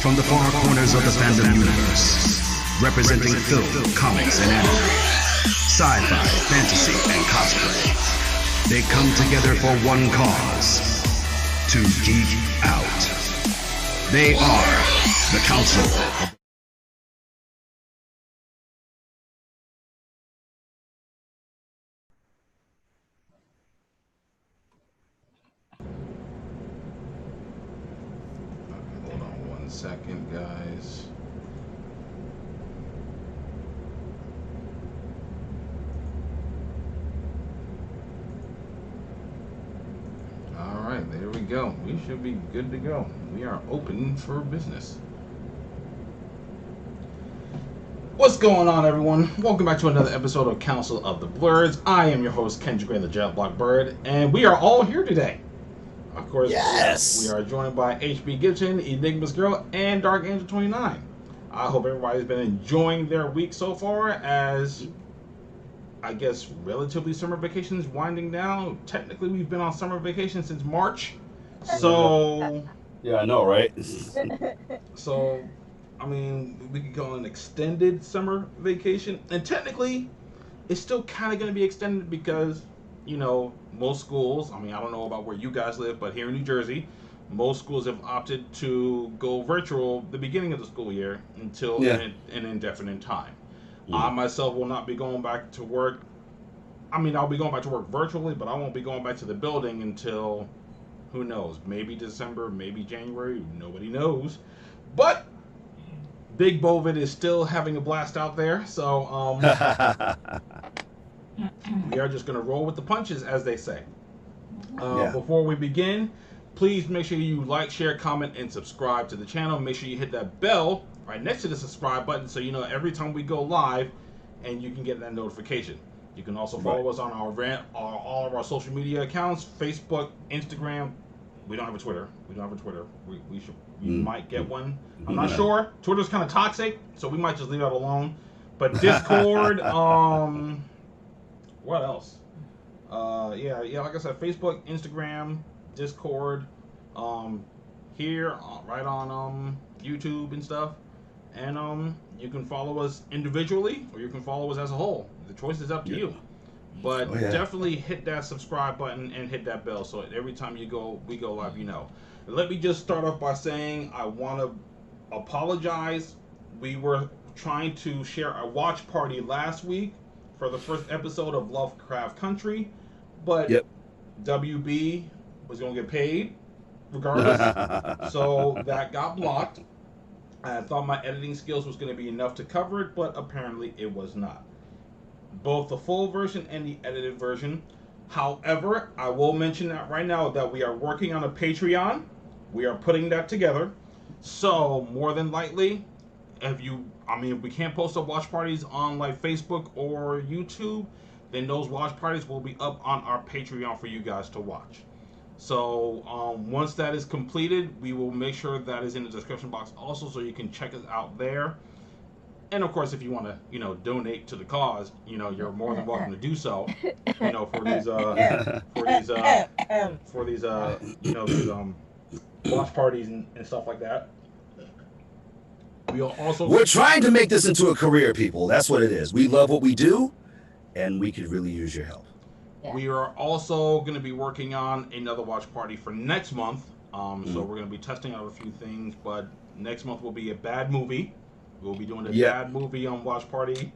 From the far corners of the fandom universe, representing film, comics, and anime, sci-fi, fantasy, and cosplay, they come together for one cause: to geek out. They are the Council of... Hold on 1 second, guys. All right, there we go. We should be good to go. We are open for business. What's going on, everyone? Welcome back to another episode of Council of the Blurs. I am your host, Kendrick Grey, the Jet Black Bird, and we are all here today. Of course, yes. We are joined by HB Gibson, Enigma's Girl, and Dark Angel 29. I hope everybody's been enjoying their week so far, as I guess relatively summer vacations winding down. Technically, we've been on summer vacation since March, so yeah, I know, right? So, I mean, we could call it an extended summer vacation, and technically, it's still kind of going to be extended because, you know, most schools, I mean, I don't know about where you guys live, but here in New Jersey, most schools have opted to go virtual the beginning of the school year until an indefinite time. I myself will not be going back to work. I mean, I'll be going back to work virtually, but I won't be going back to the building until, who knows, maybe December, maybe January, nobody knows. But Big Bovid is still having a blast out there, so we are just going to roll with the punches, as they say. Before we begin, please make sure you like, share, comment, and subscribe to the channel. Make sure you hit that bell right next to the subscribe button so you know every time we go live, and you can get that notification. You can also follow us on all of our social media accounts: Facebook, Instagram. We don't have a Twitter. We might get one. I'm not sure. Twitter's kind of toxic, so we might just leave that alone. But Discord, what else? Like I said, Facebook, Instagram, Discord, here, right on YouTube and stuff. And you can follow us individually, or you can follow us as a whole. The choice is up to you. But definitely hit that subscribe button and hit that bell so every time we go live, you know. And let me just start off by saying I want to apologize. We were trying to share a watch party last week for the first episode of Lovecraft Country, but WB was going to get paid regardless, so that got blocked. I thought my editing skills was going to be enough to cover it, but apparently it was not. Both the full version and the edited version. However, I will mention that right now that we are working on a Patreon. We are putting that together. So, more than likely, if we can't post the watch parties on like Facebook or YouTube, then those watch parties will be up on our Patreon for you guys to watch. So once that is completed, we will make sure that is in the description box also, so you can check us out there. And of course, if you want to, donate to the cause, you're more than welcome to do so. For these watch parties and stuff like that. We're trying to make this into a career, people. That's what it is. We love what we do, and we could really use your help. We are also going to be working on another watch party for next month. So we're going to be testing out a few things, but next month will be a bad movie. We'll be doing a bad movie on watch party,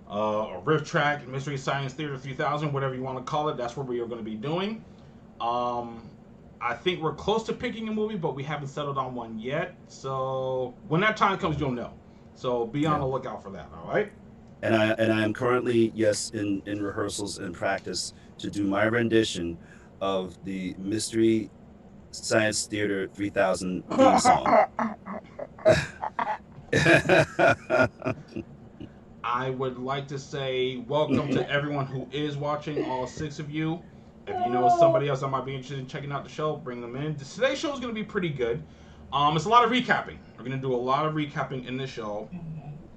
a riff track, Mystery Science Theater 3000, whatever you want to call it. That's what we are going to be doing. I think we're close to picking a movie, but we haven't settled on one yet. So when that time comes, you'll know. So be on the lookout for that. All right. And I am currently in rehearsals and practice to do my rendition of the Mystery Science Theater 3000 theme song. I would like to say welcome to everyone who is watching, all 6 of you. If you know somebody else that might be interested in checking out the show, bring them in. Today's show is going to be pretty good. It's a lot of recapping. We're going to do a lot of recapping in the show.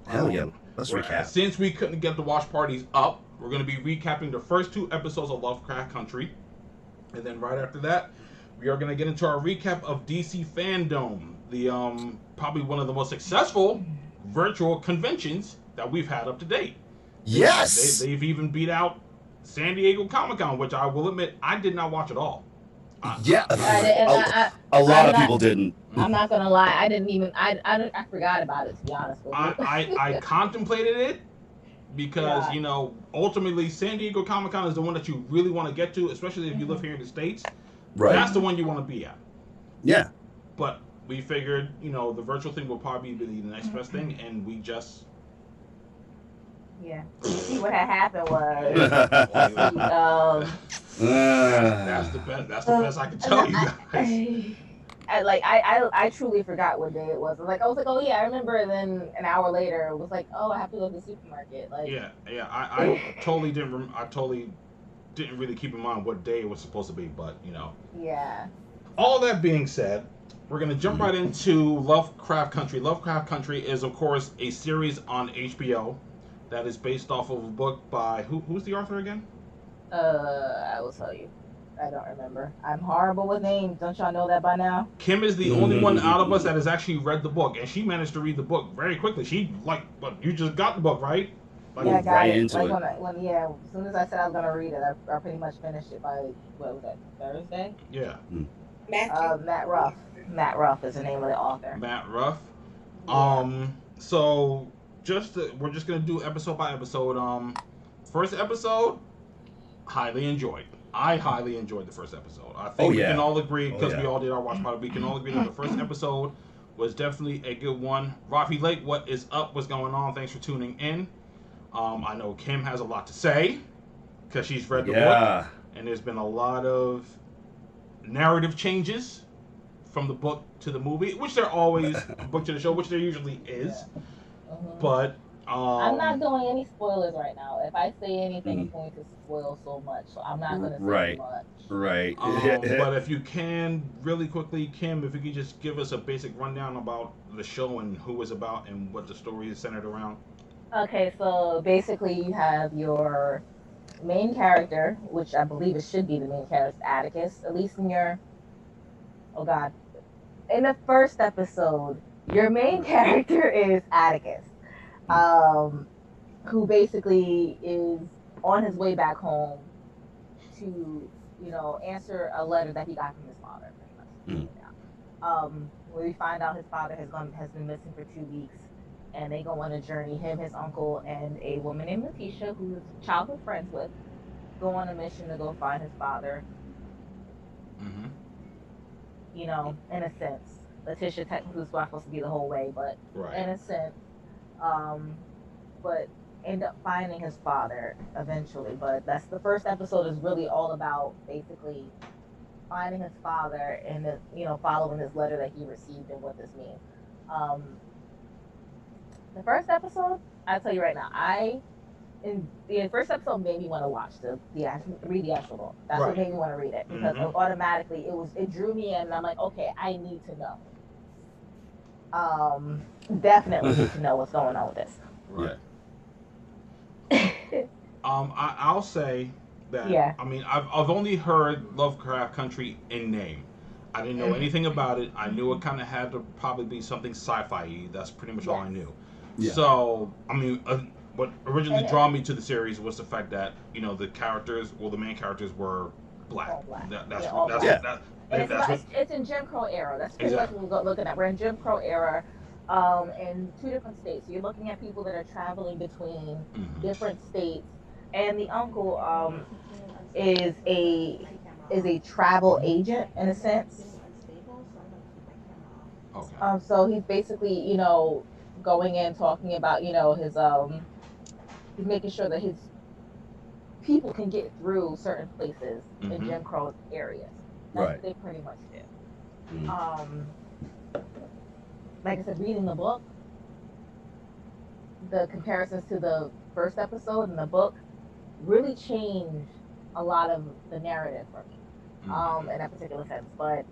Hell yeah. Let's recap. Since we couldn't get the watch parties up, we're going to be recapping the first 2 episodes of Lovecraft Country. And then right after that, we are going to get into our recap of DC FANDOME, the probably one of the most successful virtual conventions that we've had up to date. Yes. They've even beat out San Diego Comic-Con, which I will admit I did not watch at all. A lot of people didn't. I'm not gonna lie, I didn't even. I forgot about it, to be honest with you. I contemplated it because ultimately San Diego Comic-Con is the one that you really want to get to, especially if you live here in the States. Right. That's the one you want to be at. Yeah. But we figured, the virtual thing will probably be the next best thing, and we just. Yeah. See, what had happened was. That's the best. That's the best I can tell you guys. I truly forgot what day it was. I was like, oh yeah, I remember. And then an hour later, it was like, oh, I have to go to the supermarket. I totally didn't. I totally didn't really keep in mind what day it was supposed to be, but Yeah. All that being said, we're gonna jump right into Lovecraft Country. Lovecraft Country is, of course, a series on HBO that is based off of a book by who's the author again? I will tell you. I don't remember. I'm horrible with names. Don't y'all know that by now? Kim is the only one out of us that has actually read the book, and she managed to read the book very quickly. She you just got the book, right? Yeah, I got right it. into it. As soon as I said I was gonna read it, I pretty much finished it by what was that, Thursday? Yeah. Matt Ruff. Matt Ruff is the name of the author. Matt Ruff. Yeah. So we're just gonna do episode by episode. First episode, highly enjoyed. I highly enjoyed the first episode. I think we can all agree, because we all did our watch party, we can all agree that the first episode was definitely a good one. Rafi Lake, what is up? What's going on? Thanks for tuning in. I know Kim has a lot to say because she's read the book, and there's been a lot of narrative changes from the book to the movie, which there always book to the show, which there usually is. Yeah. Mm-hmm. But I'm not doing any spoilers right now. If I say anything, it's going to spoil so much, so I'm not going to say much. Right. But if you can, really quickly, Kim, if you could just give us a basic rundown about the show and who it's about and what the story is centered around. Okay, so basically you have your main character, which I believe it should be the main character, Atticus, at least in your... Oh, God. In the first episode, your main character is Atticus. Who basically is on his way back home to, answer a letter that he got from his father, pretty much. Where we find out his father has been missing for 2 weeks, and they go on a journey. Him, his uncle, and a woman named Letitia, who he's childhood friends with, go on a mission to go find his father. In a sense. Letitia technically was supposed to be the whole way, but in a sense. But end up finding his father eventually. But that's the first episode is really all about basically finding his father and following this letter that he received and what this means. The first episode, I'll tell you right now, the first episode made me want to watch read the actual book. That's what made me want to read it, because automatically it drew me in, and I'm like, okay, I need to know. Definitely need to know what's going on with this. Right. I'll say that. Yeah. I mean, I've only heard Lovecraft Country in name. I didn't know anything about it. I knew it kind of had to probably be something sci-fi-y. That's pretty much all I knew. Yeah. So, I mean, what originally drew me to the series was the fact that the the main characters were black. All black. It's in Jim Crow era. That's pretty much what we're looking at. We're in Jim Crow era. In 2 different states. So you're looking at people that are traveling between different states, and the uncle is a travel agent in a sense. Okay. So he's basically going in talking about his he's making sure that his people can get through certain places in Jim Crow areas. That's what they pretty much did. Like I said, reading the book, the comparisons to the first episode in the book really changed a lot of the narrative for me, in that particular sense. But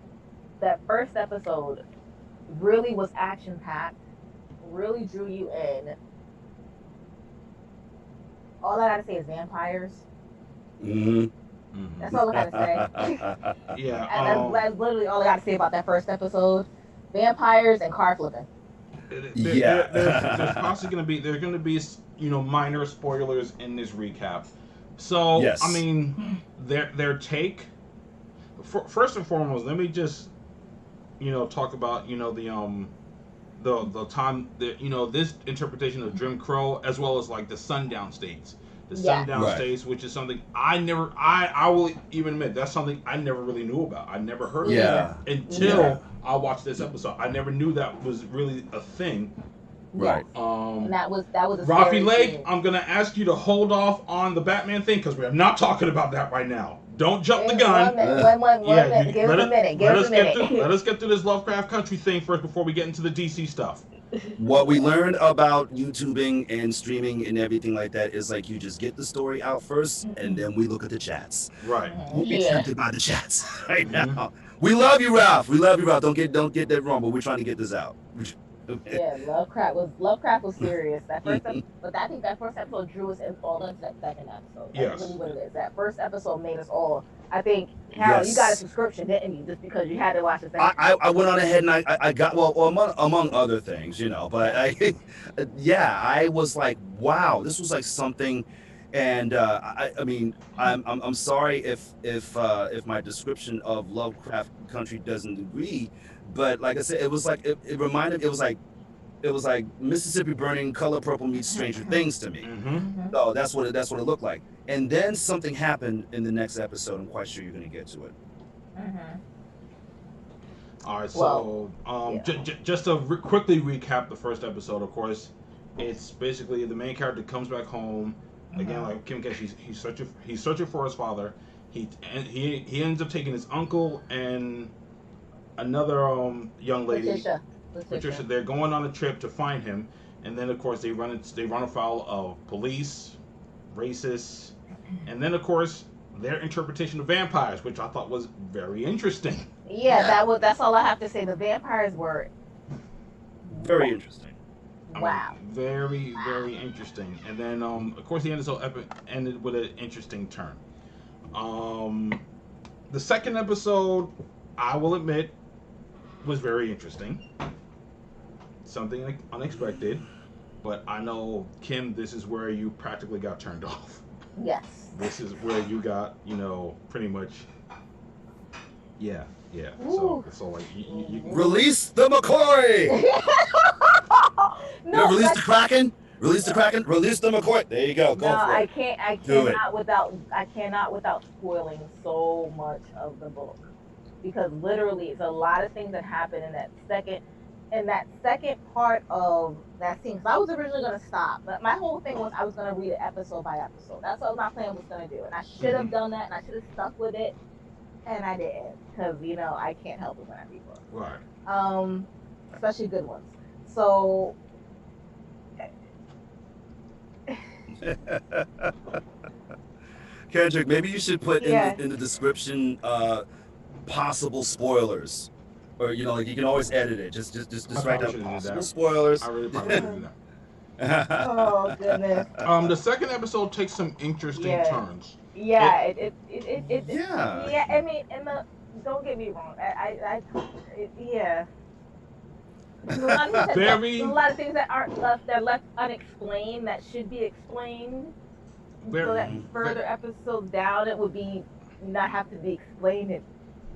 that first episode really was action-packed, really drew you in. All I gotta say is vampires. That's all I gotta say. Yeah. That's literally all I gotta say about that first episode. Vampires and car flipping. There's possibly gonna be minor spoilers in this recap. So Yes. I mean, their take. First and foremost, let me just talk about the time that this interpretation of Jim Crow, as well as like the sundown states. The sundown Right. states, which is something I will even admit, that's something I never really knew about. I never heard of it until I watched this episode. I never knew that was really a thing. Right. And that was a Rafi scary Lake, thing. I'm gonna ask you to hold off on the Batman thing because we are not talking about that right now. Don't jump the gun. One minute. Give us a minute. Let us get through this Lovecraft Country thing first before we get into the DC stuff. What we learned about YouTubing and streaming and everything like that is like you just get the story out first, and then we look at the chats. Right. We'll be tempted by the chats right now. We love you, Ralph. We love you, Ralph. Don't get that wrong, but we're trying to get this out. Yeah, Lovecraft was serious. That first, but I think that first episode drew us in all into that second episode. That's really what it is. That first episode made us all. I think Harold, you got a subscription, didn't you? Just because you had to watch the second. I went on ahead and I got among other things, but I was like, wow, this was like something. And I mean, I'm sorry if my description of Lovecraft Country doesn't agree, but like I said, it was like it was like Mississippi Burning, Color Purple meets Stranger Things to me. Mm-hmm. So that's what it looked like. And then something happened in the next episode. I'm quite sure you're going to get to it. All right, so just to quickly recap the first episode, of course, it's basically the main character comes back home. Again, like Kim K, he's searching for his father. He ends up taking his uncle and another young lady, Patricia. They're going on a trip to find him, and then of course they run afoul of police, racists, and then of course their interpretation of vampires, which I thought was very interesting. That's all I have to say. The vampires were very interesting. Wow. Very, very interesting. And then, of course, the episode ended with an interesting turn. The second episode, I will admit, was very interesting. Something unexpected. But I know, Kim, this is where you practically got turned off. Yes. This is where you got, pretty much... Yeah. Ooh. So like, you release the McCoy! No, release the Kraken. Release the Kraken. Release the McCoy. There you go. Go for it. I cannot without spoiling so much of the book, because literally it's a lot of things that happen in that second part of that scene. So I was originally gonna stop, but my whole thing was I was gonna read it episode by episode. That's what my plan was gonna do, and I should have done that, and I should have stuck with it, and I didn't, because I can't help it when I read books. Right. Especially good ones. So. Kendrick, maybe you should put in the description possible spoilers, or like you can always edit it. Just write down possible spoilers. I really probably should do that. Oh goodness. The second episode takes some interesting turns. Yeah, yeah. I mean, don't get me wrong. There's a lot of things that aren't left unexplained that should be explained. So that further episodes down, it would be not have to be explained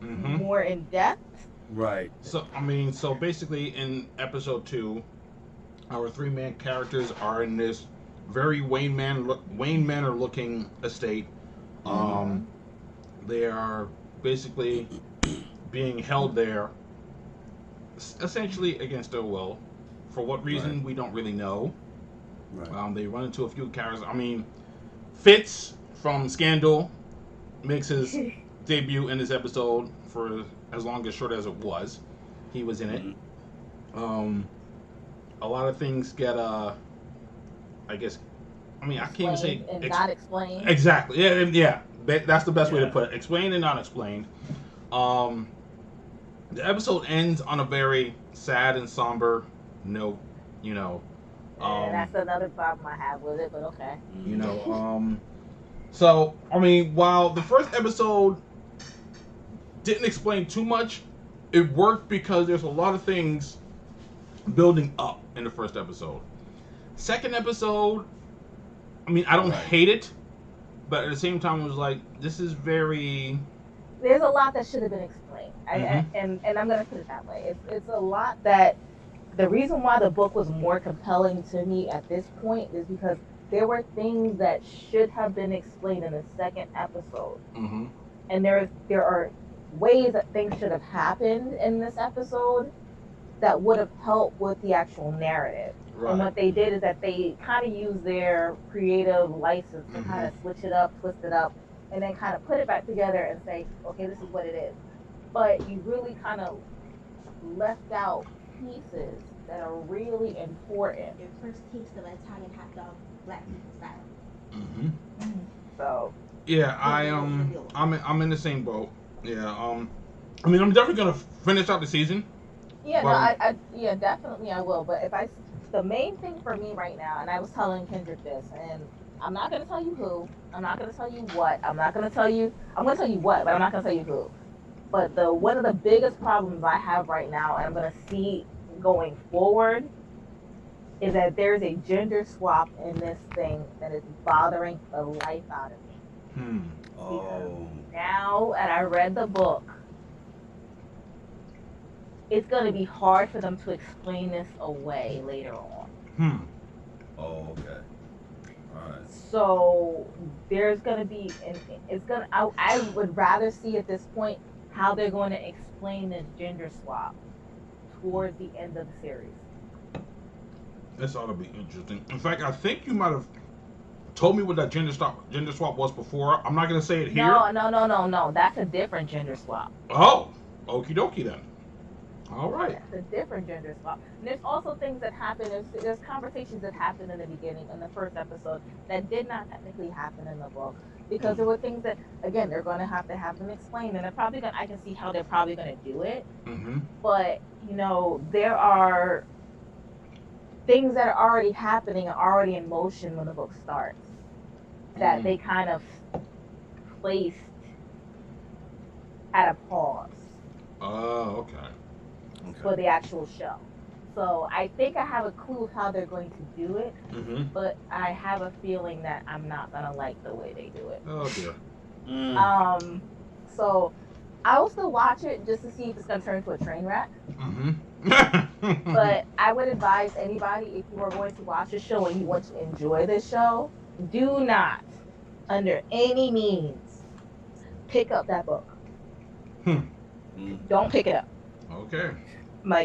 more in depth. Right. So basically in episode 2, our three main characters are in this very Wayne Manor looking estate. They are basically being held there essentially against their will. For what reason, we don't really know. Right. They run into a few characters. Fitz from Scandal makes his debut in this episode for as short as it was. He was in it. A lot of things get I can't even say not explained. Exactly. Yeah. That's the best way to put it. Explained and not explained. The episode ends on a very sad and somber note, that's another problem I have with it, but okay. So, I mean, while the first episode didn't explain too much, it worked because there's a lot of things building up in the first episode. Second episode, I mean, I don't hate it, but at the same time, it was like, this is very... There's a lot that should have been explained. And I'm going to put it that way. It's a lot that... The reason why the book was more compelling to me at this point is because there were things that should have been explained in the second episode. Mm-hmm. And there are ways that things should have happened in this episode that would have helped with the actual narrative. Right. And what they did is that they kind of used their creative license to kind of switch it up, twist it up, and then kind of put it back together and say, okay, this is what it is. But you really kind of left out pieces that are really important. Your first taste of Italian hot dog, black people style. Mm-hmm. So yeah, I'm in the same boat. Yeah, I mean, I'm definitely gonna finish out the season. Yeah, no, yeah, definitely I will. But the main thing for me right now, and I was telling Kendrick this, and I'm not gonna tell you who, I'm not gonna tell you what, I'm gonna tell you what, but I'm not gonna tell you who. But one of the biggest problems I have right now, and I'm gonna see going forward, is that there's a gender swap in this thing that is bothering the life out of me. Oh. Now, and I read the book, it's going to be hard for them to explain this away later on. Oh, okay. All right. So there's going to be, I would rather see at this point how they're going to explain this gender swap towards the end of the series. This ought to be interesting. In fact, I think you might have told me what that gender swap was before. I'm not going to say it here. No. That's a different gender swap. Oh, okie dokie then. All right. That's a different gender swap. And there's also things that happen. There's conversations that happened in the beginning, in the first episode, that did not technically happen in the book. Because there were things that, again, they're going to have them explain. And I can see how they're probably going to do it. Mm-hmm. But, there are things that are already happening and already in motion when the book starts that they kind of placed at a pause. Oh, okay. For the actual show. So I think I have a clue of how they're going to do it, but I have a feeling that I'm not going to like the way they do it. Oh, dear. So I'll still watch it just to see if it's going to turn into a train wreck. But I would advise anybody, if you are going to watch a show and you want to enjoy this show, do not, under any means, pick up that book. Don't pick it up. Okay.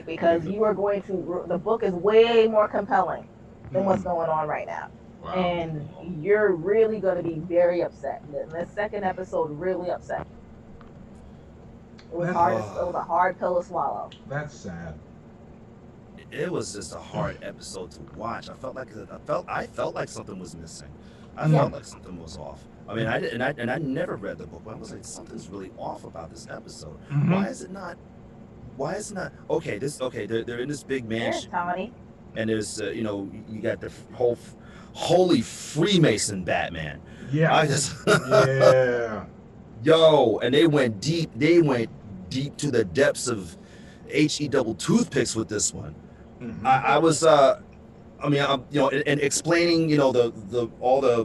Because you are going to, the book is way more compelling than what's going on right now. Wow. And you're really going to be very upset. The second episode really upset. It was hard. It was a hard pill to swallow. That's sad. It was just a hard episode to watch. I felt like something was missing. I felt like something was off. I mean, I never read the book, but I was like, something's really off about this episode. Why is it not? Okay, they're in this big mansion. Tommy. And there's, you got the whole holy Freemason Batman. Yeah. Yeah. Yo, and they went deep to the depths of HE double toothpicks with this one. I was, and explaining, the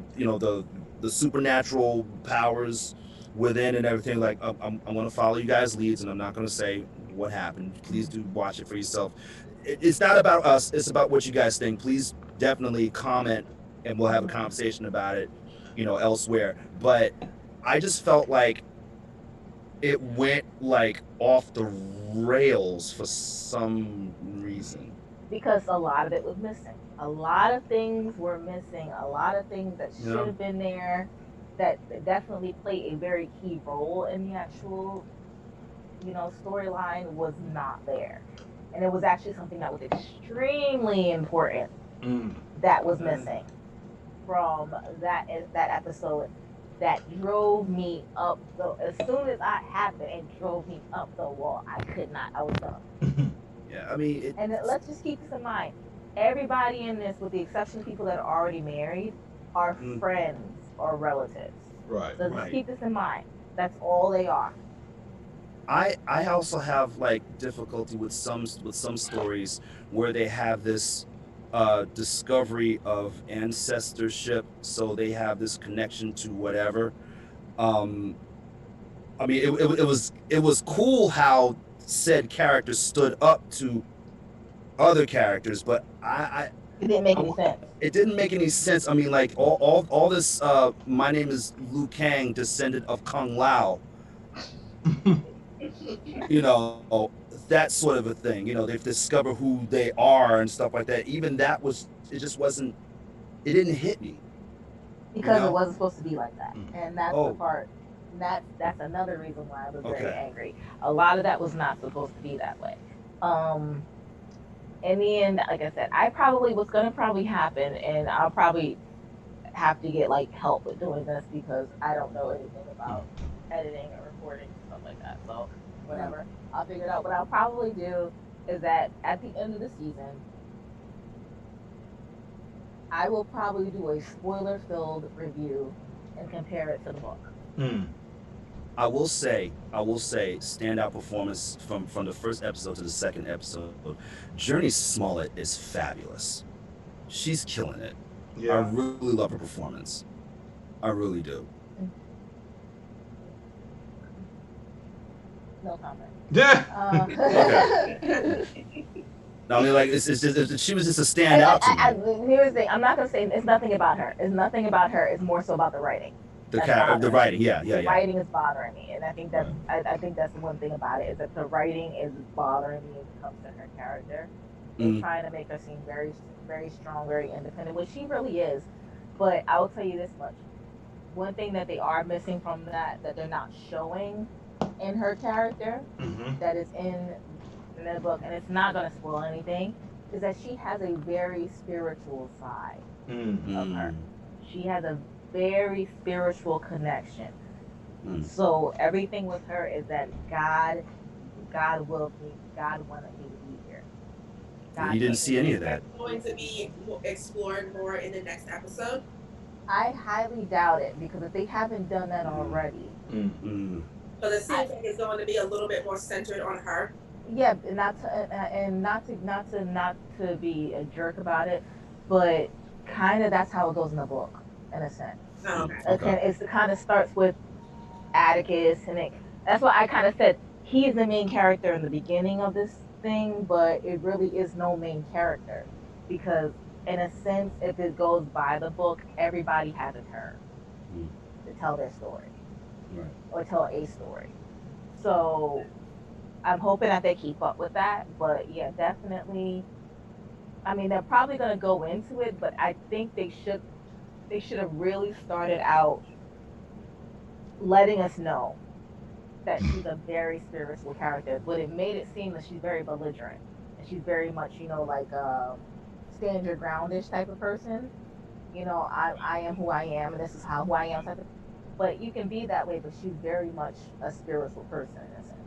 supernatural powers within and everything. Like, I'm going to follow you guys' leads, and I'm not going to say what happened. Please do watch it for yourself. It's not about us. It's about what you guys think. Please definitely comment, and we'll have a conversation about it, elsewhere. But I just felt like it went off the rails for some reason. Because a lot of it was missing. A lot of things were missing. A lot of things that should have been there that definitely played a very key role in the actual, storyline was not there. And it was actually something that was extremely important that was missing from that episode. That drove me up as soon as I happened, it drove me up the wall. I was done. Yeah, I mean... let's just keep this in mind. Everybody in this, with the exception of people that are already married, are friends or relatives. Right. So just Right. keep this in mind. That's all they are. I also have like difficulty with some stories where they have this discovery of ancestorship, so they have this connection to whatever. Um, I mean, it was cool how said character stood up to other characters, but It didn't make any sense. it didn't make any sense. I mean, like all this. My name is Liu Kang, descendant of Kung Lao. You know, that sort of a thing. You know, they've discovered who they are and stuff like that. Even that was, it just wasn't. It didn't hit me. Because You know? it wasn't supposed to be like that. And that's the Oh. part. That's another reason why I was very Okay. angry. A lot of that was not supposed to be that way. In the end, like I said, I probably what's gonna probably happen, and I'll probably have to get like help with doing this because I don't know anything about editing or recording and stuff like that. So whatever, I'll figure it out. What I'll probably do is that at the end of the season, I will probably do a spoiler-filled review and compare it to the book. I will say, standout performance from the first episode to the second episode. Journey Smollett is fabulous. She's killing it. I Yeah. really love her performance. I really do. No comment. Yeah. Okay. No, I mean, like she was just a standout to me. Here's the thing. I'm not gonna say it's nothing about her. It's nothing about her. It's more so about the writing. The writing, yeah. The writing is bothering me, and I think that's I think that's the one thing about it is that the writing is bothering me when it comes to her character. They're trying to make her seem very, very strong, very independent, which she really is. But I will tell you this much: one thing that they are missing from that they're not showing in her character that is in the book, and it's not going to spoil anything, is that she has a very spiritual side of her. She has a very spiritual connection. So everything with her is that God willed me, God wanted me to be here. You didn't see any of that. Going to be explored more in the next episode? I highly doubt it because if they haven't done that already. But it seems like it's going to be a little bit more centered on her. Yeah, not to be a jerk about it, but kind of that's how it goes in the book, in a sense. Oh, okay. It kind of starts with Atticus, and that's why I kind of said he's the main character in the beginning of this thing, but it really is no main character because, in a sense, if it goes by the book, everybody has a turn to tell their story or tell a story. So I'm hoping that they keep up with that, but yeah, definitely. I mean, they're probably going to go into it, but I think they should have really started out letting us know that she's a very spiritual character, but it made it seem that she's very belligerent and she's very much, like stand your groundish type of person. I am who I am, and this is who I am. But you can be that way, but she's very much a spiritual person in a sense,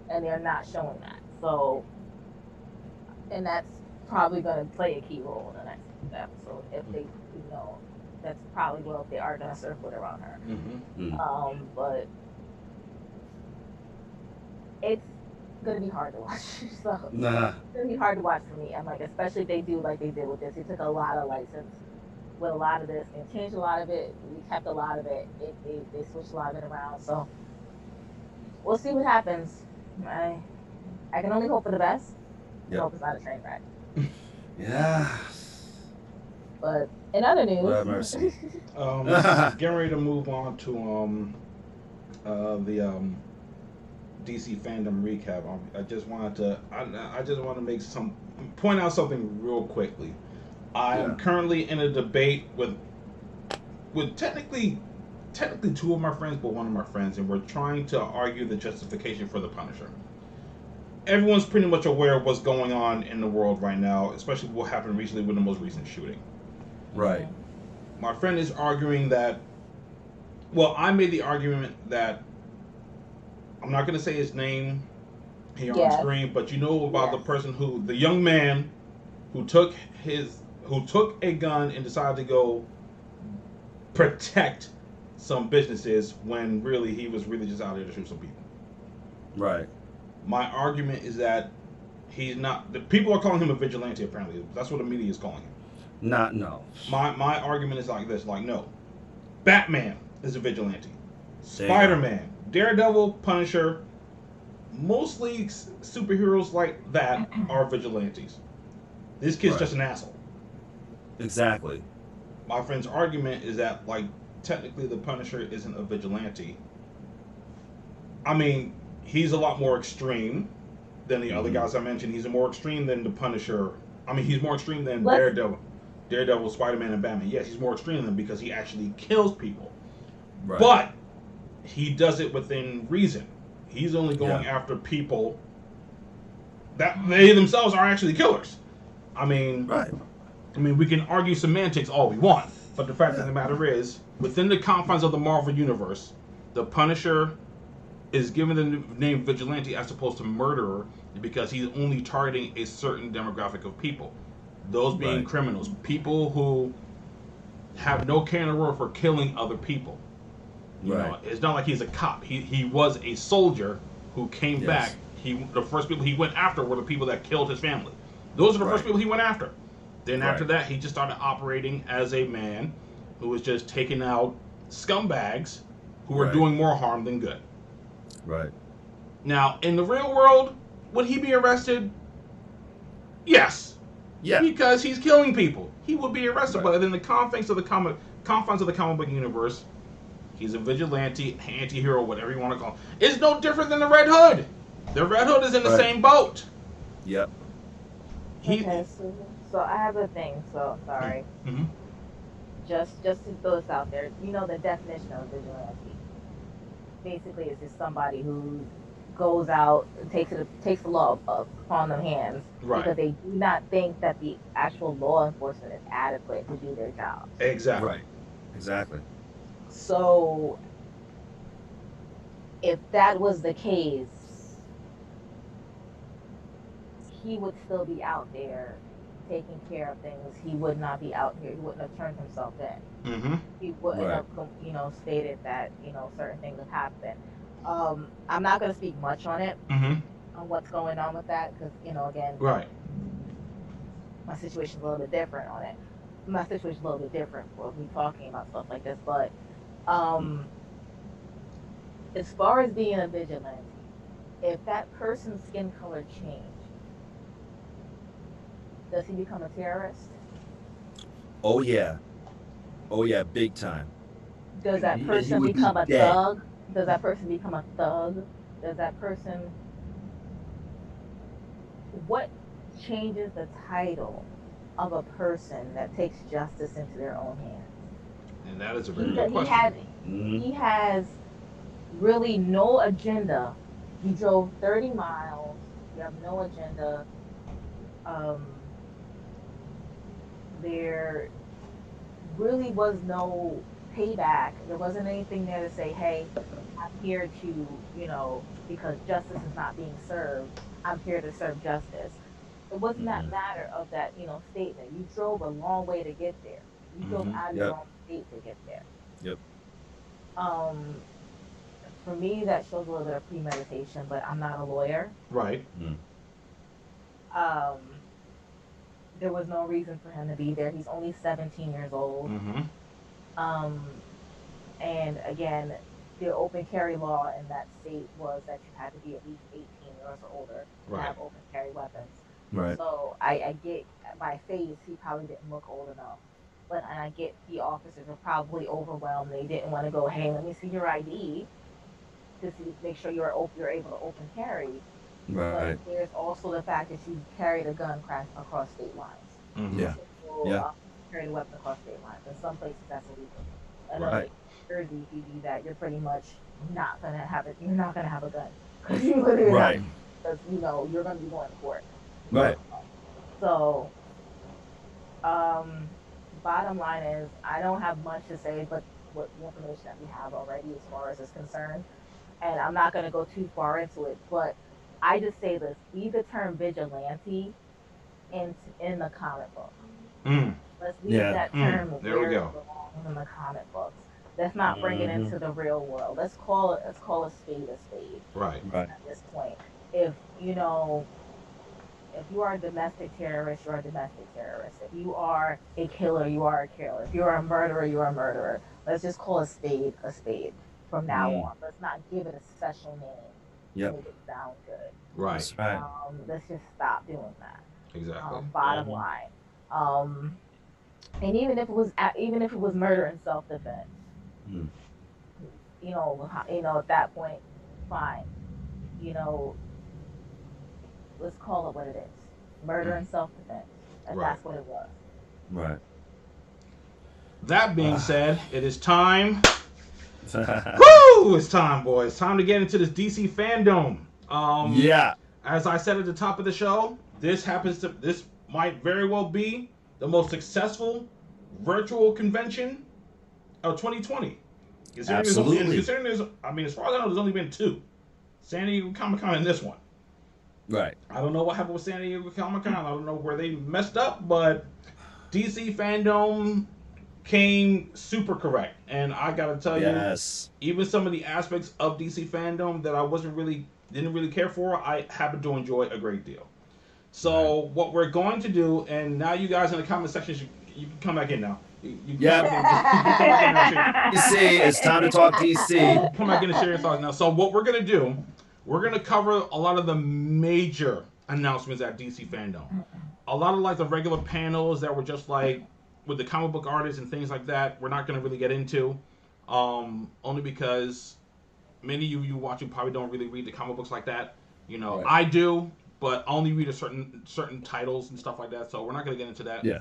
and they're not showing that. So, and that's probably going to play a key role in the next episode if they, that's probably if they are going to circle it around her. But it's going to be hard to watch. So it's going to be hard to watch for me. I'm like, especially if they do like they did with this. They took a lot of license with a lot of this and changed a lot of it. We kept a lot of it. They switched a lot of it around. So we'll see what happens. I can only hope for the best. I hope it's not a train wreck. Yeah. But in other news, What a mercy. Getting ready to move on to the DC fandom recap. I just wanted to point out something real quickly. I am currently in a debate with technically two of my friends, but one of my friends, and we're trying to argue the justification for the Punisher. Everyone's pretty much aware of what's going on in the world right now, especially what happened recently with the most recent shooting. Right. My friend is arguing that, well, I made the argument that, I'm not going to say his name here on screen, but you know about the person the young man who took a gun and decided to go protect some businesses when really he was really just out there to shoot some people. Right. My argument is that he's not. The people are calling him a vigilante. Apparently, that's what the media is calling him. No. My argument is like this. Like, no, Batman is a vigilante. There you go. Spider-Man, Daredevil, Punisher, mostly superheroes like that are vigilantes. This kid's Right. just an asshole. Exactly. My friend's argument is that, like, technically the Punisher isn't a vigilante. I mean, he's a lot more extreme than the other guys I mentioned. He's more extreme than the Punisher. I mean, he's more extreme than Daredevil, Spider-Man, and Batman. Yes, he's more extreme than them because he actually kills people. Right. But he does it within reason. He's only going Yeah. after people that they themselves are actually killers. I mean, Right. we can argue semantics all we want, but the fact of the matter is, within the confines of the Marvel Universe, the Punisher is given the name vigilante as opposed to murderer because he's only targeting a certain demographic of people. Those being Right. criminals, people who have no care in the world for killing other people. You know, it's not like he's a cop. He was a soldier who came Yes. back. The first people he went after were the people that killed his family. Those are the first Right. people he went after. Then after Right. that, he just started operating as a man who was just taking out scumbags who were Right. doing more harm than good. Right. Now, in the real world, would he be arrested? Yes. Yeah. Because he's killing people. He would be arrested, Right. but in the confines of the comic book universe, he's a vigilante, anti-hero, whatever you want to call him. It's no different than the Red Hood. The Red Hood is in the Right. same boat. Yep. Okay, so I have a thing. So sorry. Mhm. Just to throw this out there, you know the definition of vigilante. Basically, it's just somebody who goes out and takes the law upon their hands Right. because they do not think that the actual law enforcement is adequate to do their job. Exactly. Right. Exactly. So, if that was the case, he would still be out there taking care of things. He would not be out here. He wouldn't have turned himself in. Mm-hmm. He wouldn't Right. have, stated that, certain things have happened. I'm not going to speak much on it, Mm-hmm. on what's going on with that, because, again, Right. my situation's a little bit different on it. My situation's a little bit different for me talking about stuff like this, but as far as being a vigilante, if that person's skin color changed, does he become a terrorist? Oh yeah. Oh yeah. Big time. Does that He person would be become a dead. thug? Does that person become a thug? Does that person... What changes the title of a person that takes justice into their own hands? And that is a very He good question. Mhm. he has really no agenda. You drove 30 miles. You have no agenda. There really was no payback. There wasn't anything there to say, hey, I'm here to, because justice is not being served, I'm here to serve justice. It wasn't that matter of that, statement. You drove a long way to get there. You drove out of your Yep. own state to get there. Yep. For me, that shows a little bit of premeditation, but I'm not a lawyer. Right. There was no reason for him to be there. He's only 17 years old. Mm-hmm. And again, the open carry law in that state was that you had to be at least 18 years or older to Right. have open carry weapons. Right. So I get by face, he probably didn't look old enough. But and I get the officers were probably overwhelmed. They didn't want to go, hey, let me see your ID to make sure you're able to open carry. Right. But there's also the fact that you carried a gun across state lines. Mm-hmm. Yeah. People, Yeah. carry a weapon across state lines. In some places, that's illegal. And Right. Jersey, if you do that, you're pretty much not gonna have it. You're not gonna have a gun because you literally Right. because you're gonna be going to court. Right. So, bottom line is, I don't have much to say, but what the information that we have already as far as is concerned, and I'm not gonna go too far into it, but I just say this: leave the term vigilante in the comic book. Mm. Let's leave Yeah. that term There we where it go. belongs in the comic books. Let's not bring it into the real world. Let's call a spade a spade. Right. At this point, if you know, if you are a domestic terrorist, you're a domestic terrorist. If you are a killer, you are a killer. If you're a murderer, you're a murderer. Let's just call a spade from now on. Let's not give it a special name to make it sound good. Right. That's right. Let's just stop doing that. Exactly. Bottom line. And even if it was murder in self-defense, you know, at that point, fine. You know, let's call it what it is. Murder in self-defense. And that's what it was. Right. That being said, it is time. Woo! It's time, boys. It's time to get into this DC FANDOME. As I said at the top of the show, this might very well be the most successful virtual convention of 2020. Absolutely. Considering there's, I mean, as far as I know, there's only been 2. San Diego Comic-Con and this one. Right. I don't know what happened with San Diego Comic-Con. I don't know where they messed up, but DC FANDOME came super correct. And I gotta tell you, even some of the aspects of DC FANDOME that I didn't really care for, I happen to enjoy a great deal. So what we're going to do, and now you guys in the comment section, you can come back in now. You DC, it's time to talk DC. Come back in and share your thoughts now. So what we're gonna do, we're gonna cover a lot of the major announcements at DC FANDOME. A lot of like the regular panels that were just like with the comic book artists and things like that, we're not gonna really get into, only because many of you watching probably don't really read the comic books like that. You know, I do, but only read a certain titles and stuff like that. So we're not gonna get into that. Yeah.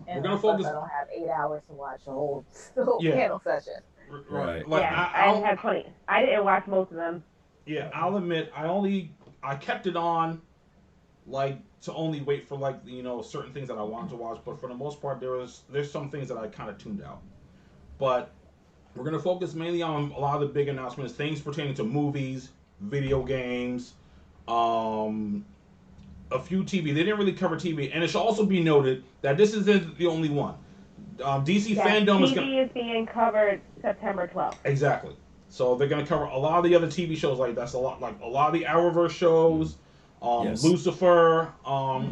And we're gonna focus. I don't have 8 hours to watch the whole panel session. Right. Like, I didn't watch most of them. Yeah, I'll admit I kept it on, like to only wait for like certain things that I wanted to watch, but for the most part there's some things that I kind of tuned out. But we're gonna focus mainly on a lot of the big announcements, things pertaining to movies, video games, a few TV. They didn't really cover TV, and it should also be noted that this isn't the only one. DC FANDOME is being covered September 12th. Exactly. So they're gonna cover a lot of the other TV shows, like a lot of the Arrowverse shows, Lucifer,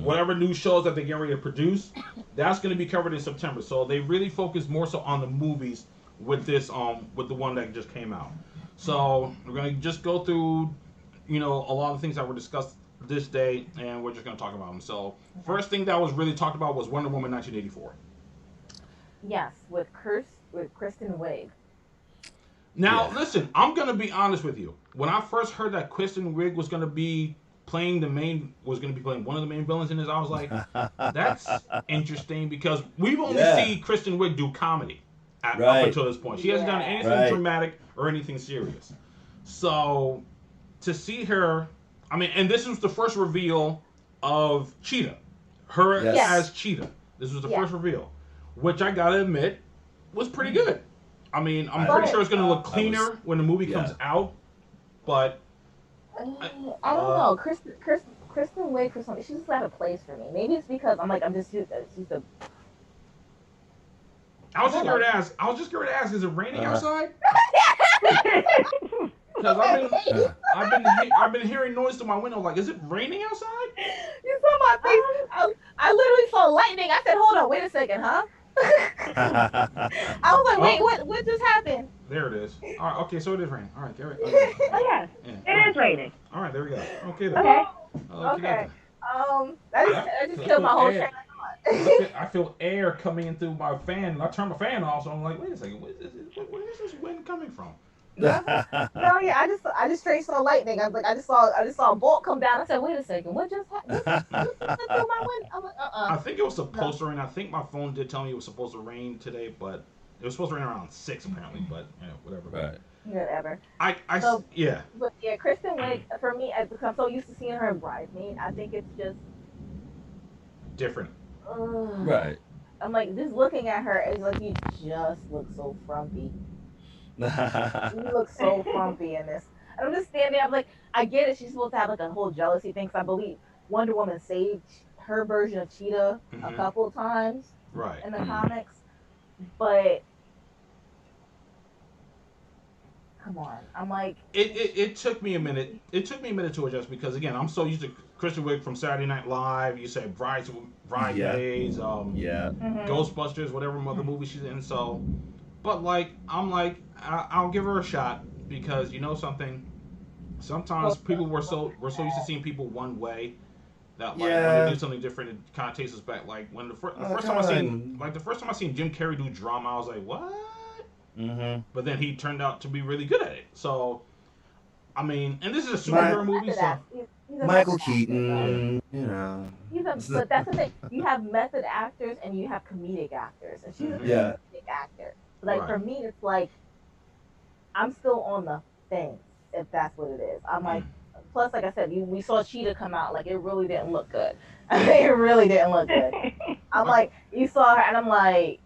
whatever new shows that they're getting ready to produce. That's gonna be covered in September. So they really focus more so on the movies with this, with the one that just came out. So we're gonna just go through, a lot of things that were discussed this day, and we're just gonna talk about them. So first thing that was really talked about was Wonder Woman 1984. Yes, with Kristen Wiig. Now, listen, I'm going to be honest with you. When I first heard that Kristen Wiig was going to be playing one of the main villains in this, I was like, that's interesting, because we've only seen Kristen Wiig do comedy up until this point. She hasn't done anything dramatic or anything serious. So to see her, I mean, and this was the first reveal of Cheetah. Her as Cheetah. This was the first reveal, which I got to admit was pretty good. I mean, I'm pretty sure it's going to look cleaner when the movie comes out, but I don't know. Kristen Wiig, for some, she's just out of place for me. Maybe it's because I'm just used to. I was just going to ask, is it raining outside? Because I've been hearing noise through my window. Like, is it raining outside? You saw my face. I literally saw lightning. I said, "Hold on, wait a second, huh?" I was like, "Wait, what just happened?" There it is. All right, okay, so it is raining. All right, there it is. Oh yeah, it is raining. All right, there we go. Okay then. Okay. I just killed my whole train of thought. I feel air coming in through my fan. I turned my fan off, so I'm like, wait a second, where is this wind coming from? No, yeah, I just straight saw lightning. I was like, I just saw a bolt come down. I said, wait a second, what just happened? What through my window? I'm like, I think it was supposed to rain. I think my phone did tell me it was supposed to rain today, but it was supposed to rain around 6 apparently. But whatever. Right. Whatever. Yeah. But yeah, Kristen Wiig, for me, because I'm so used to seeing her in Bridesmaid, I think it's just different. Right. I'm like, just looking at her, it's like you just look so frumpy. You look so frumpy in this. And I'm just standing there, I'm like, I get it, she's supposed to have like a whole jealousy thing, because I believe Wonder Woman saved her version of Cheetah a couple of times in the comics. But come on. I'm like, it took me a minute. It took me a minute to adjust because again, I'm so used to Kristen Wiig from Saturday Night Live. You said Bridesmaids, Yeah. Ghostbusters, whatever other movie she's in. So, but like, I'm like, I'll give her a shot because you know something. Sometimes people we're so used to seeing people one way that like when they do something different, it kind of takes us back. Like when the first time I seen Jim Carrey do drama, I was like, what? Mm-hmm. But then he turned out to be really good at it. So, I mean, and this is a superhero movie, so He's a Michael method Keaton, actor, you know. but that's the thing. You have method actors and you have comedic actors, and she's a comedic actor. Like for me, it's like I'm still on the fence if that's what it is. I'm like, plus, like I said, we saw Cheetah come out. Like it really didn't look good. It really didn't look good. I'm like, you saw her, and I'm like,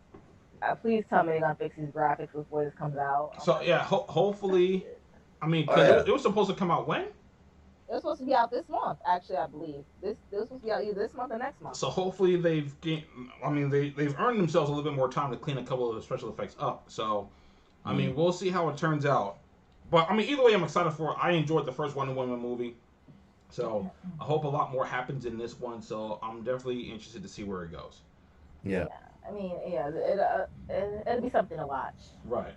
please tell me they're gonna fix these graphics before this comes out. So yeah, hopefully. I mean, because it was supposed to come out when? It was supposed to be out this month, actually. I believe this was supposed to be out either this month or next month. So hopefully they've earned themselves a little bit more time to clean a couple of the special effects up. So, I mean, we'll see how it turns out. But I mean, either way, I'm excited for it. I enjoyed the first Wonder Woman movie, so I hope a lot more happens in this one. So I'm definitely interested to see where it goes. Yeah. I mean, it'll be something to watch. Right.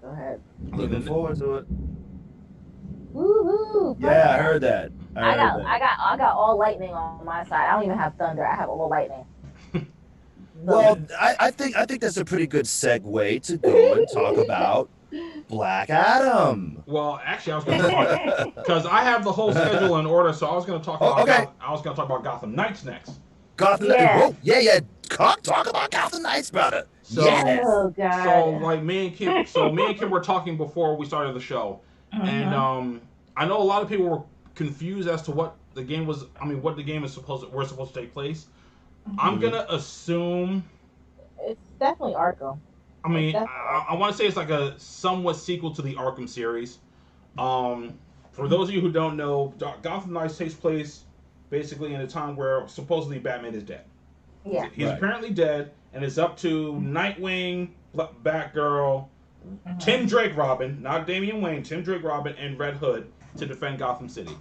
Go ahead. Looking forward to it. Woohoo! Yeah, I heard that. I got all lightning on my side. I don't even have thunder. I have all lightning. Well, I think that's a pretty good segue to go and talk about Black Adam. Well, actually, I was going to talk because I have the whole schedule in order, so I was going to talk about Gotham Knights next. Gotham Knights. Yeah. Talk about Gotham Knights, brother. So, yes. Oh God. So like me and Kim were talking before we started the show, and I know a lot of people were confused as to what the game was. I mean, what the game is supposed to take place. I'm gonna assume it's definitely Arkham. I mean, I want to say it's like a somewhat sequel to the Arkham series. For those of you who don't know, Gotham Knights takes place basically in a time where supposedly Batman is dead. Yeah. He's apparently dead, and it's up to Nightwing, Batgirl, Tim Drake Robin, not Damian Wayne, Tim Drake Robin, and Red Hood to defend Gotham City.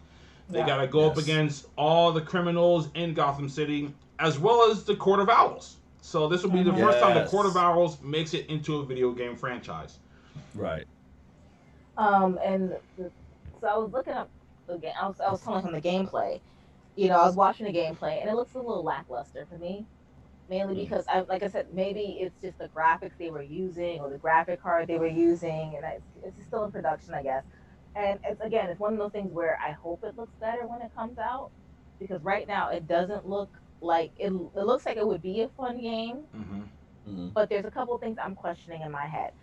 They gotta go up against all the criminals in Gotham City, as well as the Court of Owls. So this will be the first time the Court of Owls makes it into a video game franchise. Right. So I was looking up the game. I was telling him the gameplay. You know, I was watching the gameplay, and it looks a little lackluster for me. Mainly because, like I said, maybe it's just the graphics they were using or the graphic card they were using, and it's still in production, I guess. And it's one of those things where I hope it looks better when it comes out, because right now it doesn't look like it looks like it would be a fun game, but there's a couple of things I'm questioning in my head.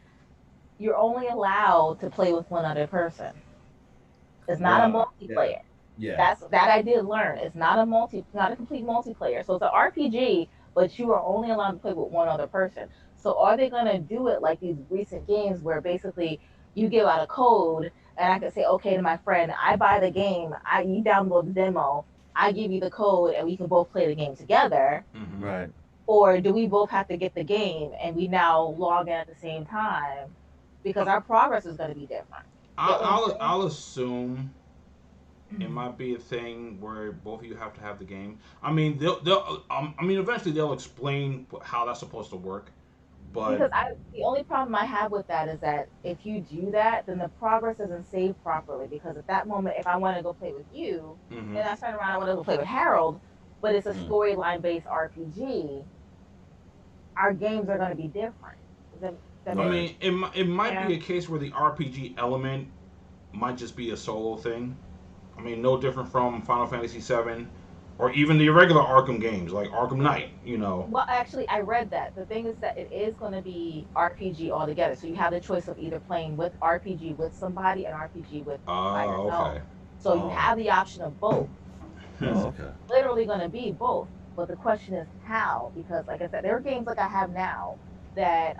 You're only allowed to play with one other person. It's not a multiplayer. Yeah. That I did learn. It's not a complete multiplayer. So it's an RPG, but you are only allowed to play with one other person. So are they going to do it like these recent games where basically you give out a code and I can say, okay, to my friend, I buy the game, you download the demo, I give you the code, and we can both play the game together. Right. Or do we both have to get the game and we now log in at the same time? Because our progress is going to be different. I'll assume it might be a thing where both of you have to have the game. I mean, eventually they'll explain how that's supposed to work. But because the only problem I have with that is that if you do that, then the progress isn't saved properly. Because at that moment, if I want to go play with you, then I turn around and want to go play with Harold, but it's a storyline based RPG, our games are going to be different. I mean, it might be a case where the RPG element might just be a solo thing. I mean, no different from Final Fantasy VII or even the regular Arkham games, like Arkham Knight, you know. Well, actually, I read that. The thing is that it is going to be RPG altogether. So you have the choice of either playing with RPG with somebody and RPG with by yourself. Okay. So you have the option of both. Okay. Literally going to be both. But the question is how? Because, like I said, there are games like I have now that,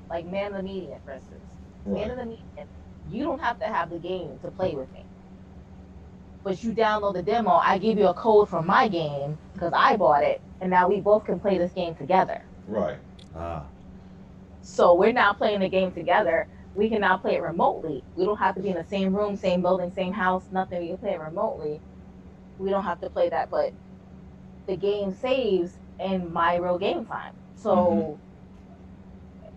like Man of the Median, for instance. Man of the Median, you don't have to have the game to play with me. But you download the demo, I give you a code from my game because I bought it, and now we both can play this game together. Right. So we're now playing the game together. We can now play it remotely. We don't have to be in the same room, same building, same house, nothing. We can play it remotely. We don't have to play that, but the game saves in my real game time. So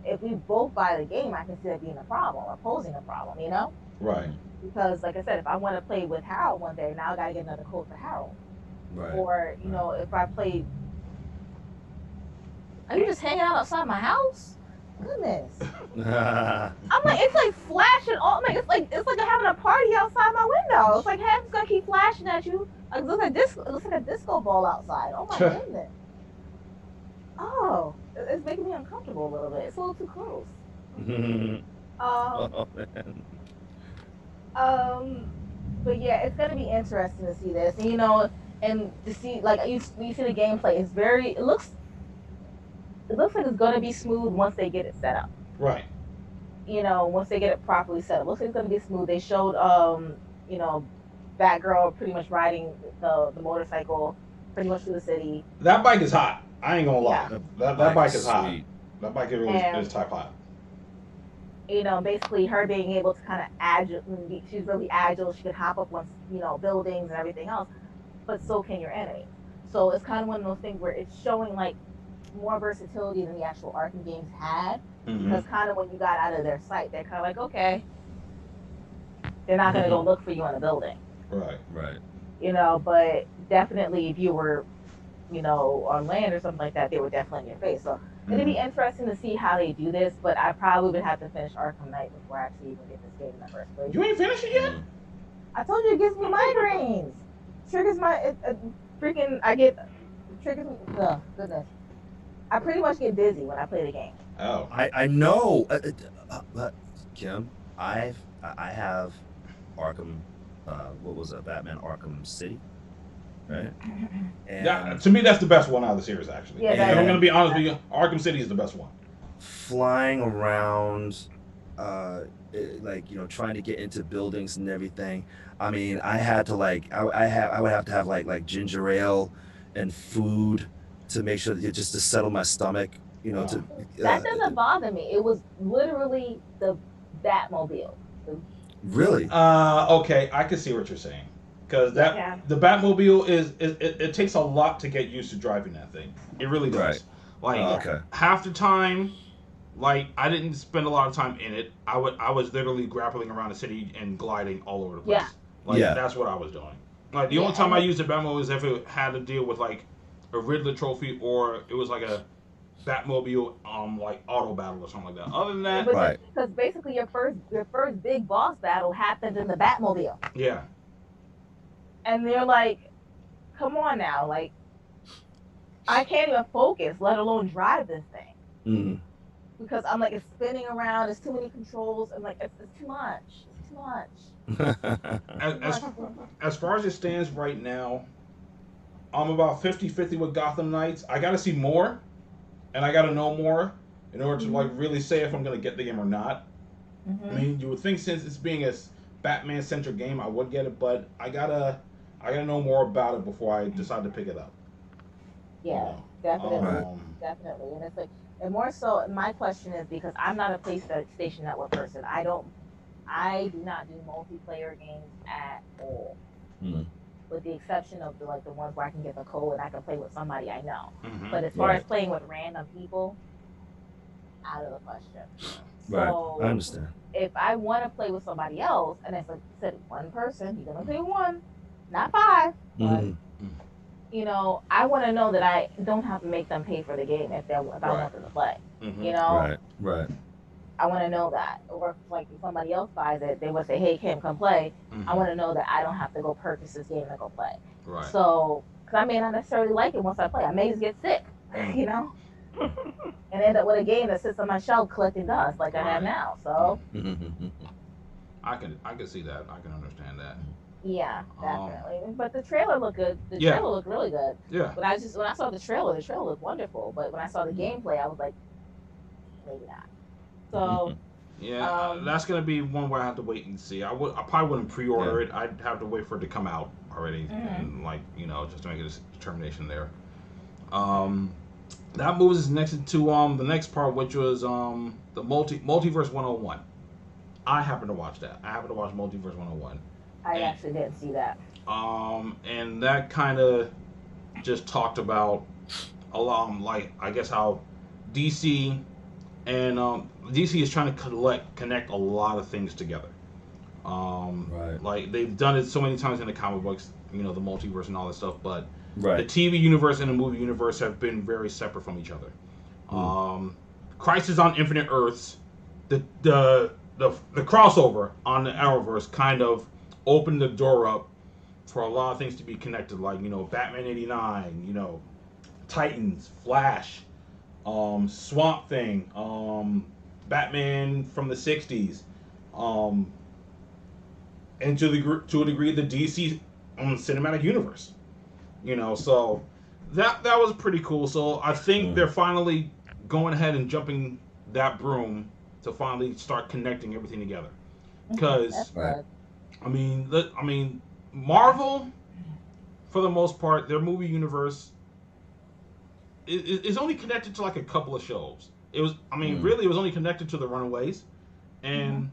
if we both buy the game, I can see that being a problem or posing a problem, you know? Right. Because, like I said, if I want to play with Harold one day, now I got to get another code for Harold. Right. Or, you know, if I played... Are you just hanging out outside my house? Goodness. I'm like, it's like flashing all, like, it's like I'm having a party outside my window. It's like heaven's gonna keep flashing at you. Like, it looks like a disco ball outside. Oh my goodness. Oh, it's making me uncomfortable a little bit. It's a little too close. Oh, man. But yeah, it's gonna be interesting to see this, and, you know, and to see, like, you see the gameplay. It's very, it looks like it's gonna be smooth once they get it set up. Right. You know, once they get it properly set up, looks like it's gonna be smooth. They showed, you know, Batgirl pretty much riding the motorcycle pretty much through the city. That bike is hot. I ain't gonna lie. Yeah. That bike is hot. Sweet. That bike is type hot. You know, basically her being able to kind of agile, she's really agile. She can hop up on, you know, buildings and everything else, but so can your enemy. So it's kind of one of those things where it's showing like more versatility than the actual Arkham games had. Because kind of when you got out of their sight, they're kind of like, okay, they're not going to go look for you in the building. Right. Right. You know, but definitely if you were, you know, on land or something like that, they were definitely in your face. So it'd be interesting to see how they do this, but I probably would have to finish Arkham Knight before I actually even get this game in the first place. You ain't finished it yet? I told you it gives me migraines. Triggers my, triggers me, oh, goodness. I pretty much get dizzy when I play the game. Oh. I know, but Kim, I have Arkham, what was it, Batman Arkham City, right? And Yeah, to me, that's the best one out of the series, actually. Yeah, And I'm gonna be honest with you, Arkham City is the best one. flying around, like, you know, trying to get into buildings and everything. I mean, I had to like, I would have to have like ginger ale and food to make sure that just to settle my stomach, you know. To That doesn't bother me. It was literally the Batmobile. really. Okay, I can see what you're saying. Because the Batmobile it takes a lot to get used to driving that thing. It really does. Right. Like Okay. half the time, like I didn't spend a lot of time in it. I was literally grappling around the city and gliding all over the place. Yeah. Like Yeah. that's what I was doing. Like the only time I used the Batmobile is if it had to deal with like a Riddler trophy or it was like a Batmobile like auto battle or something like that. Other than that, Right. Because basically your first big boss battle happened in the Batmobile. yeah. And they're like, come on now, like I can't even focus, let alone drive this thing. Mm. Because I'm like, it's spinning around, there's too many controls, and like it's too much. It's too much. As far as it stands right now, I'm about 50-50 with Gotham Knights. I gotta see more, and I gotta know more in order to like really say if I'm gonna get the game or not. I mean, you would think since it's being a Batman-centric game, I would get it, but I gotta know more about it before I decide to pick it up. Yeah, definitely, definitely. And it's like, and more so, my question is because I'm not a PlayStation Network person. I do not do multiplayer games at all. With the exception of the ones where I can get the code and I can play with somebody I know. But as far as playing with random people, out of the question. Right. So, I understand. if I want to play with somebody else, and it's like I said, one person, you're gonna play one, not five. But, you know, I want to know that I don't have to make them pay for the game if I want them to play. You know, Right. I want to know that. Or if somebody else buys it, they would say, "Hey, Kim, come play." I want to know that I don't have to go purchase this game and go play. Right. So, because I may not necessarily like it once I play, I may just get sick, you know, and end up with a game that sits on my shelf collecting dust like I have now. So, I can see that. I can understand that. yeah, definitely. But the trailer looked good. The trailer looked really good. Yeah. But when I saw the trailer looked wonderful. But when I saw the gameplay, I was like, maybe not. So. Yeah, that's gonna be one where I have to wait and see. I probably wouldn't pre-order it. I'd have to wait for it to come out already, and just to make a determination there. that moves us next to the next part, which was the Multiverse 101. I happened to watch that. I happened to watch Multiverse 101. I actually didn't see that. And that kind of just talked about a lot, like I guess how DC and DC is trying to connect a lot of things together. Right. Like they've done it so many times in the comic books, you know, the multiverse and all that stuff, but Right. the TV universe and the movie universe have been very separate from each other. Crisis on Infinite Earths, the crossover on the Arrowverse kind of opened the door up for a lot of things to be connected, like, you know, Batman 89, you know, Titans, Flash, Swamp Thing, Batman from the 60s, and to a degree the DC cinematic universe. You know, so that was pretty cool. So I think they're finally going ahead and jumping that broom to finally start connecting everything together. Because Right. I mean, Marvel, for the most part, their movie universe is only connected to like a couple of shows. It was, really, it was only connected to the Runaways, and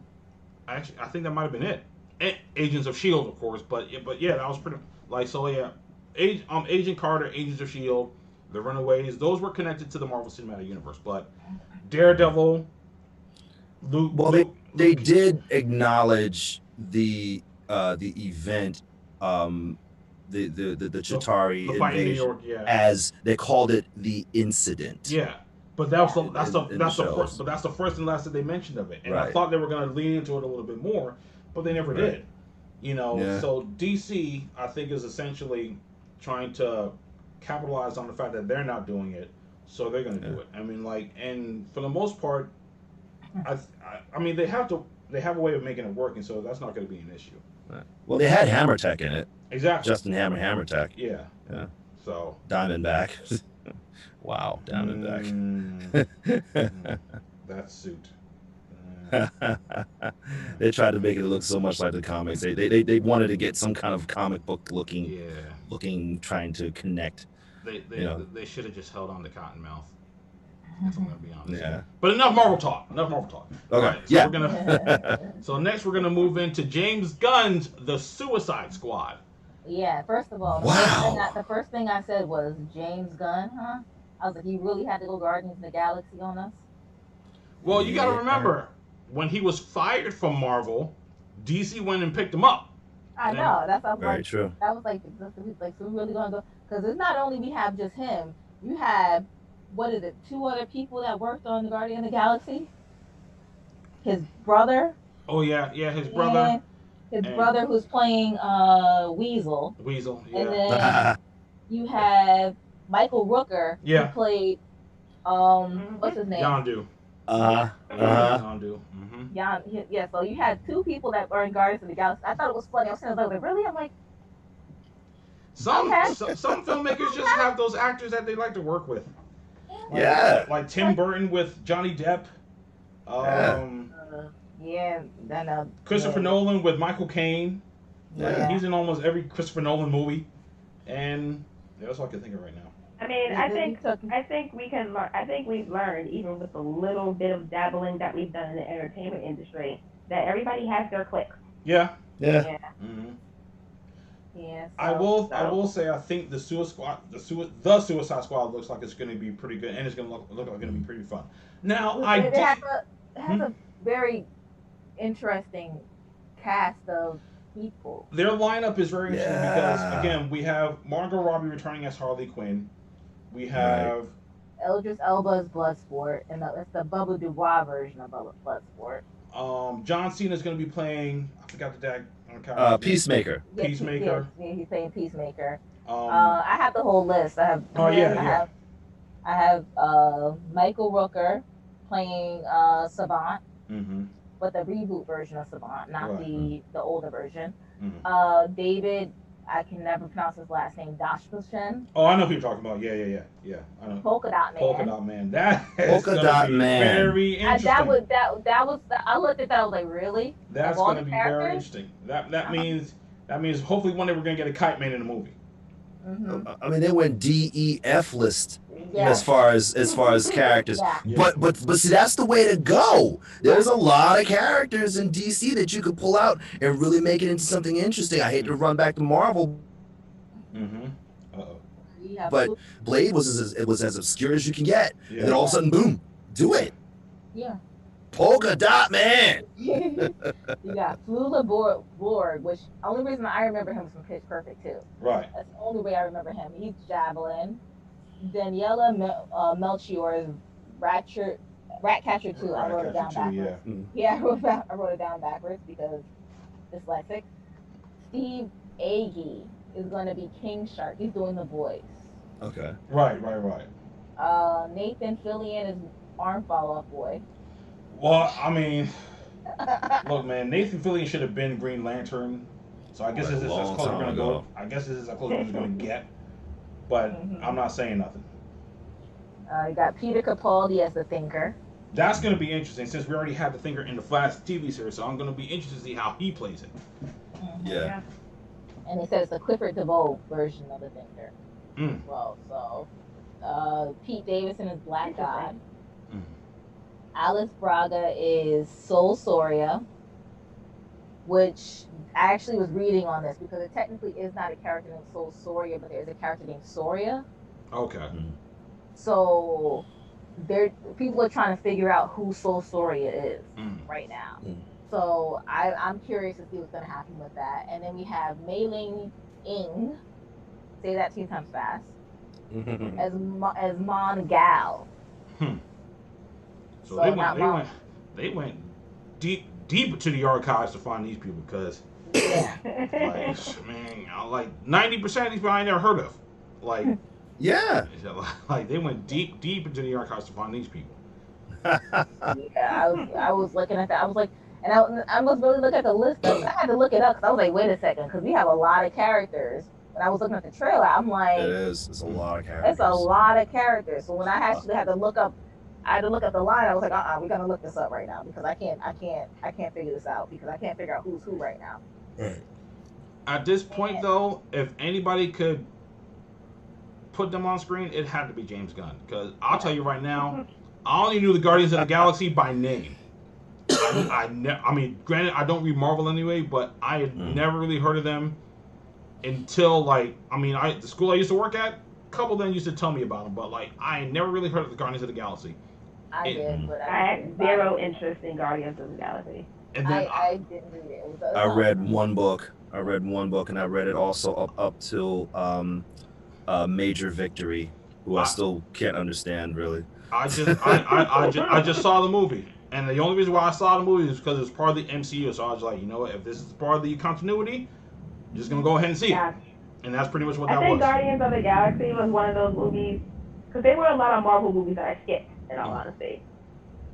actually, I think that might have been it. And Agents of S.H.I.E.L.D., of course, but yeah, that was pretty like so. Yeah, Agent Carter, Agents of S.H.I.E.L.D., the Runaways, those were connected to the Marvel Cinematic Universe. But Daredevil, Luke, they did acknowledge the event, the Chitauri the fight in New invasion, York, yeah. as they called it, the incident. Yeah, but that's the shows. first and last that they mentioned of it, and I Right. thought they were going to lean into it a little bit more, but they never Right. did. You know, Yeah. so DC, I think, is essentially trying to capitalize on the fact that they're not doing it, so they're going to do it. I mean, like, and for the most part, I mean, they have a way of making it work, and so that's not going to be an issue. Right. Well, they had Hammer Tech in it. Exactly. Justin Hammer Tech. Yeah. Yeah. So. Diamondback. Wow, Diamondback. That suit. They tried to make it look so much like the comics. They wanted to get some kind of comic book looking, trying to connect. They should have just held on to Cottonmouth. That's I'm gonna be honest. Yeah. But enough Marvel talk. Okay. Right, so so next we're gonna move into James Gunn's The Suicide Squad. Yeah. First of all, the first thing I said was James Gunn, huh? I was like, you really had to go Guardians of the Galaxy on us? Well, you got to remember, when he was fired from Marvel, DC went and picked him up. I know. That's very true. That was like, so we're really going to go, because it's not only we have just him. You have, 2 other people that worked on the Guardian of the Galaxy. His brother. Oh yeah, his brother. His brother who's playing Weasel. Yeah. And then you have Michael Rooker, who played what's his name? Yondu. Yondu. Yeah, so you had 2 people that were in Guardians of the Galaxy. I thought it was funny. I was saying, like, really? I'm like, some filmmakers just have those actors that they like to work with. Like Tim Burton with Johnny Depp. Christopher Nolan with Michael Caine. Yeah. He's in almost every Christopher Nolan movie, and that's all I can think of right now. I mean, I think we can learn. I think we've learned, even with the little bit of dabbling that we've done in the entertainment industry, that everybody has their clique. Yeah. Mm-hmm. Yeah. I will say I think the Suicide Squad looks like it's going to be pretty good, and it's going to look like it's going to be pretty fun. Now it has a very interesting cast of people. Their lineup is very interesting because again we have Margot Robbie returning as Harley Quinn. We have Idris Elba's Bloodsport, and it's the Bubba Dubois version of Bloodsport. John Cena is going to be playing. I forgot the tag. Peacemaker. Peacemaker. He's playing Peacemaker. I have the whole list. I have Michael Rooker playing Savant, but the reboot version of Savant, not the older version. David, I can never pronounce his last name, Dashbushin. Oh, I know who you're talking about. Yeah. I know. Polka Dot Man. That is very interesting. That was. I looked at that. I was like, really? That's going to be very interesting. That means hopefully one day we're going to get a Kite Man in the movie. I mean, they went DEF list Yeah. as far as characters. Yeah. But see, that's the way to go. There's a lot of characters in DC that you could pull out and really make it into something interesting. I hate to run back to Marvel. Mm-hmm. Uh-oh. But Blade was as obscure as you can get, Yeah. and then all of a sudden, boom, do it. Yeah. Polka Dot Man. You got Flula Borg, which only reason I remember him is from Pitch Perfect too. Right. That's the only way I remember him. He's Javelin. Daniela Melchior is Ratcatcher 2. I wrote it down backwards. Yeah, I wrote it down backwards because dyslexic. Steve Agee is going to be King Shark. He's doing the voice. Okay. Right. Nathan Fillion is Arm Fall Off Boy. Well, I mean, look, man, Nathan Fillion should have been Green Lantern. So I guess this is as close as we're gonna go. I guess this is as close as we're gonna get. But I'm not saying nothing. You got Peter Capaldi as the Thinker. That's gonna be interesting since we already had the Thinker in the Flash TV series. So I'm gonna be interested to see how he plays it. Yeah. And they said it's the Clifford DeVoe version of the Thinker. Well, so Pete Davidson is Black God. Alice Braga is Soul Soria, which I actually was reading on this because it technically is not a character named Soul Soria, but there is a character named Soria. Okay. So people are trying to figure out who Soul Soria is right now. So I'm curious to see what's going to happen with that. And then we have Mei Ling Ing, say that 2 times fast, as Mon Gal. So they went deep into the archives to find these people because, like 90% of these people I ain't never heard of. Like, like they went deep into the archives to find these people. I was looking at that. I was like, and I was really looking at the list. I had to look it up because I was like, wait a second, because we have a lot of characters. When I was looking at the trailer, I'm like, it's a lot of characters. It's a lot of characters. So when I actually had to look up. I had to look at the line. I was like, we're gonna look this up right now because I can't figure this out because I can't figure out who's who right now. Right. At this point, though, if anybody could put them on screen, it had to be James Gunn. Because I'll tell you right now, I only knew the Guardians of the Galaxy by name. I mean, granted, I don't read Marvel anyway, but I had never really heard of them until the school I used to work at. A couple of them used to tell me about them, but I never really heard of the Guardians of the Galaxy. I did, but I had zero interest in Guardians of the Galaxy. And then I didn't read it. I read one book. And I read it also up till Major Victory, who I still can't understand really. I just saw the movie, and the only reason why I saw the movie is because it's part of the MCU. So I was like, you know what? If this is part of the continuity, I'm just gonna go ahead and see it. And that's pretty much what that was. I think Guardians of the Galaxy was one of those movies because there were a lot of Marvel movies that I skipped. In all honesty.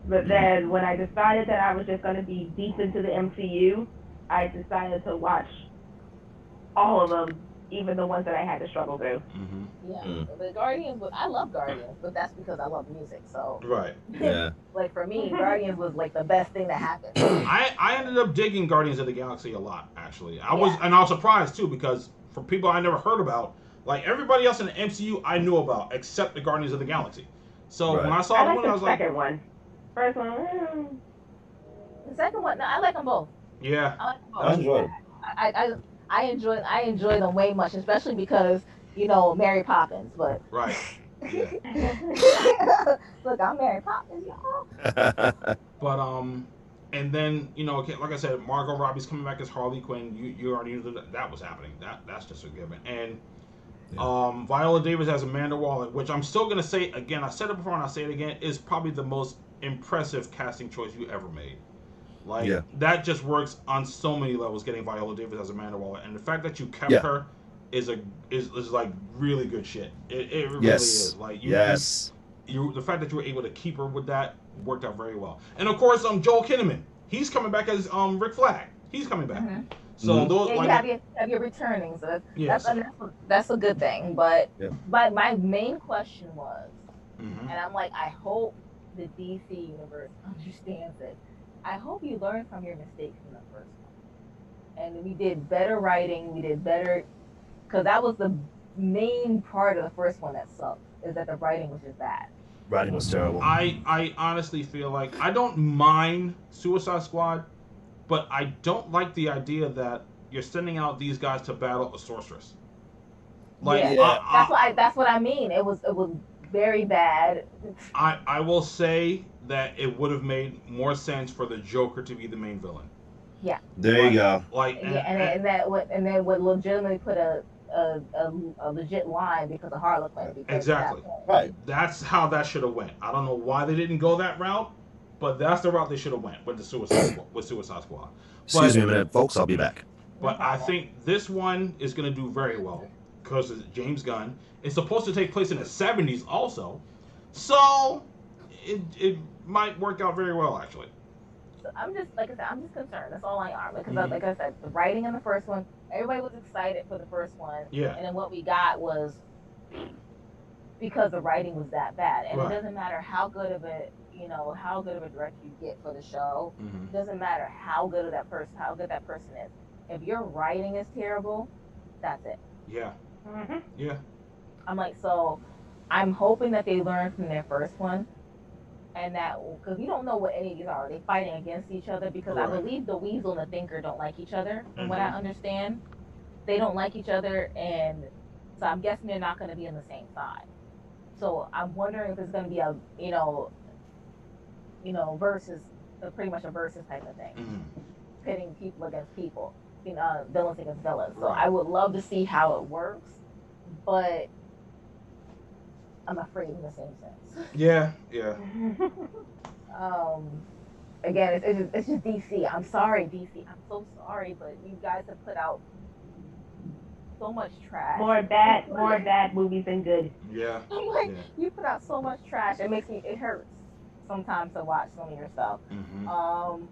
But then when I decided that I was just going to be deep into the MCU, I decided to watch all of them, even the ones that I had to struggle through. The Guardians, I love Guardians, but that's because I love music. So right. Yeah. For me, Guardians was the best thing that happened. I ended up digging Guardians of the Galaxy a lot, actually. I was surprised too because for people I never heard about, everybody else in the MCU I knew about except the Guardians of the Galaxy. So when I saw the one, I was like, second one. First one. The second one, no, I like them both. Yeah. I enjoyed them. I enjoy them way much, especially because Mary Poppins. But right. Look, I'm Mary Poppins, y'all. But and then like I said, Margot Robbie's coming back as Harley Quinn. You already knew that was happening. That's just a given. And Viola Davis as Amanda Waller, which I'm still gonna say again. I said it before and I'll say it again. Is probably the most impressive casting choice you ever made. That just works on so many levels. Getting Viola Davis as Amanda Waller, and the fact that you kept her is really good shit. It really is. The fact that you were able to keep her with that worked out very well. And of course, Joel Kinnaman, he's coming back as Rick Flag. He's coming back. So those you have your returning, so that's a good thing. But my main question was, and I'm like, I hope the DC universe understands it. I hope you learn from your mistakes in the first one, and we did better writing. We did better because that was the main part of the first one that sucked is that the writing was just bad. Writing was terrible. I honestly feel like I don't mind Suicide Squad, but I don't like the idea that you're sending out these guys to battle a sorceress. Like, yeah. That's what I mean. It was very bad. I will say that it would have made more sense for the Joker to be the main villain. Yeah. There you go. And that would legitimately put a legit line because of Harlequin. Exactly. Right. That's how that should have went. I don't know why they didn't go that route, but that's the route they should have went with the Suicide Squad. Excuse me a minute, folks. I'll be back. But I think this one is going to do very well because it's James Gunn. It's supposed to take place in the 70s also, so it might work out very well actually. So I'm just I'm just concerned. That's all I are because like I said, the writing in the first one, everybody was excited for the first one. Yeah. And then what we got was because the writing was that bad, and right. It doesn't matter how good of a how good of a director you get for the show. Mm-hmm. It doesn't matter how good that person is. If your writing is terrible, that's it. Yeah. Mm-hmm. Yeah. I'm like, so I'm hoping that they learned from their first one, and that because we don't know what any of these are. Are they fighting against each other? Because right. I believe the Weasel and the Thinker don't like each other. From mm-hmm. what I understand, they don't like each other, and so I'm guessing they're not going to be on the same side. So I'm wondering if it's going to be a versus, pretty much a versus type of thing, mm-hmm. pitting people against people, villains against villains. So right. I would love to see how it works, but I'm afraid in the same sense. Yeah. Again, it's just DC. I'm sorry, DC. I'm so sorry, but you guys have put out so much trash. More bad movies than good. Yeah. I'm like, you put out so much trash. It hurts sometimes to watch some of your stuff. Mm-hmm.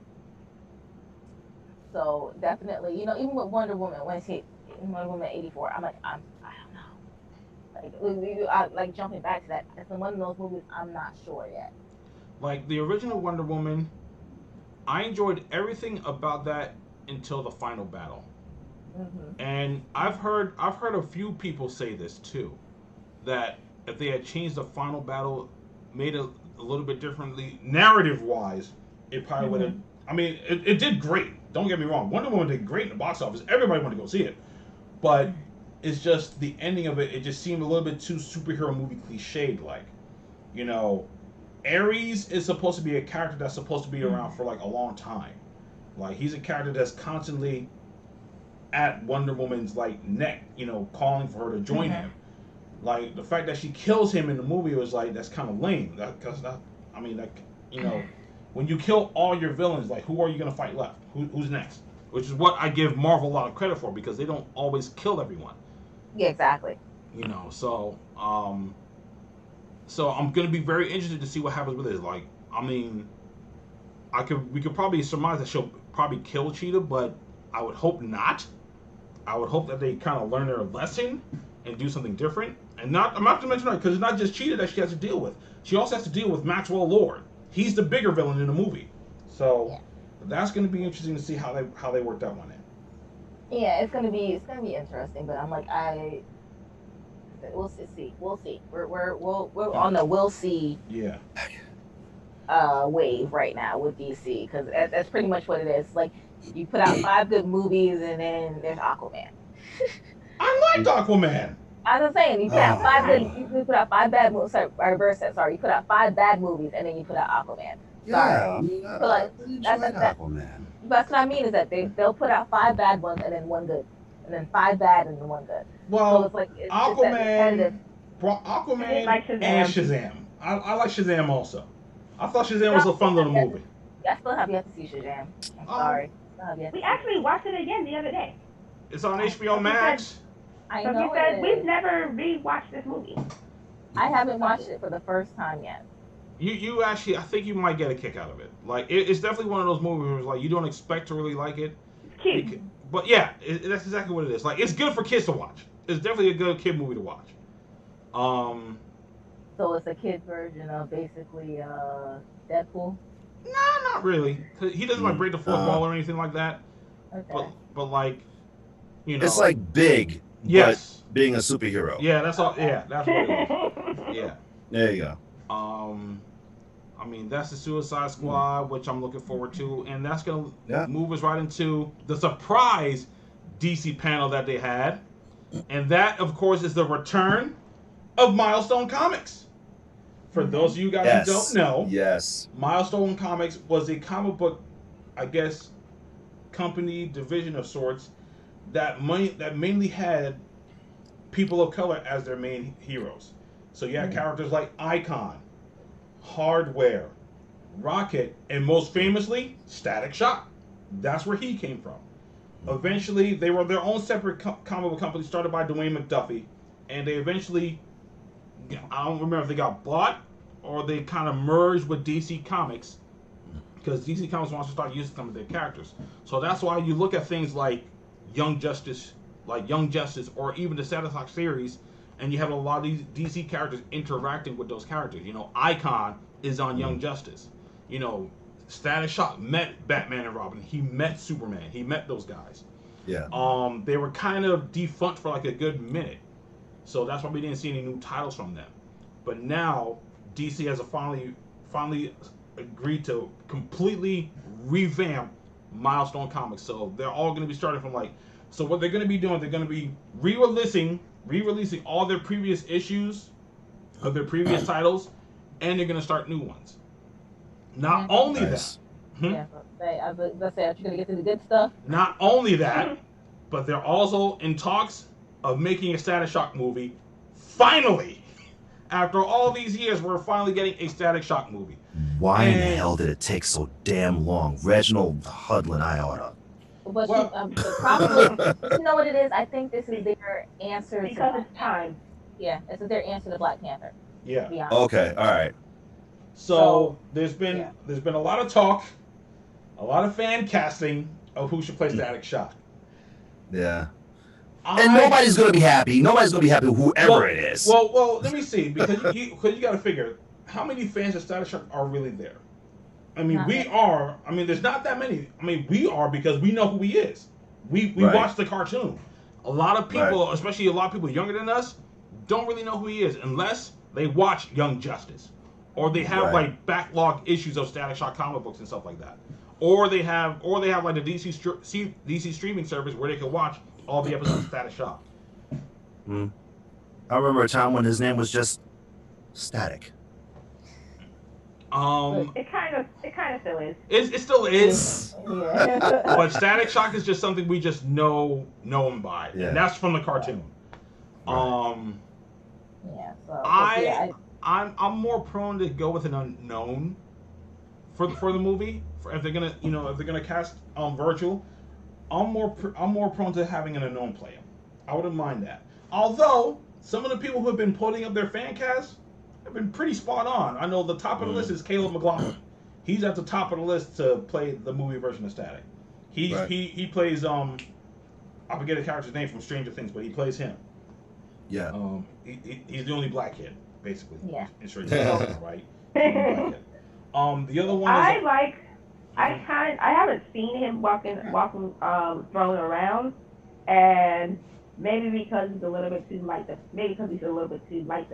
So definitely, even with Wonder Woman, Wonder Woman 84, I'm like, I don't know. Like jumping back to that, it's one of those movies I'm not sure yet. Like the original Wonder Woman, I enjoyed everything about that until the final battle. Mm-hmm. And I've heard a few people say this too, that if they had changed the final battle, made it a little bit differently, narrative-wise, it probably mm-hmm. would have. I mean, it did great. Don't get me wrong. Wonder Woman did great in the box office. Everybody wanted to go see it, but it's just the ending of it. It just seemed a little bit too superhero movie cliched. Like, Ares is supposed to be a character that's supposed to be around for like a long time. Like he's a character that's constantly at Wonder Woman's like neck, calling for her to join him. Like the fact that she kills him in the movie was like that's kind of lame. When you kill all your villains, like who are you gonna fight left? Who's next? Which is what I give Marvel a lot of credit for because they don't always kill everyone. Yeah, exactly. So I'm gonna be very interested to see what happens with this. Like, I mean, we could probably surmise that she'll probably kill Cheetah, but I would hope not. I would hope that they kind of learn their lesson and do something different. And I'm not to mention that because it's not just Cheetah that she has to deal with. She also has to deal with Maxwell Lord. He's the bigger villain in the movie. So that's going to be interesting to see how they work that one in. Yeah, it's gonna be interesting. But I'm like we'll see. We're on the we'll see. Yeah. Wave right now with DC because that's pretty much what it is. Like you put out 5 good movies and then there's Aquaman. I liked Aquaman. I was saying you put out 5 good. You put out 5 bad movies. Sorry, I reversed that. Sorry, you put out 5 bad movies and then you put out Aquaman. Sorry. Aquaman. That's what I mean is that they'll put out 5 bad ones and then 1 good, and then 5 bad and then 1 good. Well, so it's like Aquaman and Shazam. I like Shazam also. I thought Shazam was a fun little movie. I still have yet to see Shazam. I'm sorry. We actually watched it again the other day. It's on HBO Max. I know we've never rewatched this movie. I haven't watched it for the first time yet. You actually, I think you might get a kick out of it. Like, it's definitely one of those movies where like you don't expect to really like it. It's cute. But yeah, that's exactly what it is. Like, it's good for kids to watch. It's definitely a good kid movie to watch. So it's a kid version of basically Deadpool? Nah, not really. He doesn't like break the fourth wall or anything like that. Okay. But like, It's like Big. Yes. being a superhero. Yeah, that's all. Yeah, that's what it was. Yeah. There you go. I mean, that's the Suicide Squad, which I'm looking forward to, and that's gonna move us right into the surprise DC panel that they had, and that, of course, is the return of Milestone Comics. For those of you guys who don't know, Milestone Comics was a comic book, I guess, company division of sorts that mainly had people of color as their main heroes. So you had characters like Icon, Hardware, Rocket, and most famously, Static Shock. That's where he came from. Eventually, they were their own separate comic book company started by Dwayne McDuffie, and they eventually, I don't remember if they got bought or they kind of merged with DC Comics, because DC Comics wants to start using some of their characters. So that's why you look at things like Young Justice, or even the Static Shock series, and you have a lot of these DC characters interacting with those characters. You know, Icon is on Young Justice. You know, Static Shock met Batman and Robin. He met Superman. He met those guys. Yeah. They were kind of defunct for like a good minute, so that's why we didn't see any new titles from them. But now DC has finally agreed to completely revamp Milestone Comics. So they're all going to be starting from so what they're going to be doing, they're going to be re-releasing all their previous issues of their previous titles, and they're going to start new ones. Not only that. Yeah, I was going to say, are you going to get to the good stuff? Not only that, but they're also in talks of making a Static Shock movie. Finally! After all these years, we're finally getting a Static Shock movie. Why in the hell did it take so damn long? Reginald Hudlin, iota. But the problem is, you know what it is? I think this is their answer because to it's time. Yeah, this is their answer to Black Panther. Yeah. Okay, all right. So there's been a lot of talk, a lot of fan casting of who should play Static Shock. Yeah. And nobody's going to be happy. Nobody's going to be happy, whoever it is. Well, let me see, because you got to figure, how many fans of Static Shock are really there? I mean, there's not that many. I mean, we are, because we know who he is. We watch the cartoon. A lot of people, especially a lot of people younger than us, don't really know who he is unless they watch Young Justice, or they have backlog issues of Static Shock comic books and stuff like that, or they have like the DC streaming service where they can watch all the episodes of Static Shock. I remember a time when his name was just Static. It kind of still is. It still is. Yeah. But Static Shock is just something we just know him by, and that's from the cartoon. I'm more prone to go with an unknown for the movie. If they're gonna cast Virgil, I'm more prone to having an unknown play him. I wouldn't mind that. Although some of the people who have been putting up their fan cast have been pretty spot on. I know the top of the list is Caleb McLaughlin. He's at the top of the list to play the movie version of Static. He plays I forget the character's name from Stranger Things, but he plays him. Yeah. He's the only black kid, basically. Yeah. In Stranger Things, right? The other one is I haven't seen him walking throwing around, and maybe because he's a little bit too light to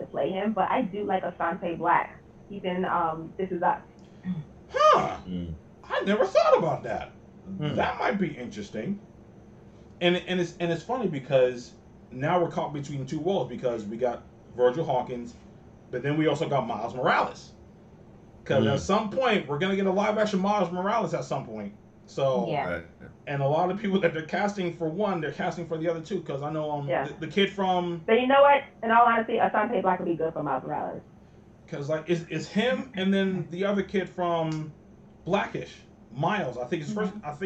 play him, but I do like Asante Black. He's in This Is Us. Huh. I never thought about that. That might be interesting. And it's funny because now we're caught between two worlds, because we got Virgil Hawkins, but then we also got Miles Morales. Because at some point we're gonna get a live action Miles Morales at some point. So and a lot of people that they're casting for one, they're casting for the other two. Because I know the kid from. But you know what? In all honesty, Asante Black would be good for Miles Morales. Because it's him and then the other kid from Blackish, Miles. I think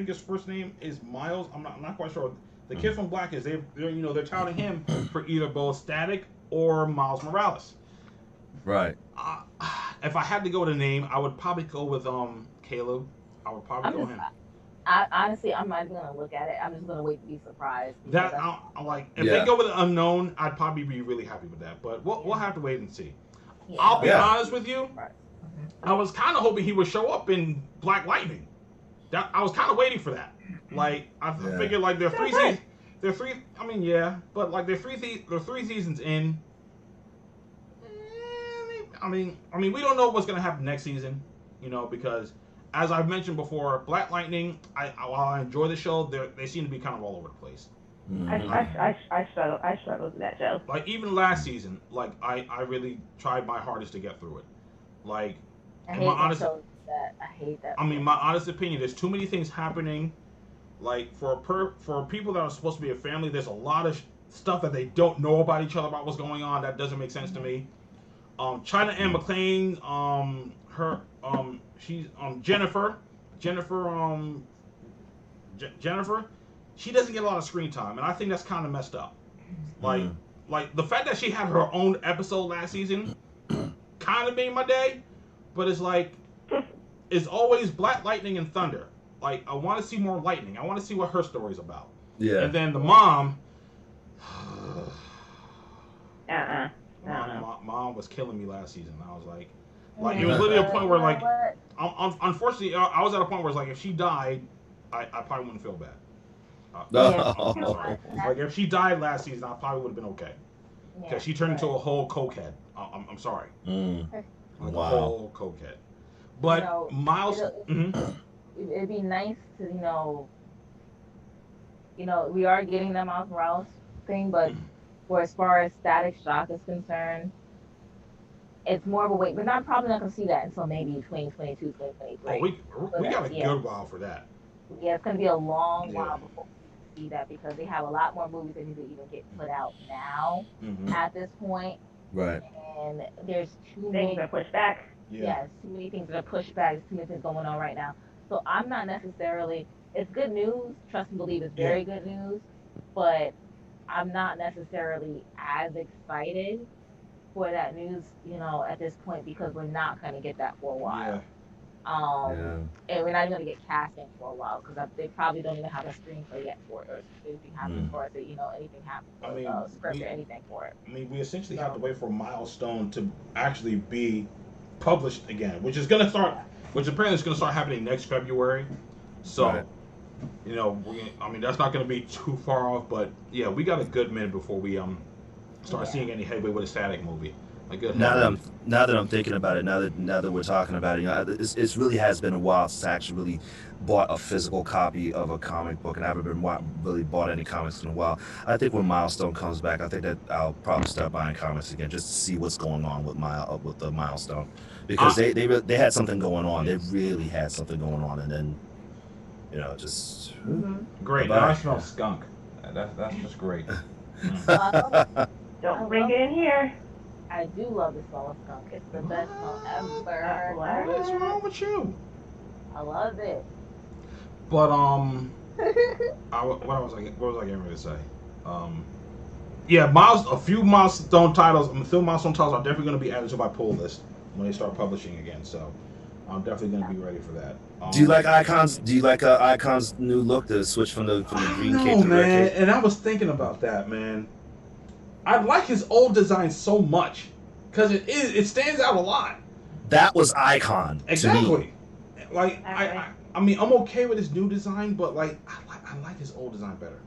his first name is Miles. I'm not quite sure. The kid from Blackish, they're touting him for either both Static or Miles Morales. Right. If I had to go with a name, I would probably go with Caleb. I would probably go him. Honestly, I'm not even gonna look at it. I'm just gonna wait to be surprised. If they go with an unknown, I'd probably be really happy with that. But we'll have to wait and see. Yeah. I'll be honest with you. Right. I was kind of hoping he would show up in Black Lightning. I was kind of waiting for that. Like I figured, like they're three. I mean, yeah, but like they're three seasons in. I mean, we don't know what's gonna happen next season, because as I've mentioned before, Black Lightning. While I enjoy the show, they seem to be kind of all over the place. I struggled with that show. Like even last season, like I really tried my hardest to get through it. Like, I hate that. I mean, my honest opinion, there's too many things happening. Like for people that are supposed to be a family, there's a lot of stuff that they don't know about each other about what's going on. That doesn't make sense to me. China Ann McClain, she's Jennifer, she doesn't get a lot of screen time, and I think that's kind of messed up. Like the fact that she had her own episode last season, kind of made my day. But it's like, it's always Black Lightning and Thunder. Like I want to see more Lightning. I want to see what her story's about. Yeah. And then the mom. Mom was killing me last season. I was like it was literally a point where like, unfortunately, I was at a point where it's like if she died, I probably wouldn't feel bad. Like if she died last season, I probably would have been okay. Because she turned into a whole cokehead. I'm sorry. Like a whole cokehead. But Miles, it'd be nice to we are getting the Miles Morales thing, but for as far as Static Shock is concerned, it's more of a wait. We're probably not going to see that until maybe 2022, 2023. We got a good while for that. Yeah, it's going to be a long while before we see that because they have a lot more movies that need to even get put out now at this point. Right. And there's too many things that are pushed back. Yes, too many things that are pushed back. There's too many things going on right now. So I'm not necessarily. It's good news. Trust and believe it's very good news, but I'm not necessarily as excited for that news, at this point because we're not going to get that for a while. And we're not even going to get casting for a while because they probably don't even have a screenplay yet for it or anything happens for it. Anything happens, script or anything for it. I mean, we essentially have to wait for Milestone to actually be published again, which apparently is going to start happening next February. So, that's not going to be too far off, but yeah, we got a good minute before we start seeing any headway with a Static movie. Now that I'm thinking about it, now that we're talking about it, it really has been a while since I actually really bought a physical copy of a comic book, and I haven't really bought any comics in a while. I think when Milestone comes back, I think that I'll probably start buying comics again just to see what's going on with the Milestone, because they had something going on. They really had something going on, and then just great. Now I smell skunk. That's just great. Don't bring it in here. I do love the smell of skunk. It's the best smell ever. What's wrong with you? I love it. But what was I getting ready to say? A few milestone titles are definitely going to be added to my pull list when they start publishing again. So I'm definitely going to be ready for that. Do you like Icon's? Do you like Icon's new look? The switch from the green cape to the red cape? And I was thinking about that, man. I like his old design so much because it stands out a lot. That was Icon. Exactly. Like I mean, I'm okay with his new design, but like I like his old design better.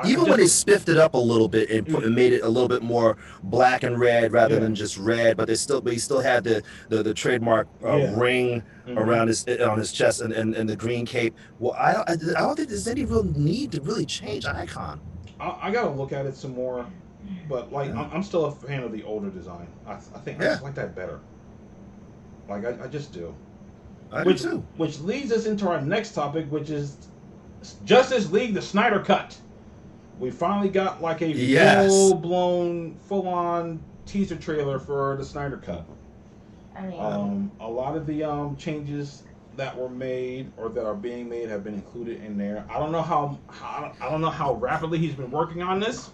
Even when they spiffed it up a little bit and made it a little bit more black and red rather than just red, but he still had the trademark ring around on his chest and the green cape. Well, I don't think there's any real need to really change Icon. I gotta look at it some more. But like, I'm still a fan of the older design. I think I just like that better. Like I just do. I do too. Which leads us into our next topic, which is Justice League: The Snyder Cut. We finally got like a full-on teaser trailer for the Snyder Cut. A lot of the changes that were made or that are being made have been included in there. I don't know how rapidly he's been working on this.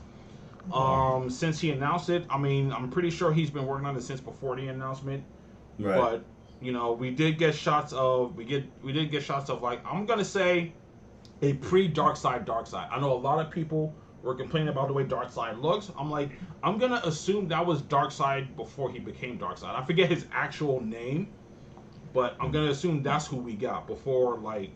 Since he announced it. I mean, I'm pretty sure he's been working on it since before the announcement. Right. But we did get shots of like, I'm gonna say a pre-Darkseid. I know a lot of people were complaining about the way Darkseid looks. I'm gonna assume that was Darkseid before he became Darkseid. I forget his actual name, but I'm gonna assume that's who we got before, like,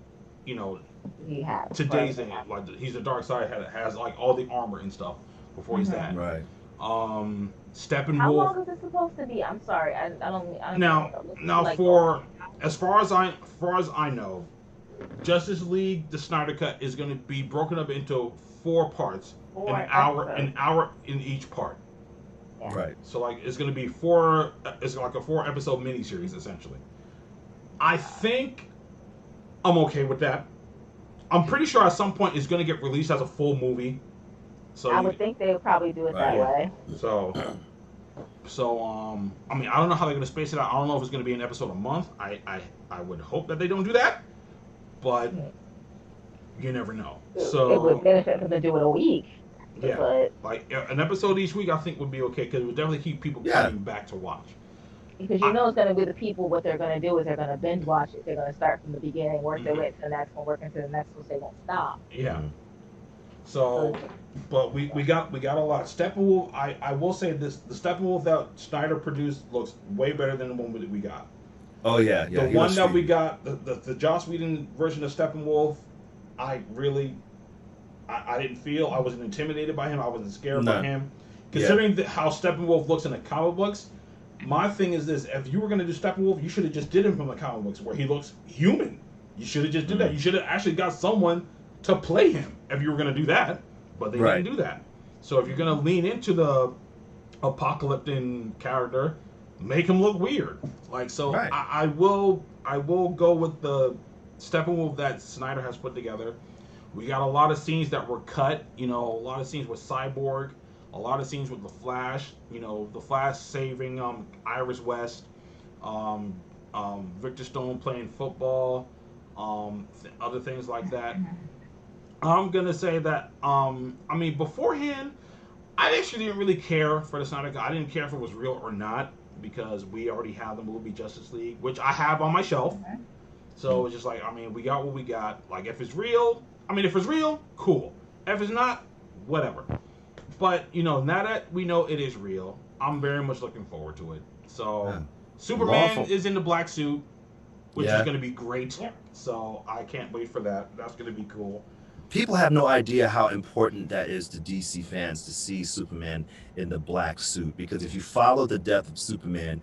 he has today's thing. Like he's the dark side, has like all the armor and stuff before he's that. Right. Steppenwolf. How long is it supposed to be? I'm sorry, I don't now like for as far as I know, Justice League the Snyder Cut is going to be broken up into 4 parts, an hour in each part. Yeah. Right. So like it's going to be 4. It's like a 4-episode miniseries essentially. I think I'm okay with that. I'm pretty sure at some point it's going to get released as a full movie. So I would think they would probably do it that way. So I mean, I don't know how they're going to space it out. I don't know if it's going to be an episode a month. I would hope that they don't do that, but you never know. So it would benefit them to do it a week. Yeah, but, like an episode each week, I think would be okay because it would definitely keep people coming back to watch. Because it's going to be the people. What they're going to do is they're going to binge watch it. They're going to start from the beginning, work their way to the next one, work into the next one. So they won't stop. Yeah. So, but we got a lot. Steppenwolf. I will say this: the Steppenwolf that Snyder produced looks way better than the one that we got. Oh yeah. The one that we got, the Joss Whedon version of Steppenwolf, I didn't feel I wasn't intimidated by him. I wasn't scared by him, considering how Steppenwolf looks in the comic books. My thing is this: if you were going to do Steppenwolf, you should have just did him from the comic books where he looks human. You should have just did that. You should have actually got someone to play him if you were going to do that, but they didn't do that. So if you're going to lean into the apocalyptic character, make him look weird. Like so, I will go with the Steppenwolf that Snyder has put together. We got a lot of scenes that were cut. A lot of scenes with Cyborg. A lot of scenes with the Flash, the Flash saving Iris West, Victor Stone playing football, other things like that. I'm gonna say that I mean beforehand, I actually didn't really care for the Snyder Cut. I didn't care if it was real or not because we already have the movie Justice League, which I have on my shelf. So it's just like I mean we got what we got. Like if it's real, cool. If it's not, whatever. But, now that we know it is real, I'm very much looking forward to it. So, Superman is in the black suit, which is going to be great. So, I can't wait for that. That's going to be cool. People have no idea how important that is to DC fans to see Superman in the black suit. Because if you follow the death of Superman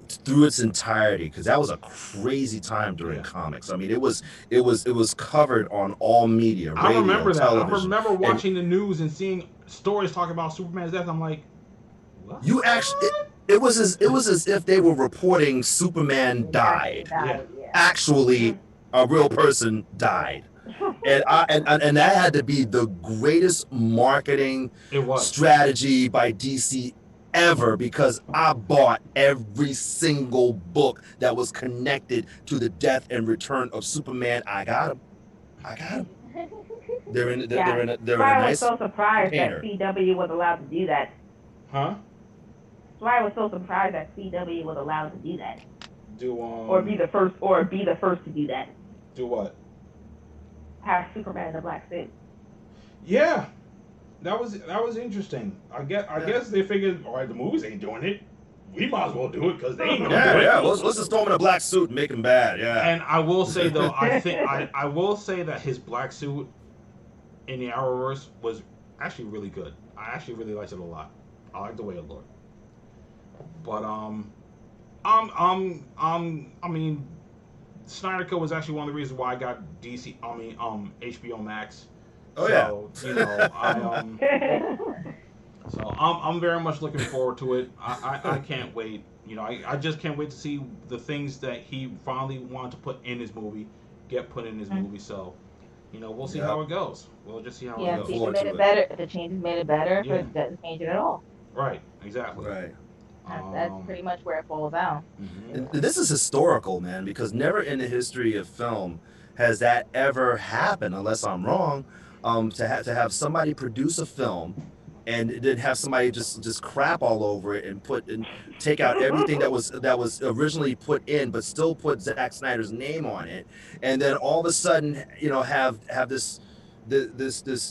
through its entirety, because that was a crazy time during comics. I mean, it was covered on all media, radio, I remember that. television. I remember watching the news and seeing stories talking about Superman's death. I'm like, what? You actually, it was as if they were reporting Superman died. Actually, a real person died. And that had to be the greatest marketing strategy by DC ever, because I bought every single book that was connected to the death and return of Superman. I got them. They're in a nice. I was so surprised that CW was allowed to do that. Huh? So I was so surprised that CW was allowed to do that. Or be the first to do that. Do what? Have Superman in a black suit. Yeah. That was interesting. I guess they figured, all right, the movies ain't doing it. We might as well do it because they ain't gonna do it. Yeah, let's just throw him in a black suit and make him bad. Yeah. And I will say though, I will say that his black suit in the Arrowverse was actually really good. I actually really liked it a lot. I like the way it looked. But I mean, Snyder Cut was actually one of the reasons why I got HBO Max. So I'm very much looking forward to it. I can't wait. I just can't wait to see the things that he finally wanted to put in his movie get put in his movie. So, we'll see how it goes. We'll just see how it goes. Yeah, made it better. If the changes made it better, if it doesn't change it at all. Right. Exactly. Right. That's pretty much where it falls out. Mm-hmm. This is historical, man, because never in the history of film has that ever happened, unless I'm wrong. To have somebody produce a film and then have somebody just crap all over it and take out everything that was originally put in, but still put Zack Snyder's name on it, and then all of a sudden have this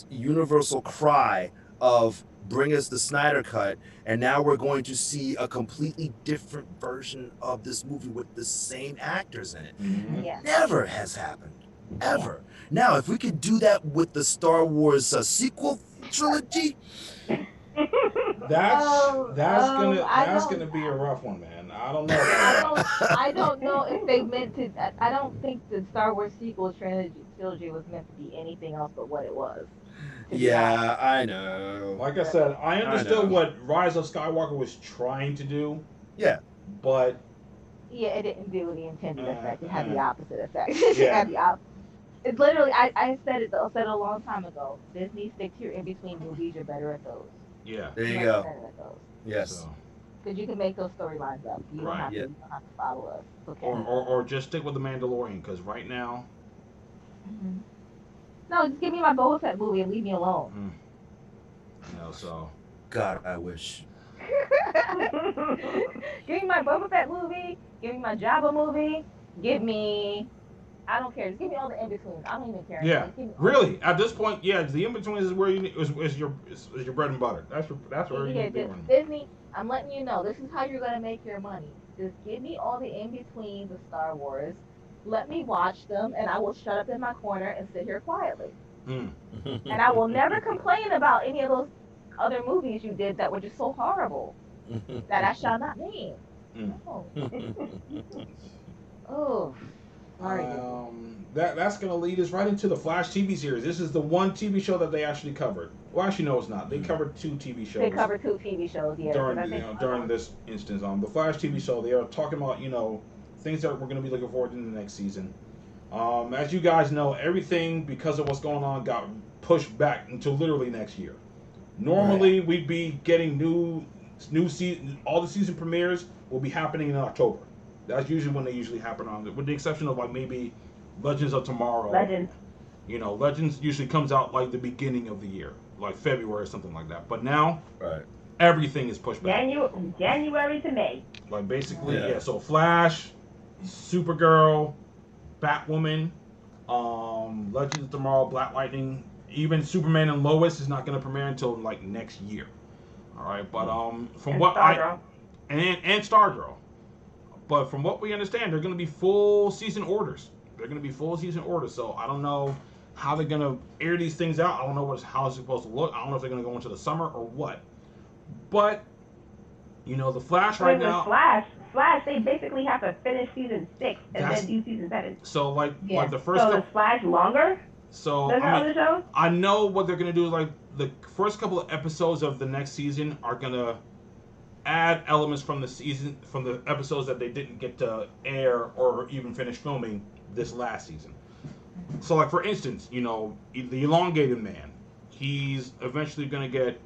universal cry of bring us the Snyder Cut, and now we're going to see a completely different version of this movie with the same actors in it. Mm-hmm. Yeah. Never has happened. ever. Now, if we could do that with the Star Wars sequel trilogy, That's I gonna don't. be a rough one, man. I don't know about that. I don't know if they meant to. I don't think the Star Wars sequel trilogy was meant to be anything else but what it was. To be honest. yeah, I know. Like I said, I know. understood what Rise of Skywalker was trying to do, Yeah, but Yeah, it didn't do the intended effect. It had the uh. opposite effect. Yeah. It's literally. I said it. I said it a long time ago. Disney, stick to your in between movies. You're better at those. yeah. there you You're go. better at those. Yes. So, Because you can make those storylines up. You don't Right. have to. Yeah. You don't have to follow us. Okay. or just stick with the Mandalorian, because right now, Mhm. No, just give me my Boba Fett movie and leave me alone. so. God, I wish. Give me my Boba Fett movie. Give me my Jabba movie. Give me. I don't care. Just give me all the in betweens. I don't even care. Yeah, Just give me all really. At this point, yeah, the in between is where is your bread and butter. That's where you Yeah, need to be just running. Disney. I'm letting you know. This is how you're gonna make your money. Just give me all the in betweens of Star Wars. Let me watch them, and I will shut up in my corner and sit here quietly. Mm. And I will never complain about any of those other movies you did that were just so horrible that I shall not name. Mm. No. Oh, sorry. That's gonna lead us right into the Flash TV series. This is the one TV show that they actually covered. Well, actually, no, it's not. They covered 2 TV shows. They covered 2 TV shows, yeah. during this instance. The Flash TV show, they are talking about things that we're gonna be looking forward to in the next season. As you guys know, everything because of what's going on got pushed back until literally next year. Normally, we'd be getting new season. All the season premieres will be happening in October. That's usually when they usually happen with the exception of like maybe Legends of Tomorrow. Legends. Legends usually comes out like the beginning of the year, like February or something like that. But now, Right. everything is pushed back. January to May. Like basically, Yeah. So Flash, Supergirl, Batwoman, Legends of Tomorrow, Black Lightning, even Superman and Lois is not going to premiere until like next year. All right, but from And what Stargirl. and Stargirl, but from what we understand, they're going to be full season orders. They're going to be full season orders. So I don't know how they're going to air these things out. I don't know how it's supposed to look. I don't know if they're going to go into the summer or what. But the Flash right now. Flash, they basically have to finish season 6 and That's- then do season 7. So like Yeah. the first. So is Flash longer So than the other shows? I know what they're gonna do is like the first couple of episodes of the next season are gonna add elements from the episodes that they didn't get to air or even finish filming this last season. So like for instance, the elongated man, he's eventually gonna get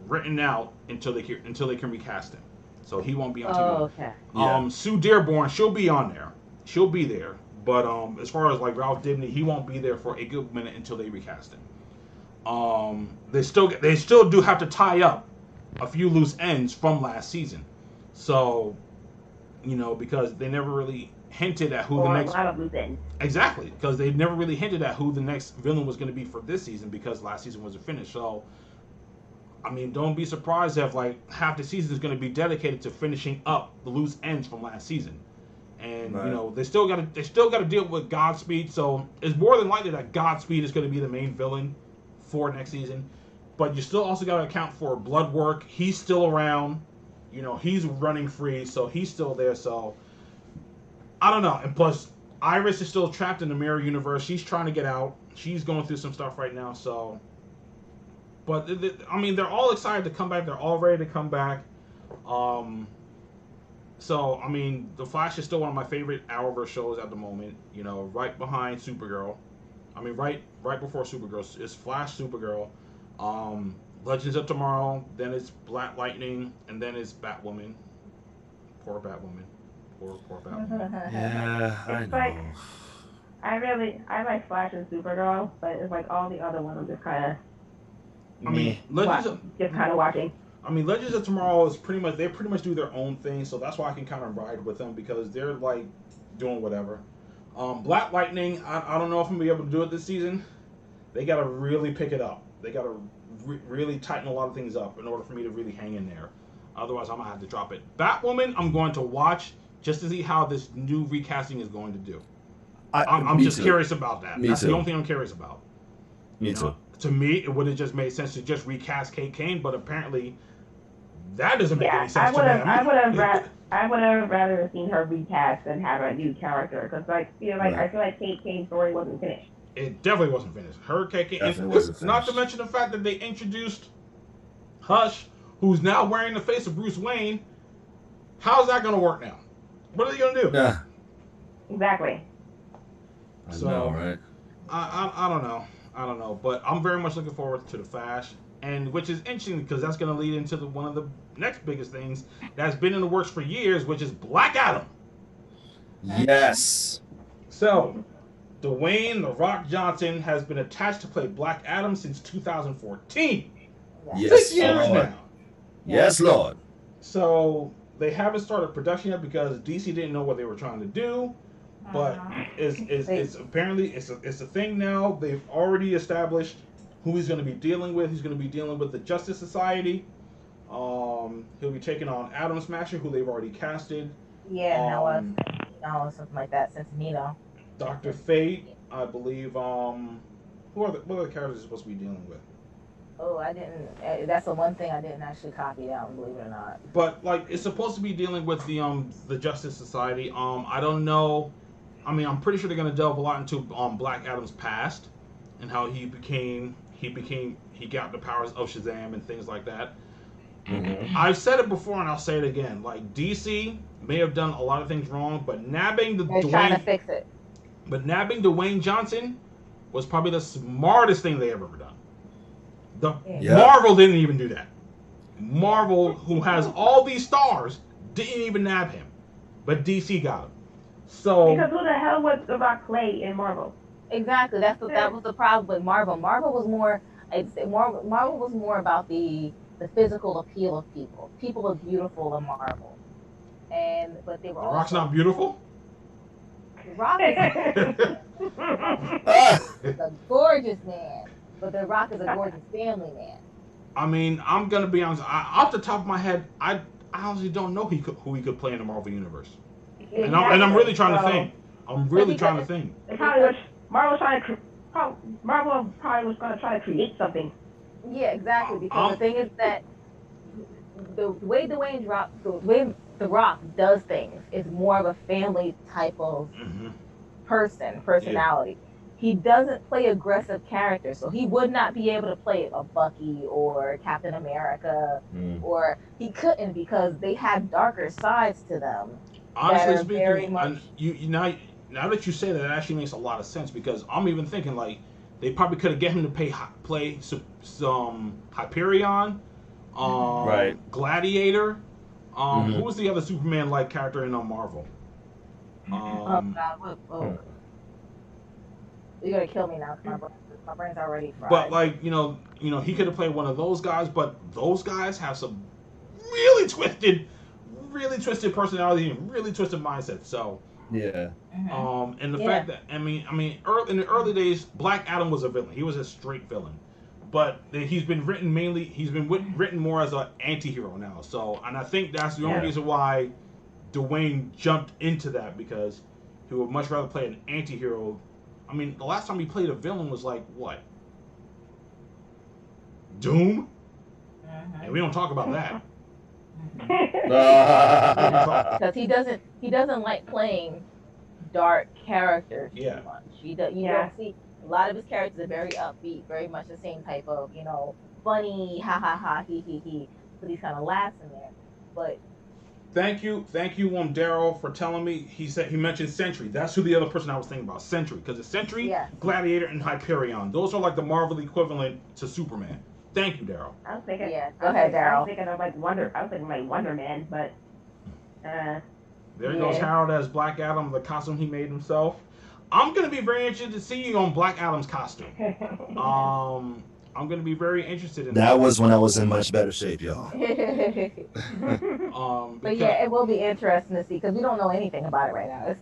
written out until they can recast him. So he won't be on TV. Oh, okay. Yeah. Sue Dearborn, she'll be on there. She'll be there. But as far as like Ralph Dibny, he won't be there for a good minute until they recast him. They still do have to tie up a few loose ends from last season. So, because they never really hinted at who the next A lot of loose ends. exactly because they never really hinted at who the next villain was going to be for this season because last season wasn't finished. So, I mean, don't be surprised if like half the season is going to be dedicated to finishing up the loose ends from last season. And Right. they still got to deal with Godspeed, so it's more than likely that Godspeed is going to be the main villain for next season. But you still also got to account for Bloodwork. He's still around, he's running free, so he's still there. So I don't know. And plus, Iris is still trapped in the mirror universe. She's trying to get out. She's going through some stuff right now. So, but I mean, they're all excited to come back. They're all ready to come back. So, I mean, The Flash is still one of my favorite Arrowverse shows at the moment. Right behind Supergirl. I mean, right before Supergirl is Flash, Supergirl, Legends of Tomorrow, then it's Black Lightning, and then it's Batwoman. Poor Batwoman. Poor Batwoman. Yeah, I It's know. like- I like Flash and Supergirl, but it's like all the other ones I'm just kind of I mean, Legends of watching. I mean, Legends of Tomorrow is pretty much do their own thing, so that's why I can kind of ride with them because they're like doing whatever. Black Lightning, I don't know if I'm gonna be able to do it this season. They gotta really pick it up. They gotta really tighten a lot of things up in order for me to really hang in there. Otherwise, I'm gonna have to drop it. Batwoman, I'm going to watch just to see how this new recasting is going to do. I'm me just too. curious about that. Me That's too. the only thing I'm curious about. Me You too. know, to me, it would have just made sense to just recast Kate Kane, but apparently that doesn't make any sense to them. I would have rather seen her recast than have a new character because I feel like Kate Kane's story wasn't finished. It definitely wasn't finished. Her Kate Kane, Definitely wasn't not to finished. mention the fact that they introduced Hush, who's now wearing the face of Bruce Wayne. How's that going to work now? What are they going to do? Yeah. Exactly. I So, know, right? I don't know. I don't know. But I'm very much looking forward to the Flash, and which is interesting because that's going to lead into one of the next biggest things that's been in the works for years, which is Black Adam. Yes. So, Dwayne "The Rock" Johnson has been attached to play Black Adam since 2014. Yes, 6 years Lord. now. Yes, Lord. So they haven't started production yet because DC didn't know what they were trying to do. But it's apparently it's a thing now. They've already established who he's going to be dealing with. He's going to be dealing with the Justice Society. He'll be taking on Atom Smasher, who they've already casted. Yeah, Noah, something like that. Since Nino. Dr. Fate, I believe. What are the characters he's supposed to be dealing with? Oh, I didn't. That's the one thing I didn't actually copy down, believe it or not. But like, it's supposed to be dealing with the Justice Society. I don't know. I mean, I'm pretty sure they're gonna delve a lot into Black Adam's past and how he got the powers of Shazam and things like that. Mm-hmm. I've said it before and I'll say it again. Like, DC may have done a lot of things wrong, but nabbing They're trying to fix it. But nabbing Dwayne Johnson was probably the smartest thing they ever done. Marvel didn't even do that. Marvel, who has all these stars, didn't even nab him, but DC got him. So because who the hell was The Rock play in Marvel? Exactly. That was the problem with Marvel. Marvel was more about the physical appeal of people. People were beautiful in Marvel, but they were. The Rock's not beautiful. The Rock is a gorgeous man, but The Rock is a gorgeous family man. I mean, I'm gonna be honest. Off the top of my head, I honestly don't know who he could play in the Marvel universe. Exactly. And I'm really trying to think. I'm really trying to think. Marvel probably was going to try to create something. Yeah, exactly. Because the thing is that the way The way The Rock does things is more of a family type of personality. Yeah. He doesn't play aggressive characters, so he would not be able to play a Bucky or Captain America, or he couldn't because they have darker sides to them. Honestly speaking, now that you say that, it actually makes a lot of sense because I'm even thinking like they probably could have get him to play some Hyperion, right? Gladiator. Who was the other Superman-like character in Marvel? You're gonna kill me now because my brain's already fried. But like you know, he could have played one of those guys, but those guys have some really twisted personality and really twisted mindset. So yeah. And the fact that in the early days, Black Adam was a villain. He was a straight villain, but he's been written more as an anti-hero now. So, and I think that's the only reason why Dwayne jumped into that because he would much rather play an anti-hero. I mean, the last time he played a villain was like what? Doom, and we don't talk about that. Because he doesn't like playing dark characters too much. You don't see a lot of his characters are very upbeat, very much the same type of funny, ha ha ha, he he he. So these kind of laughs in there. But thank you, Daryl, for telling me. He mentioned Sentry. That's who the other person I was thinking about, Sentry, because it's Sentry, Gladiator, and Hyperion. Those are like the Marvel equivalent to Superman. Thank you, Daryl. I was thinking. Yeah, go ahead, Daryl. I was thinking of Wonder Man, but. There goes Harold as Black Adam, the costume he made himself. I'm gonna be very interested to see you on Black Adam's costume. I'm gonna be very interested in that. That was when I was in much better shape, y'all. But yeah, it will be interesting to see because we don't know anything about it right now.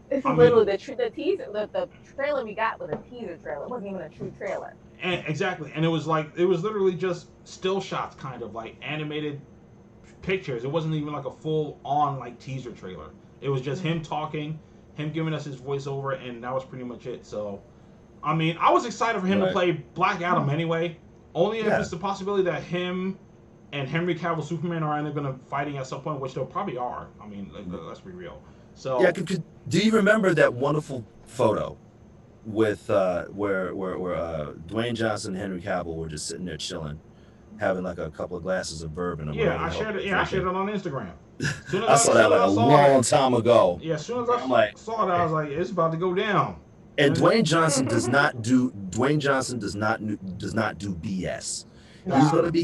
It's literally the teaser. The trailer we got was a teaser trailer. It wasn't even a true trailer. Exactly, and it was literally just still shots, kind of like animated pictures. It wasn't even like a full on like teaser trailer. It was just him talking, him giving us his voiceover, and that was pretty much it. So, I mean, I was excited for him to play Black Adam anyway. Only if it's the possibility that him and Henry Cavill Superman are either going to fighting at some point, which they probably are. I mean, let's be real. So yeah, do you remember that wonderful photo with where Dwayne Johnson and Henry Cavill were just sitting there chilling, having like a couple of glasses of bourbon? Or I shared it. Yeah, I shared it on Instagram. I saw that like a long time ago. Yeah, as soon as I saw that, I was like, it's about to go down. And Dwayne Johnson does not do BS. No. He's gonna be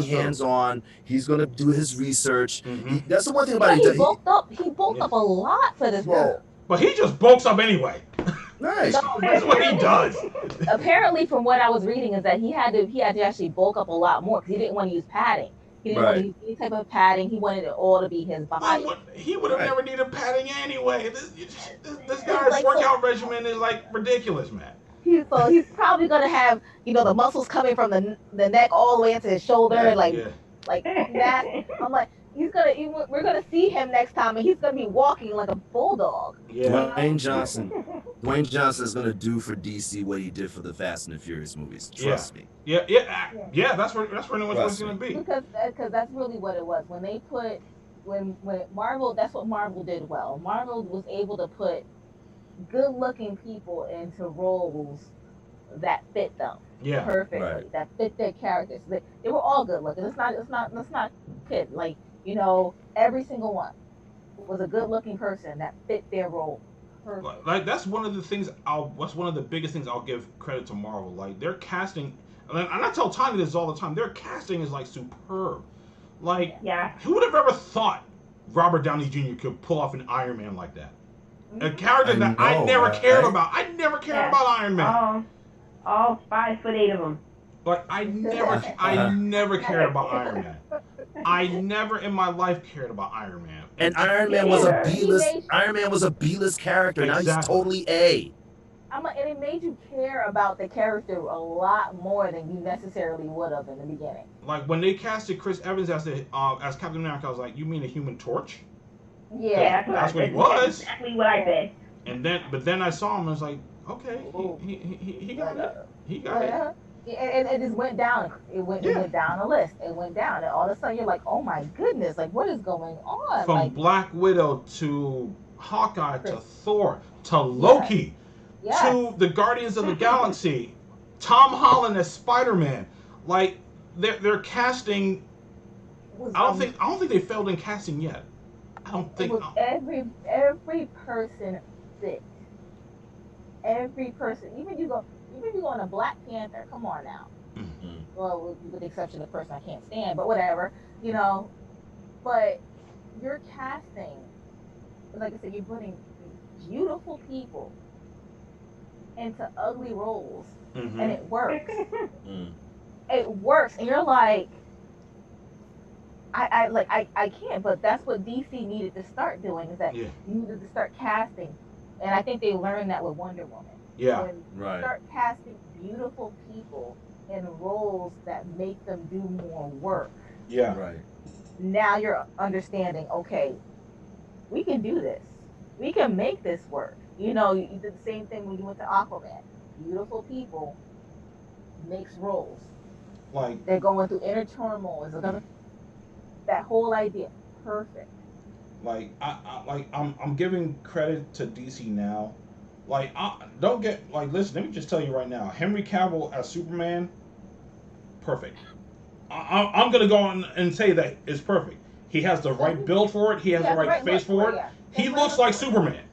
hands on. He's gonna do his research. That's the one thing about it. He bulked up a lot for this role. But he just bulks up anyway. Nice. No, that's what he does. Apparently, from what I was reading, is that he had to actually bulk up a lot more because he didn't want to use padding. He didn't want to use any type of padding. He wanted it all to be his body. He would have never needed padding anyway. This guy's workout regimen is like ridiculous, man. He's probably gonna have the muscles coming from the neck all the way into his shoulder, like that. I'm like, we're gonna see him next time, and he's gonna be walking like a bulldog. Yeah. Dwayne Johnson is gonna do for DC what he did for the Fast and the Furious movies. Trust me. Yeah. That's where it's gonna be. Because that's really what it was when Marvel. That's what Marvel did well. Marvel was able to put good-looking people into roles that fit them perfectly, that fit their characters. They were all good-looking. Let's not kid. Like, every single one was a good-looking person that fit their role perfectly. Like that's one of the things. That's one of the biggest things I'll give credit to Marvel. Like their casting, and I tell Tanya this all the time. Their casting is like superb. Like, who would have ever thought Robert Downey Jr. could pull off an Iron Man like that? A character that I never cared about. I never cared about Iron Man. All 5'8" of them. Like I never cared about Iron Man. I never in my life cared about Iron Man. And Iron Man was a B-list. Iron Man was a B-list character. Exactly. Now he's totally A. And it made you care about the character a lot more than you necessarily would have in the beginning. Like when they casted Chris Evans as Captain America, I was like, you mean a Human Torch? Yeah, that's what he was. Exactly what I said. And then I saw him and I was like, okay, he got it. He got it. And it just went down. It went down the list. It went down, and all of a sudden you're like, oh my goodness, like what is going on? From Black Widow to Hawkeye to Thor to Loki to the Guardians of the Galaxy, Tom Holland as Spider-Man. Like they're casting. I don't think they failed in casting yet. I don't think every person fit. Every person, even you go on a Black Panther. Come on now. Mm-hmm. Well, with the exception of the person I can't stand, but whatever, But you're casting, like I said, you're putting beautiful people into ugly roles, and it works. It works, and you're like. I can't, but that's what DC needed to start doing, is that you needed to start casting. And I think they learned that with Wonder Woman. Yeah, Start casting beautiful people in roles that make them do more work. Yeah. Right. Now you're understanding, okay, we can do this. We can make this work. You did the same thing when you went to Aquaman. Beautiful people makes roles. Like they're going through inner turmoil. That whole idea, perfect. Like I'm giving credit to DC now. Like don't get listen. Let me just tell you right now, Henry Cavill as Superman, perfect. I'm gonna go on and say that it's perfect. He has the right build for it. He has the right face for it. He looks like Superman.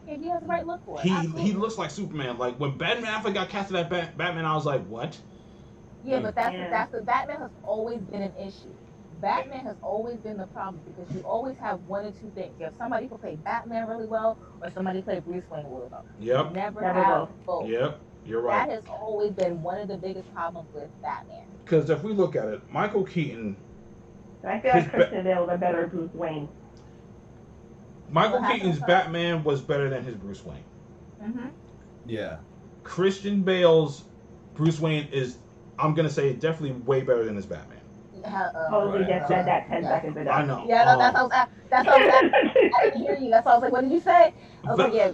Yeah, he has the right look for it. He looks like Superman. Like when Ben Affleck got casted as Batman, I was like, what? Yeah, but that's the Batman has always been an issue. Batman has always been the problem because you always have one or two things. You have somebody who play Batman really well, or somebody who play Bruce Wayne really well. Yep. You never have both. Yep, you're right. That has always been one of the biggest problems with Batman. Because if we look at it, Michael Keaton. I feel like Christian Bale was a better Bruce Wayne. Michael Keaton's Batman was better than his Bruce Wayne. Mm-hmm. Yeah. Christian Bale's Bruce Wayne is, I'm gonna say, definitely way better than his Batman. Totally just said that 10 seconds ago. I know. Yeah, no, that's what I didn't hear you. That's why I was like, what did you say? I was like, yeah,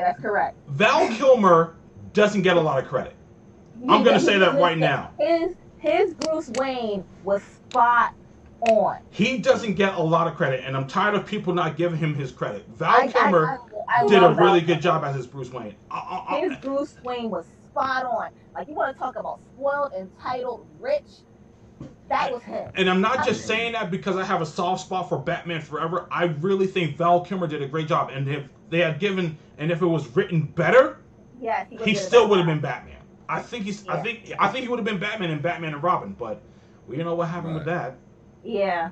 that's correct. Val Kilmer doesn't get a lot of credit. I'm gonna say that right now. His Bruce Wayne was spot on. He doesn't get a lot of credit, and I'm tired of people not giving him his credit. Val Kilmer did a really good job as his Bruce Wayne. His Bruce Wayne was spot on. Like, you want to talk about spoiled, entitled, rich? That was him. And I'm not just saying that because I have a soft spot for Batman Forever. I really think Val Kilmer did a great job, and if they had given, and if it was written better, yes, he still would have been Batman. I think I think he would have been Batman in Batman and Robin, but we know what happened with that. Yeah.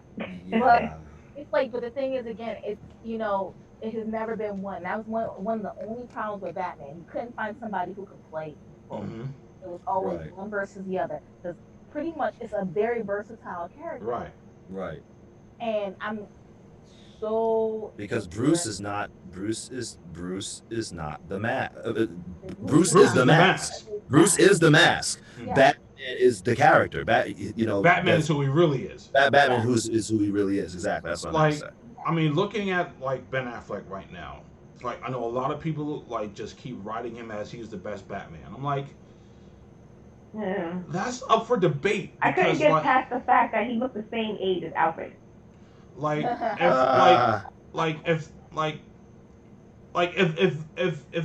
But it's like, but the thing is, again, it's, you know, it has never been one. That was one of the only problems with Batman. You couldn't find somebody who could play both. Mm-hmm. It was always one versus the other. Because pretty much it's a very versatile character. Right. And I'm so because Bruce is not the mask. Bruce is the mask. Bruce is the mask. Yeah. Batman is the character. Batman is who he really is. Batman is who he really is. Exactly. That's what I'm saying. I mean, looking at like Ben Affleck right now, like I know a lot of people like just keep writing him as he's the best Batman. I'm like, that's up for debate. I couldn't get past the fact that he looked the same age as Alfred. If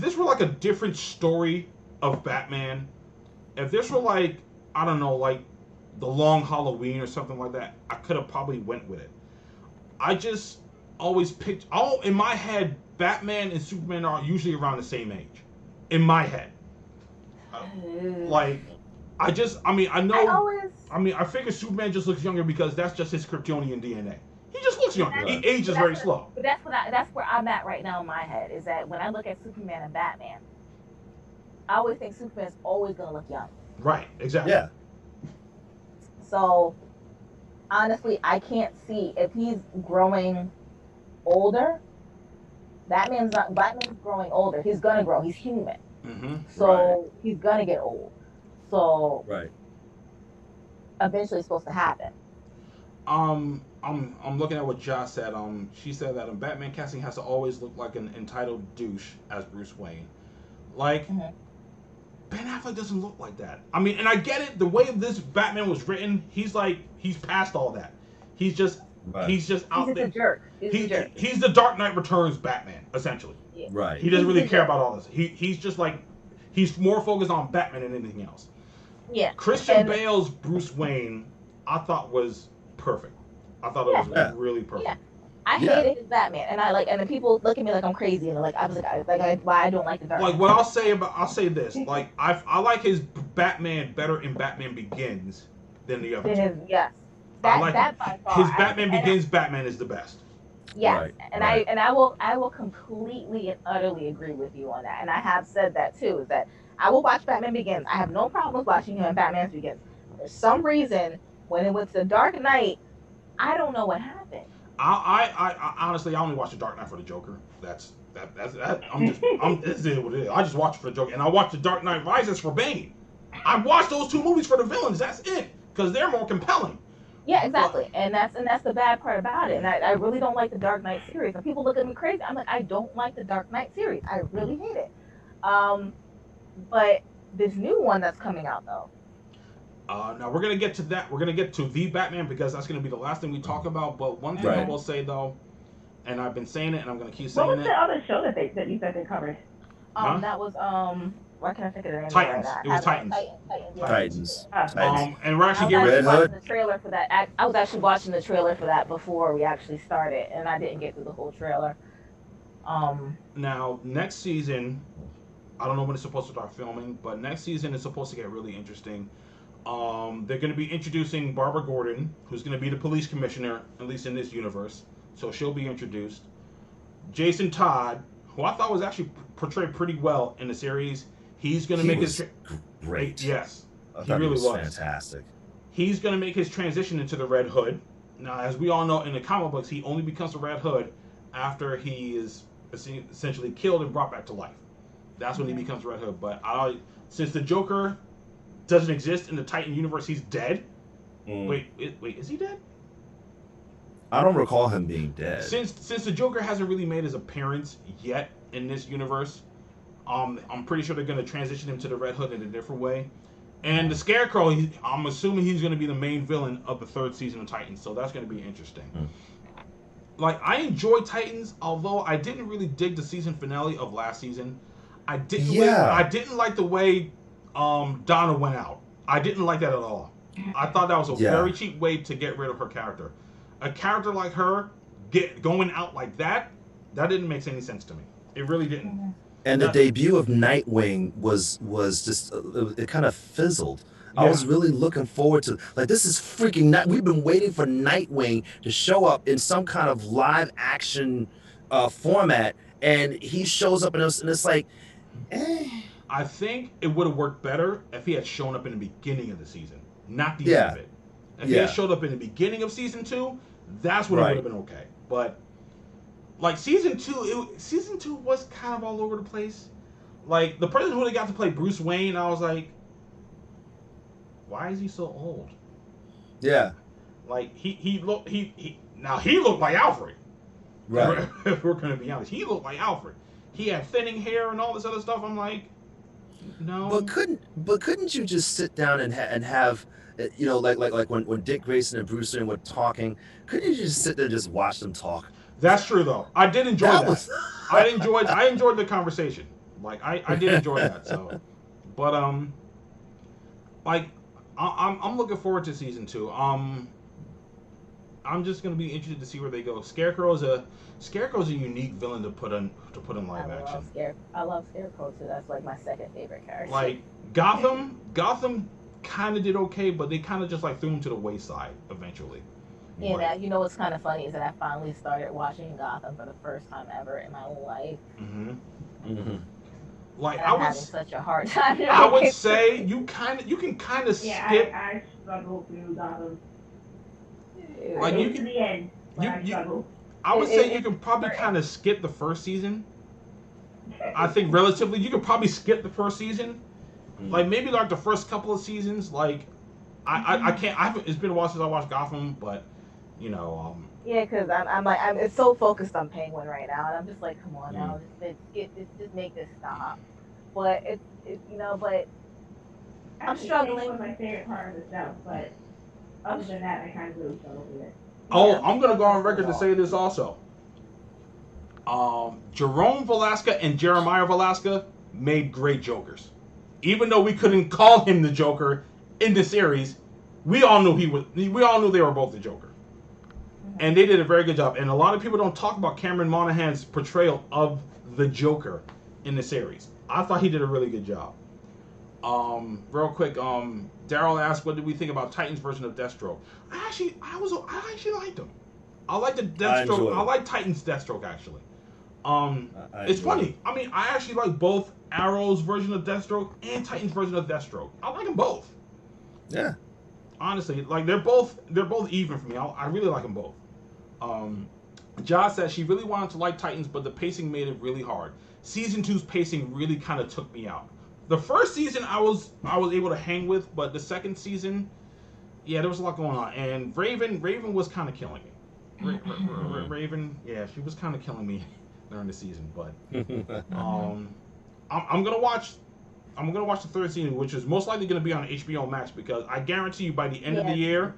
this were like a different story of Batman, if this were like, I don't know, like The Long Halloween or something like that, I could have probably went with it. I just always picked, in my head, Batman and Superman are usually around the same age. In my head. I figure Superman just looks younger because that's just his Kryptonian DNA. He just looks younger. He ages very slow. But that's where I'm at right now in my head, is that when I look at Superman and Batman, I always think Superman's always going to look young. Right, exactly. Yeah. So, honestly, I can't see if he's growing older. Batman's growing older. He's going to grow. He's human. Mm-hmm. So, he's going to get old. So, eventually it's supposed to happen. I'm looking at what Josh said. She said that Batman casting has to always look like an entitled douche as Bruce Wayne. Like, Ben Affleck doesn't look like that. I mean, and I get it. The way this Batman was written, he's past all that. He's just out there. A jerk. He's a jerk. He's the Dark Knight Returns Batman, essentially. Yeah. Right. He doesn't really care about all this. He's just like, he's more focused on Batman than anything else. Yeah. Christian Bale's Bruce Wayne, I thought was perfect. I thought it was really perfect. Yeah. I hated his Batman, and and the people look at me like I'm crazy, and why I don't like the Dark Knight. Like what I'll say this, like I like his Batman better in Batman Begins than the other two. Yes. His Batman Begins Batman is the best. Yes, I will completely and utterly agree with you on that, and I have said that too. Is that I will watch Batman Begins. I have no problem watching him in Batman Begins. For some reason, when it went to Dark Knight, I don't know what happened. I honestly, I only watch the Dark Knight for the Joker. That's this is what it is. I just watch it for the Joker, and I watch the Dark Knight Rises for Bane. I watch those two movies for the villains. That's it, because they're more compelling. Yeah, exactly, and that's the bad part about it. And I really don't like the Dark Knight series. And people look at me crazy. I'm like, I don't like the Dark Knight series. I really hate it. But this new one that's coming out though. Now we're gonna get to that. We're gonna get to the Batman because that's gonna be the last thing we talk about. But one thing I will say though, and I've been saying it, and I'm gonna keep saying it. What was the other show that you said they covered? That was why can't I think of the name? Titans. Right It was Titans. Titans. And we're actually getting Red Hood. The trailer for that. I was actually watching the trailer for that before we actually started, and I didn't get through the whole trailer. Now next season, I don't know when it's supposed to start filming, but next season is supposed to get really interesting. They're going to be introducing Barbara Gordon, who's going to be the police commissioner, at least in this universe. So she'll be introduced. Jason Todd, who I thought was actually portrayed pretty well in the series, he's going to make his great. Yes, he really was fantastic. He's going to make his transition into the Red Hood. Now, as we all know, in the comic books, he only becomes the Red Hood after he is essentially killed and brought back to life. That's when he becomes Red Hood. But since the Joker doesn't exist in the Titan universe, he's dead. Wait, is he dead? I don't recall him being dead. Since the Joker hasn't really made his appearance yet in this universe, I'm pretty sure they're gonna transition him to the Red Hood in a different way. And the Scarecrow, I'm assuming he's gonna be the main villain of the 3rd season of Titans, so that's gonna be interesting. Like, I enjoyed Titans, although I didn't really dig the season finale of last season. I didn't like the way Donna went out. I didn't like that at all. I thought that was a very cheap way to get rid of her character. A character like her going out like that didn't make any sense to me. It really didn't. And the debut of Nightwing was just it kind of fizzled. I was really looking forward to, like, this is freaking we've been waiting for Nightwing to show up in some kind of live action format, and he shows up and it's like, I think it would have worked better if he had shown up in the beginning of the season, not the end of it. If he had showed up in the beginning of season 2, that's when it would have been okay. But like season 2 was kind of all over the place. Like, the person who got to play Bruce Wayne, I was like, why is he so old? Yeah. Like, he looked like Alfred. Right. If we're gonna be honest, he looked like Alfred. He had thinning hair and all this other stuff. I'm like, no. But couldn't you just sit down and have, you know, like when Dick Grayson and Bruce Wayne were talking, couldn't you just sit there and just watch them talk? That's true, though. I did enjoy that. I enjoyed the conversation. Like, I did enjoy that. So, but like, I'm looking forward to season 2. I'm just gonna be interested to see where they go. Scarecrow's a unique villain to put in live action. I love Scarecrow too. That's like my second favorite character. Like, Gotham kind of did okay, but they kind of just like threw him to the wayside eventually. Yeah, like, you know what's kind of funny is that I finally started watching Gotham for the first time ever in my whole life. Like, I'm having such a hard time. I would say you can kind of skip. I struggled through Gotham. Like, you to can. the end. I would say you can probably kind of skip the first season. I think relatively, you could probably skip the first season. Like, maybe like the first couple of seasons. Like, I can't. It's been a while since I watched Gotham, but you know. Yeah, because I'm so focused on Penguin right now, and I'm just like, come on now, just make this stop. But but I'm struggling. It was my favorite part of the show, but other than that, I kind of really struggled with it. Oh, I'm gonna go on record to say this also. Jerome Velasca and Jeremiah Velasca made great Jokers. Even though we couldn't call him the Joker in the series, we all knew we all knew they were both the Joker. And they did a very good job. And a lot of people don't talk about Cameron Monaghan's portrayal of the Joker in the series. I thought he did a really good job. Real quick, Daryl asked, what did we think about Titan's version of Deathstroke? I actually liked him. I liked the Deathstroke. I like Titan's Deathstroke, actually. It's funny. I mean, I actually like both Arrow's version of Deathstroke and Titan's version of Deathstroke. I like them both. Yeah. Honestly, like, they're both even for me. I really like them both. Josh says she really wanted to like Titans, but the pacing made it really hard. Season 2's pacing really kind of took me out. The first season I was able to hang with, but the second season, yeah, there was a lot going on. And Raven was kind of killing me. Raven, yeah, she was kind of killing me during the season. But I'm gonna watch the third season, which is most likely gonna be on HBO Max, because I guarantee you by the end of the year,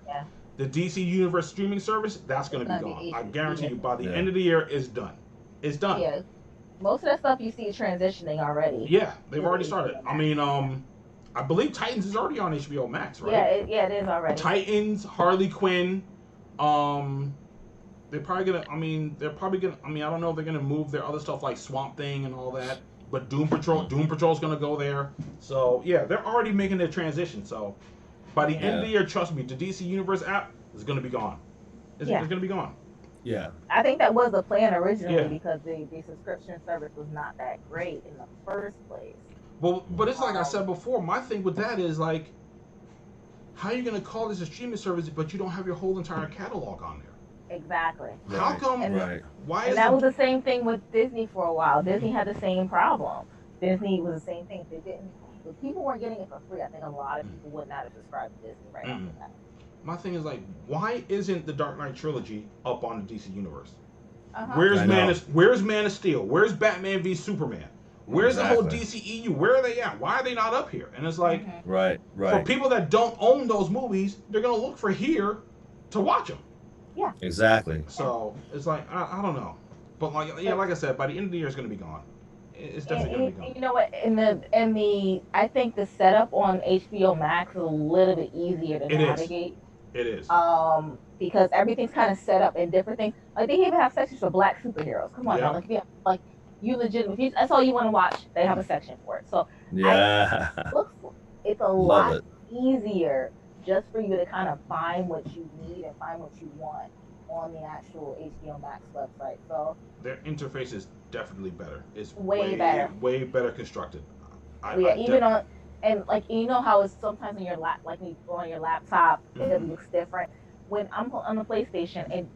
the DC Universe streaming service, that's gonna be gone. I guarantee you by the end of the year, it's done. It's done. Yeah. Most of that stuff you see is transitioning already. Yeah, they've already started. I mean, I believe Titans is already on HBO Max, right? Yeah, it is already. Titans, Harley Quinn. They're probably gonna. I don't know if they're gonna move their other stuff like Swamp Thing and all that. But Doom Patrol's gonna go there. So yeah, they're already making their transition. So by the end of the year, trust me, the DC Universe app is gonna be gone. It's gonna be gone. Yeah. I think that was the plan originally, because the subscription service was not that great in the first place. Well, but it's like I said before, my thing with that is, like, how are you going to call this a streaming service but you don't have your whole entire catalog on there? Exactly. How come? Why is that was the same thing with Disney for a while. Disney had the same problem. Disney was the same thing. If people weren't getting it for free, I think a lot of people would not have subscribed to Disney right after that. my thing is like, why isn't the Dark Knight trilogy up on the DC universe? Uh-huh. Where's Man of Steel? Where's Batman v Superman? Where's the whole Exactly. DCEU? Where are they at? Why are they not up here? And it's like, Right. for people that don't own those movies, they're gonna look for here to watch them. Yeah. Exactly. So it's like, I don't know, but like I said, by the end of the year, it's gonna be gone. It's definitely gonna be gone. You know what? I think the setup on HBO Max is a little bit easier to navigate. It is. Because everything's kind of set up in different things. Like they even have sections for Black superheroes. Come on now, like you legit. That's all you want to watch. They have a section for it. So yeah, it's a lot easier just for you to kind of find what you need and find what you want on the actual HBO Max website. So their interface is definitely better. It's way better. Way better constructed. Even on and like you know how it's sometimes on your when you go on your laptop, it looks different. When I'm on the PlayStation,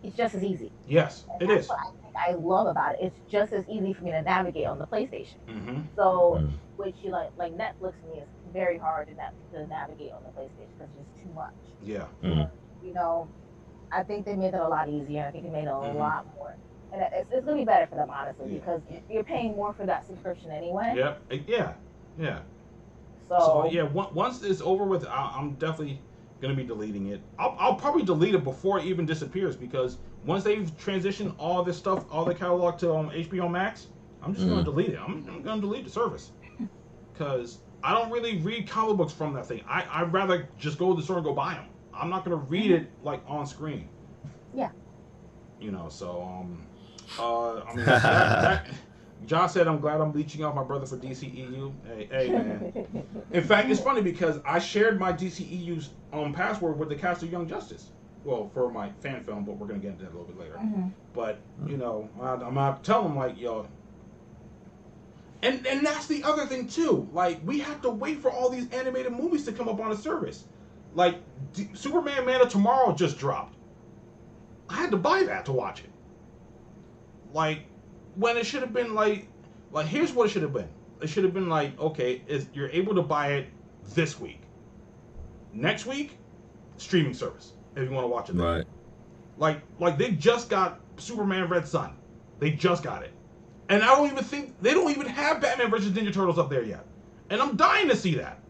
it's just as easy. Yes, and it is. What I love about it. It's just as easy for me to navigate on the PlayStation. Mm-hmm. So, which you like Netflix to me is very hard to navigate on the PlayStation because it's just too much. Yeah. Mm-hmm. You know, I think they made it a lot easier. I think they made it a lot more. And it's going to be better for them, honestly, because you're paying more for that subscription anyway. Yep. Yeah. So yeah, once it's over with, I'm definitely going to be deleting it. I'll probably delete it before it even disappears, because once they've transitioned all this stuff, all the catalog to HBO Max, I'm just going to delete it. I'm going to delete the service. Because I don't really read comic books from that thing. I'd rather just go to the store and go buy them. I'm not going to read it, like, on screen. Yeah. You know, so, I mean, Josh said, I'm glad I'm leeching off my brother for DCEU. Hey, man. In fact, it's funny because I shared my DCEU's password with the cast of Young Justice. Well, for my fan film, but we're going to get into that a little bit later. But, you know, I'm going to tell them, like, yo. And that's the other thing, too. Like, we have to wait for all these animated movies to come up on the service. Like, Superman Man of Tomorrow just dropped. I had to buy that to watch it. Like, when it should have been like here's what it should have been. It should have been like, okay, you're able to buy it this week. Next week, streaming service if you want to watch it. Right. Like they just got Superman Red Sun. They just got it, and I don't even think they don't even have Batman vs Ninja Turtles up there yet. And I'm dying to see that.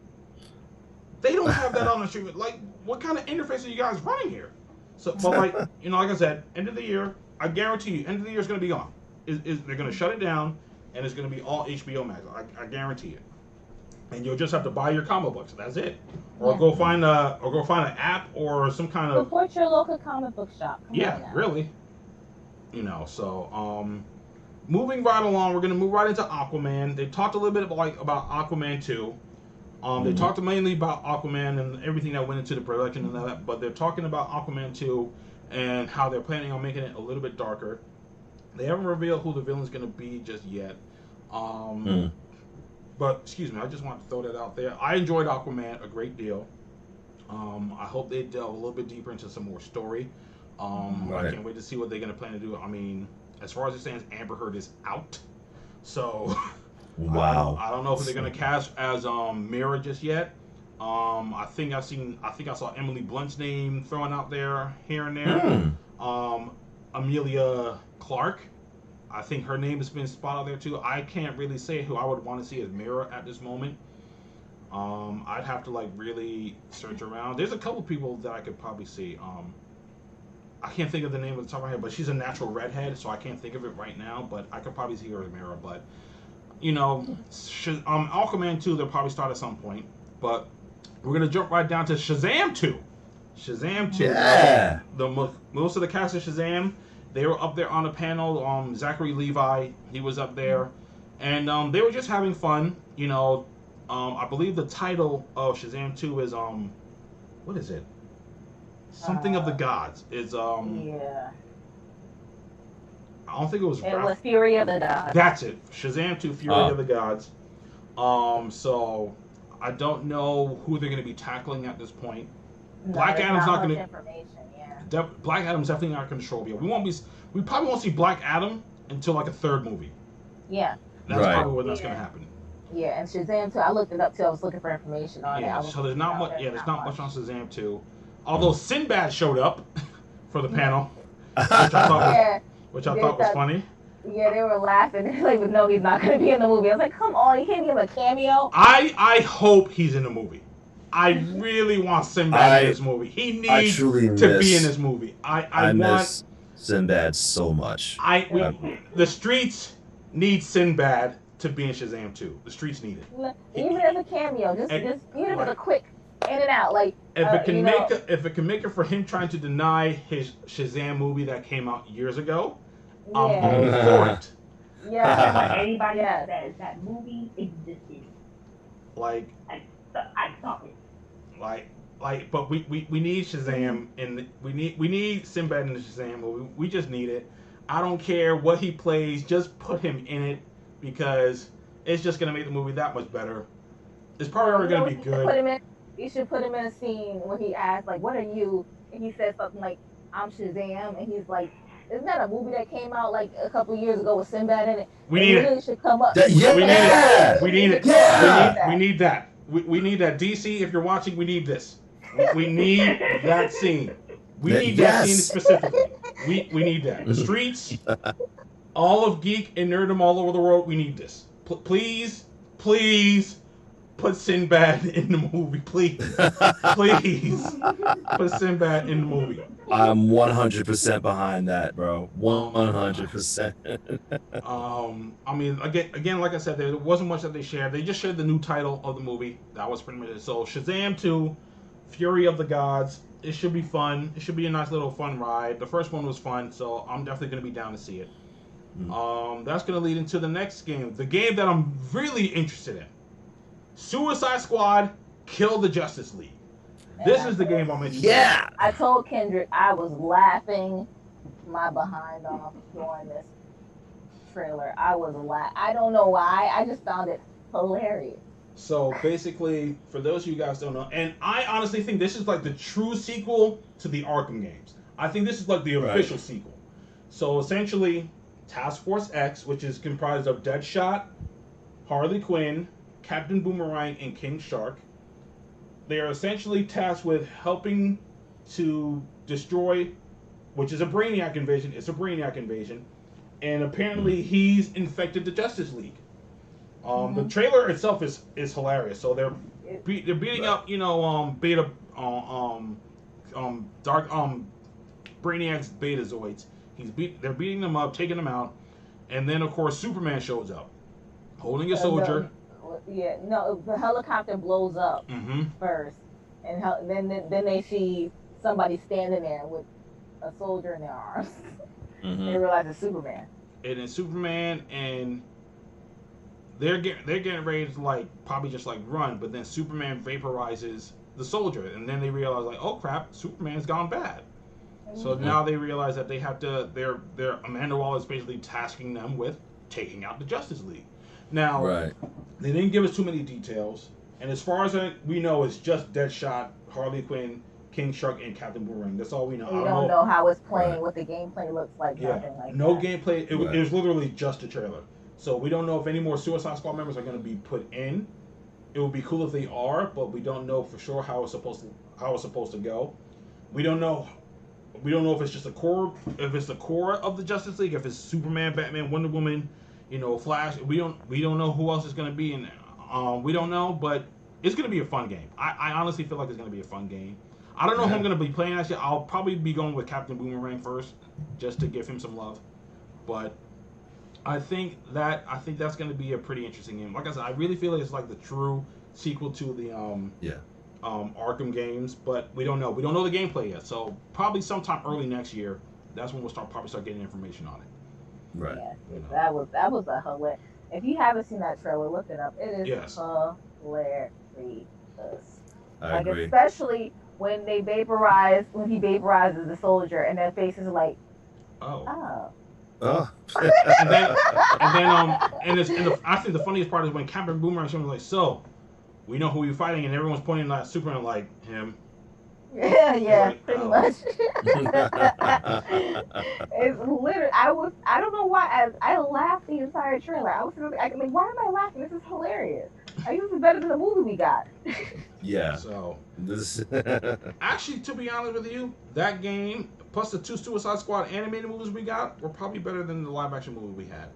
They don't have that on the stream. Like, what kind of interface are you guys running here? So, but like, you know, like I said, end of the year, I guarantee you, end of the year is going to be gone. They're going to shut it down, and it's going to be all HBO Max. I guarantee it. And you'll just have to buy your comic books. That's it. Or go find an app or some kind of. Support your local comic book shop. Come on now. Really. You know, so moving right along, we're going to move right into Aquaman. They talked a little bit about Aquaman 2. They talked mainly about Aquaman and everything that went into the production and that, but they're talking about Aquaman 2 and how they're planning on making it a little bit darker. They haven't revealed who the villain's going to be just yet. But, excuse me, I just want to throw that out there. I enjoyed Aquaman a great deal. I hope they delve a little bit deeper into some more story. I can't wait to see what they're going to plan to do. I mean, as far as it stands, Amber Heard is out. So, wow. I don't know if they're going to cast as Mira just yet. I think I saw Emily Blunt's name thrown out there here and there. Amelia Clark, I think her name has been spotted there too. I can't really say who I would want to see as Mira at this moment. I'd have to like really search around. There's a couple people that I could probably see. I can't think of the name of the top of my head, but she's a natural redhead, so I can't think of it right now. But I could probably see her as Mira. But you know, Aquaman 2, they'll probably start at some point. But we're gonna jump right down to Shazam 2. Shazam 2. Yeah. Most of the cast of Shazam, they were up there on the panel. Zachary Levi, he was up there, and they were just having fun. You know, I believe the title of Shazam 2 is what is it? Something of the Gods. Is yeah. I don't think it was. It was Fury of the Gods. That's it. Shazam 2, Fury of the Gods. So I don't know who they're going to be tackling at this point. No, Black Adam's not going to. Black Adam's definitely not going to show up yet. We probably won't see Black Adam until like a third movie. Yeah. That's probably when that's going to happen. Yeah, and Shazam 2, I looked it up too. I was looking for information on it. So there's not much. Yeah, there's not much on Shazam 2. Although Sinbad showed up for the panel, which I thought was funny. Yeah, they were laughing. They're like, but no, he's not going to be in the movie. I was like, come on, you can't give him a cameo. I hope he's in the movie. I really want Sinbad in this movie. He needs to be in this movie. I miss Sinbad so much. The streets need Sinbad to be in Shazam 2. The streets need it. Even as a cameo, just even as a quick in and out, like. If it can make it for him trying to deny his Shazam movie that came out years ago, I'm all for it. Yeah. Anybody that says that movie existed. Like. I saw it. But we need Shazam we need Sinbad in the Shazam movie. We just need it. I don't care what he plays, just put him in it because it's just gonna make the movie that much better. It's probably already gonna be good. You should put him in a scene where he asks like, "What are you?" and he says something like, "I'm Shazam," and he's like, "Isn't that a movie that came out like a couple years ago with Sinbad in it?" We need it. Should come up. We need it. We need it. Yeah. We need that. We need that. DC, if you're watching, we need this. We need that scene. We need that scene specifically. We need that. The streets, all of Geek and Nerdom all over the world, we need this. Please put Sinbad in the movie. Please put Sinbad in the movie. I'm 100% behind that, bro. 100%. I mean, again, like I said, there wasn't much that they shared. They just shared the new title of the movie. That was pretty much it. So Shazam 2, Fury of the Gods. It should be fun. It should be a nice little fun ride. The first one was fun, so I'm definitely going to be down to see it. That's going to lead into the next game. The game that I'm really interested in. Suicide Squad, Kill the Justice League. This is the game I'm interested in. I told Kendrick I was laughing my behind off during this trailer. I don't know why. I just found it hilarious. So basically, for those of you guys don't know, and I honestly think this is like the true sequel to the Arkham games. I think this is like the official sequel. So essentially, Task Force X, which is comprised of Deadshot, Harley Quinn, Captain Boomerang, and King Shark. They are essentially tasked with helping to destroy, which is a Brainiac invasion. It's a Brainiac invasion. And apparently he's infected the Justice League. The trailer itself is hilarious. So they're beating up, Beta, Brainiac's Betazoids. They're beating them up, taking them out. And then, of course, Superman shows up, holding a soldier. The helicopter blows up first, and then they see somebody standing there with a soldier in their arms. They realize it's Superman. And it's Superman, and they're getting ready to probably just run, but then Superman vaporizes the soldier, and then they realize oh crap, Superman's gone bad. So now they realize that they have to. Amanda Waller is basically tasking them with taking out the Justice League. Now, they didn't give us too many details, and as far as we know, it's just Deadshot, Harley Quinn, King Shark, and Captain Boomerang. That's all we know. We don't know how it's playing, what the gameplay looks like, nothing like no that. Gameplay. It was literally just a trailer. So we don't know if any more Suicide Squad members are going to be put in. It would be cool if they are, but we don't know for sure how it's supposed to go. We don't know if it's just a core, if it's the core of the Justice League, if it's Superman, Batman, Wonder Woman, Flash. We don't know who else is going to be in there. We don't know, but it's going to be a fun game. I honestly feel like it's going to be a fun game. I don't know who I'm going to be playing actually. I'll probably be going with Captain Boomerang first, just to give him some love. But I think that's going to be a pretty interesting game. Like I said, I really feel like it's like the true sequel to the Arkham games, but we don't know. We don't know the gameplay yet. So probably sometime early next year, that's when we'll probably start getting information on it. Right. Yeah, that was a hilarious. If you haven't seen that trailer, look it up. It is hilarious. I agree. Especially when he vaporizes the soldier, and their faces are like, oh. I think the funniest part is when Captain Boomerang was like, so we know who you're fighting, and everyone's pointing at Superman like him. Yeah, pretty much. It's literally. I don't know why. I laughed the entire trailer. I was like, why am I laughing? This is hilarious. Like, this is better than the movie we got. Yeah. So, This. actually, to be honest with you, that game plus the 2 Suicide Squad animated movies we got were probably better than the live action movie we had.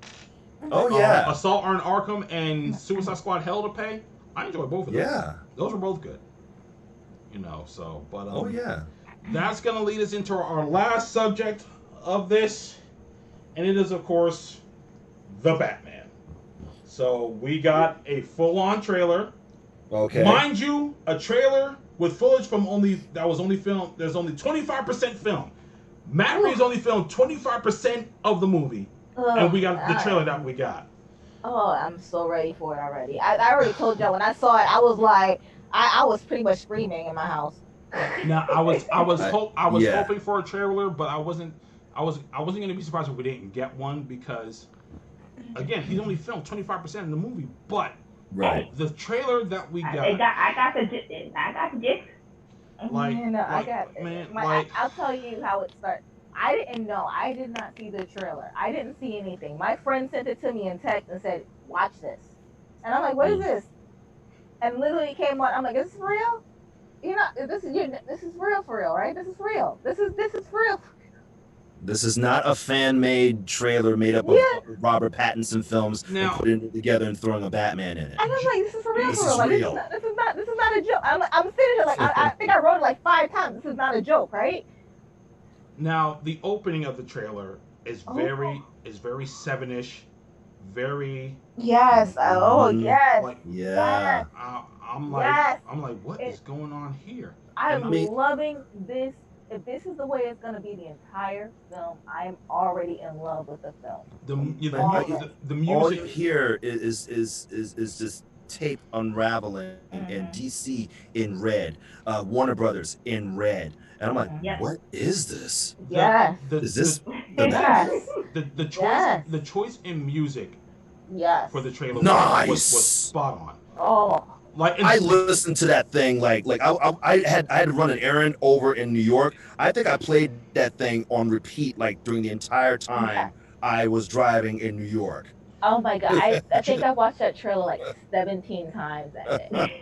Oh yeah. Assault on Arkham and Suicide Squad Hell to Pay. I enjoyed both of those. Yeah. Those were both good. You know, so but Oh yeah. that's gonna lead us into our last subject of this, and it is of course the Batman. So we got a full-on trailer. Okay. Mind you, a trailer with footage from only filmed. There's only 25% film. Matt Reeves only filmed 25% of the movie, and we got the trailer that we got. Oh, I'm so ready for it already. I already told y'all when I saw it, I was like, I was pretty much screaming in my house. Now I was Yeah. hoping for a trailer, but I wasn't gonna be surprised if we didn't get one because, again, he's only filmed 25% of the movie. But Right. the trailer that we got, I got the gist. like, Man, I got man, I'll tell you how it started. I didn't know. I did not see the trailer. I didn't see anything. My friend sent it to me in text and said, "Watch this," and I'm like, "What is this?" And literally it came on. I'm like, "Is this real? You know, this is real for real, right? This is real. This is real." This is not a fan-made trailer made up of Robert Pattinson films Now- and putting it together and throwing a Batman in it. And I'm like, "This is for real, This for is real. Like, real. this is not a joke." I'm sitting here like, I think I wrote it like 5 times. This is not a joke, right? now the opening of the trailer is very 7-ish, very Yes. Oh, yes. like Yeah. I'm like Yes. what is going on here? I'm I mean- loving this. If this is the way it's going to be the entire film, I am already in love with the film. The All music. you hear is just tape unraveling and DC in red, Warner Brothers in red, and I'm like, Yes. what is this? Yes. Is this the Yes. the choice Yes. the choice in music Yes. for the trailer Nice. was spot on. Oh. Like I listened to that thing like I had to run an errand over in New York. I think I played that thing on repeat like during the entire time I was driving in New York. Oh my God. I think I watched that trailer like 17 times that day.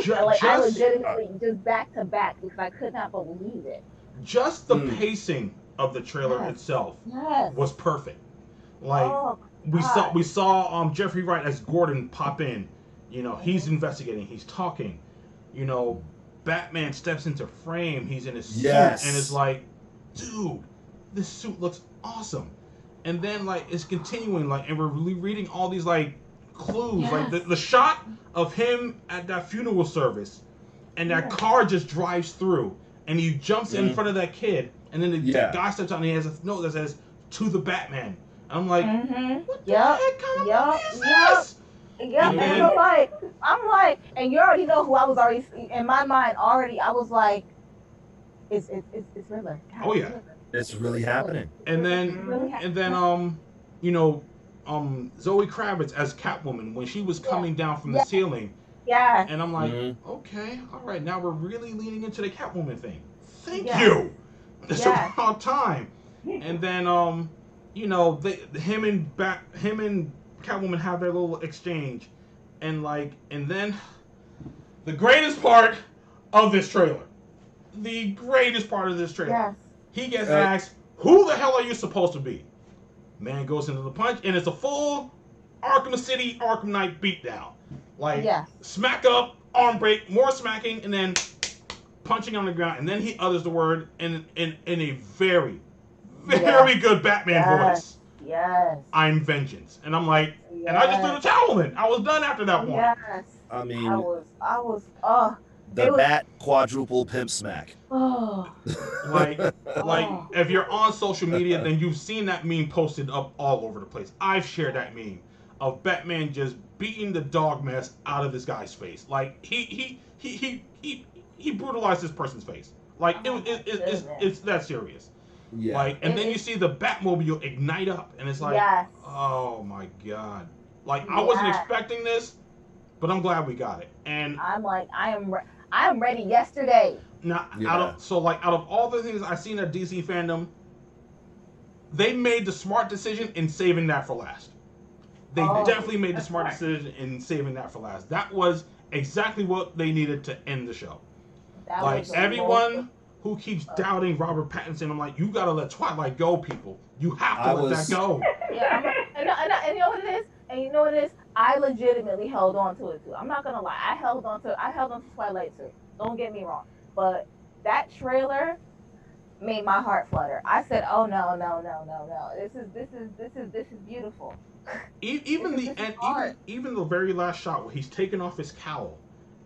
Like, I legitimately just back to back because I could not believe it. just the pacing of the trailer Yes. itself Yes. was perfect. Like Oh, we saw Jeffrey Wright as Gordon pop in. You know, he's investigating, he's talking. You know, Batman steps into frame, he's in his suit, Yes. and it's like, dude, this suit looks awesome. And then like it's continuing, like, and we're reading all these like clues, Yes. like the shot of him at that funeral service, and that car just drives through, and he jumps in front of that kid, and then the guy steps out and he has a note that says "To the Batman." And I'm like, what the heck kind of movie is this? Yeah, And and I'm like, and you already know who I was already in my mind already. I was like, it's Riddler. God, Oh, it's yeah. Riddler. It's really happening. And then, you know, Zoe Kravitz as Catwoman when she was coming down from the ceiling, Yeah. and I'm like, okay, all right, now we're really leaning into the Catwoman thing. Thank Yeah. you. It's Yeah. about time. And then, you know, him and Catwoman have their little exchange, and then the greatest part of this trailer, Yes. he gets asked, "Who the hell are you supposed to be?" Man goes into the punch, and it's a full Arkham City, Arkham Knight beatdown. Like, smack up, arm break, more smacking, and then punching on the ground, and then he utters the word in a very, very good Batman voice. Yes. I'm vengeance. And I'm like, and I just threw the towel in. I was done after that point. Yes. I mean, I was, the Bat quadruple pimp smack. oh. Like if you're on social media, then you've seen that meme posted up all over the place. I've shared that meme of Batman just beating the dog mess out of this guy's face. Like he brutalized this person's face. Like it's that serious. Yeah. Like, and then you see the Batmobile ignite up, and it's like, oh my god. Like I wasn't expecting this, but I'm glad we got it. And I'm like, I am ready yesterday. now, out of all the things I've seen at DC Fandom, they made the smart decision in saving that for last. they Oh, definitely made the of smart course. decision in saving that for last. That was exactly what they needed to end the show. That Like was the everyone who keeps doubting Robert Pattinson, I'm like, you gotta let Twilight go, people. You have to let that go. Yeah, and you know what it is? And you know what it is? I legitimately held on to it too. I'm not gonna lie. I held on to Twilight too. Don't get me wrong. But that trailer made my heart flutter. I said, "Oh no, no, no, no, no! This is beautiful." Even This the is end, art. even the very last shot where he's taking off his cowl,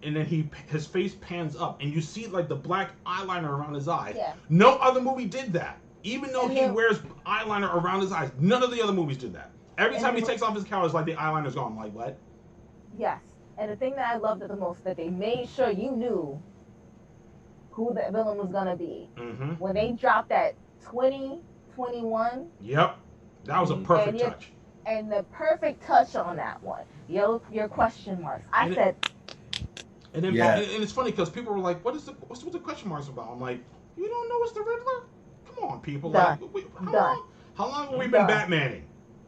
and then his face pans up, and you see like the black eyeliner around his eyes. Yeah. No other movie did that. Even though And he then- wears eyeliner around his eyes, none of the other movies did that. Every And time he then- takes off his cowl, it's like the eyeliner's gone. I'm like, what? Yes. And the thing that I loved the most that they made sure you knew who the villain was gonna be Mm-hmm. when they dropped that 2021 Yep. That was a perfect And yet- touch. and the perfect touch on that one. Your question marks. I And said, And then Yeah. and it's funny because people were like, what's the question marks about? I'm like, you don't know it's the Riddler? Come on, people. Done. Like, Done. How long have we been Done. Batmaning?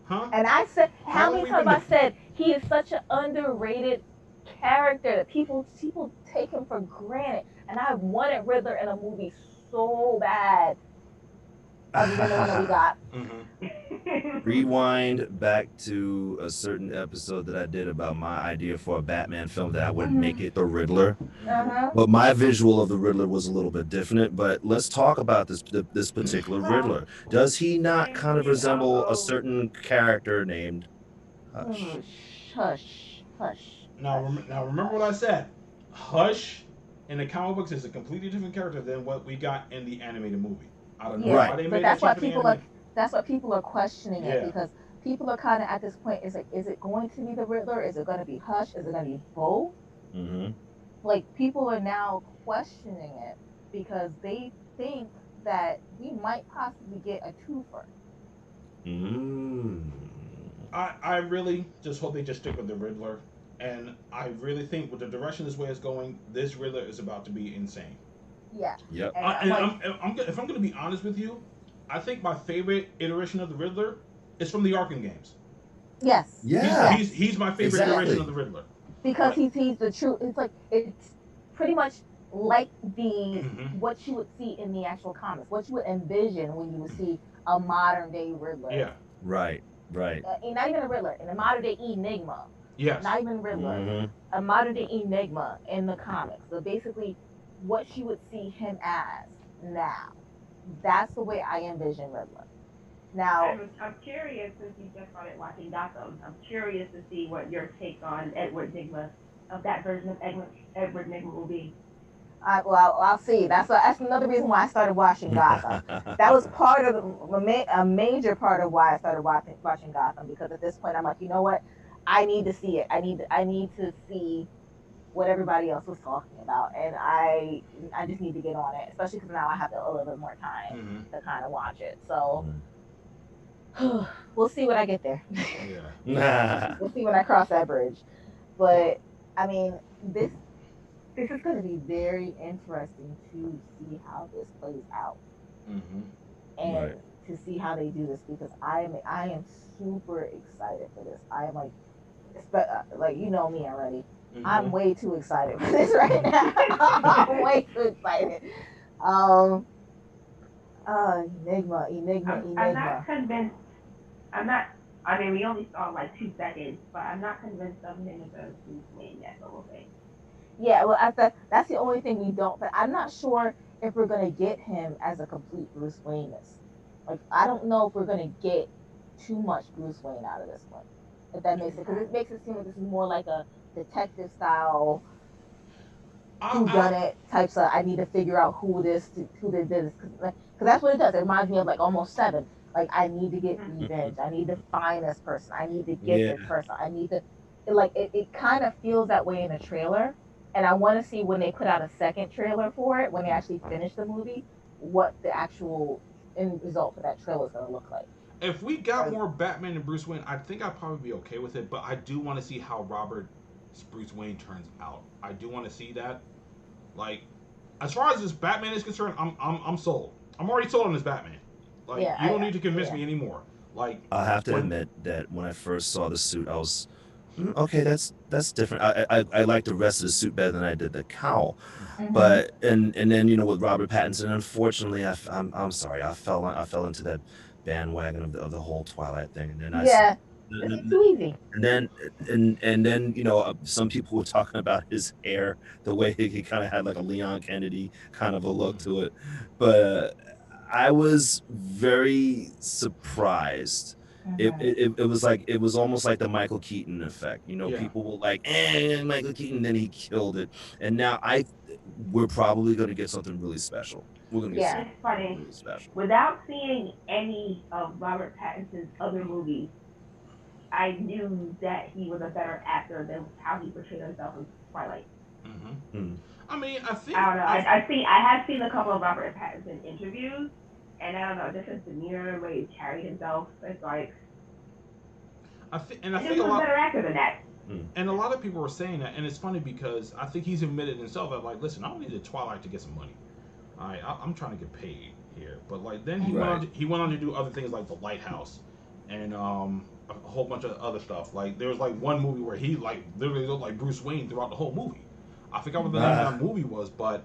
Huh? and I said, how How many we times been- I said he is such an underrated character that people take him for granted, and I wanted Riddler in a movie so bad. Other than the one that we got. Mm-hmm. Rewind back to a certain episode that I did about my idea for a Batman film that I would Mhm. make it the Riddler. Uh-huh. But my visual of the Riddler was a little bit different. But let's talk about this particular Riddler. Does he not kind of resemble a certain character named Hush? Oh, hush, hush. Now remember what I said. Hush in the comic books is a completely different character than what we got in the animated movie. I don't know Yeah, why they but made that's that why change in the people are animated. that's what people are questioning it Yeah. because people are kind of at this point. It's like, is it going to be the Riddler? Is it going to be Hush? Is it going to be both? Mm-hmm. Like people are now questioning it because they think that we might possibly get a twofer. Mm. I really just hope they just stick with the Riddler. And I really think with the direction this way is going, this Riddler is about to be insane. Yeah. Yep. And I'm like, If I'm going to be honest with you, I think my favorite iteration of the Riddler is from the Arkham games. yes. Yeah. He's my favorite Exactly. iteration of the Riddler. Because he's the true. It's like it's pretty much like the Mhm. what you would see in the actual comics, what you would envision when you would see a modern day Riddler. Yeah. Right. Right. Not even a Riddler, in a modern day Enigma. Yes. Not even Riddler. Mhm. A modern day Enigma in the comics. So basically, what you would see him as now. That's the way I envision Riddler. Now, I'm curious, since you just started watching Gotham, I'm curious to see what your take on Edward Nygma, of that version of Edward Nygma will be. I'll see. That's another reason why I started watching Gotham. That was part of a major part of why I started watching Gotham, because at this point I'm like, you know what? I need to see it. I need to see what everybody else was talking about, and I just need to get on it, especially because now I have a little bit more time Mhm. to kind of watch it. So we'll see when I get there. Yeah. We'll see when I cross that bridge. But I mean, this is going to be very interesting to see how this plays out. Mm-hmm. And Right. to see how they do this, because I am super excited for this. I am like you know me already. Mm-hmm. I'm way too excited for this right now. I'm way too excited. Enigma. I'm not convinced. I mean, we only saw like 2 seconds, but I'm not convinced of him as a Bruce Wayne yet, but we'll see. Yeah, well, that's the only thing we don't. But I'm not sure if we're gonna get him as a complete Bruce Wayne. Like, I don't know if we're gonna get too much Bruce Wayne out of this one. If that makes it, because it makes it seem like this is more like a detective style, who done it type stuff. I need to figure out who did this, because that's what it does. It reminds me of like Almost 7. Like, I need to get revenge. I need to find this person. I need to get this person. I need to, it kind of feels that way in the trailer. And I want to see when they put out a second trailer for it, when they actually finish the movie, what the actual end result for that trailer is going to look like. If we got more Batman and Bruce Wayne, I think I'd probably be okay with it. But I do want to see how Robert's Bruce Wayne turns out. I do want to see that. Like, as far as this Batman is concerned, I'm sold. I'm already sold on this Batman. Like, Yeah, you don't need to convince me anymore. Like, I have to admit that when I first saw the suit, I was, okay, that's different. I like the rest of the suit better than I did the cowl. But and then with Robert Pattinson, unfortunately, I'm sorry, I fell into that bandwagon of the whole Twilight thing, and then It's too easy. and then some people were talking about his hair, the way he kind of had like a Leon Kennedy kind of a look to it, but I was very surprised. It was almost like the Michael Keaton effect. Yeah. People were like, Michael Keaton, then he killed it, and now we're probably going to get something really special. We're going to get something It's funny. really special. Without seeing any of Robert Pattinson's other movies, I knew that he was a better actor than how he portrayed himself in Twilight. I mean, I think I don't know. I have seen a couple of Robert Pattinson interviews, and I don't know, just his demeanor, the way he carried himself, it's like. I think he was a better actor than that. And a lot of people were saying that, and it's funny because I think he's admitted himself that, like, listen, I don't need the Twilight to get some money. I'm trying to get paid here, but like then he went on to do other things like The Lighthouse, and a whole bunch of other stuff. Like there was like one movie where he like literally looked like Bruce Wayne throughout the whole movie. I forgot what the name of that movie was, but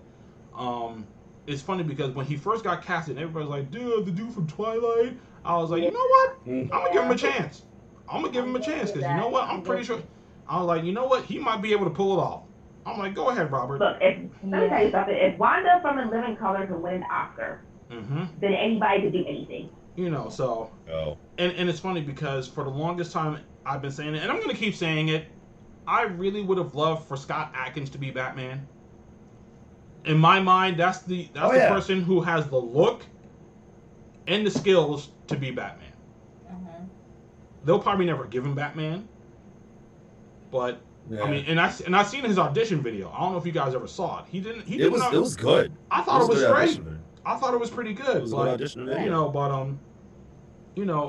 it's funny because when he first got casted, everybody's like, dude, the dude from Twilight. I was like, you know what? I'm gonna give him a chance. I'm gonna give him a chance because you know what? I'm pretty sure. I was like, you know what? He might be able to pull it off. I'm like, go ahead, Robert. Look, let me tell you something. If Wanda from In Living Color could win an Oscar, then anybody could do anything. So. Oh. And it's funny because for the longest time I've been saying it, and I'm gonna keep saying it. I really would have loved for Scott Adkins to be Batman. In my mind, that's the person who has the look and the skills to be Batman. They'll probably never give him Batman, but I mean, and I seen his audition video. I don't know if you guys ever saw it. It was good. I thought it was great. I thought it was pretty good. It was a good audition video.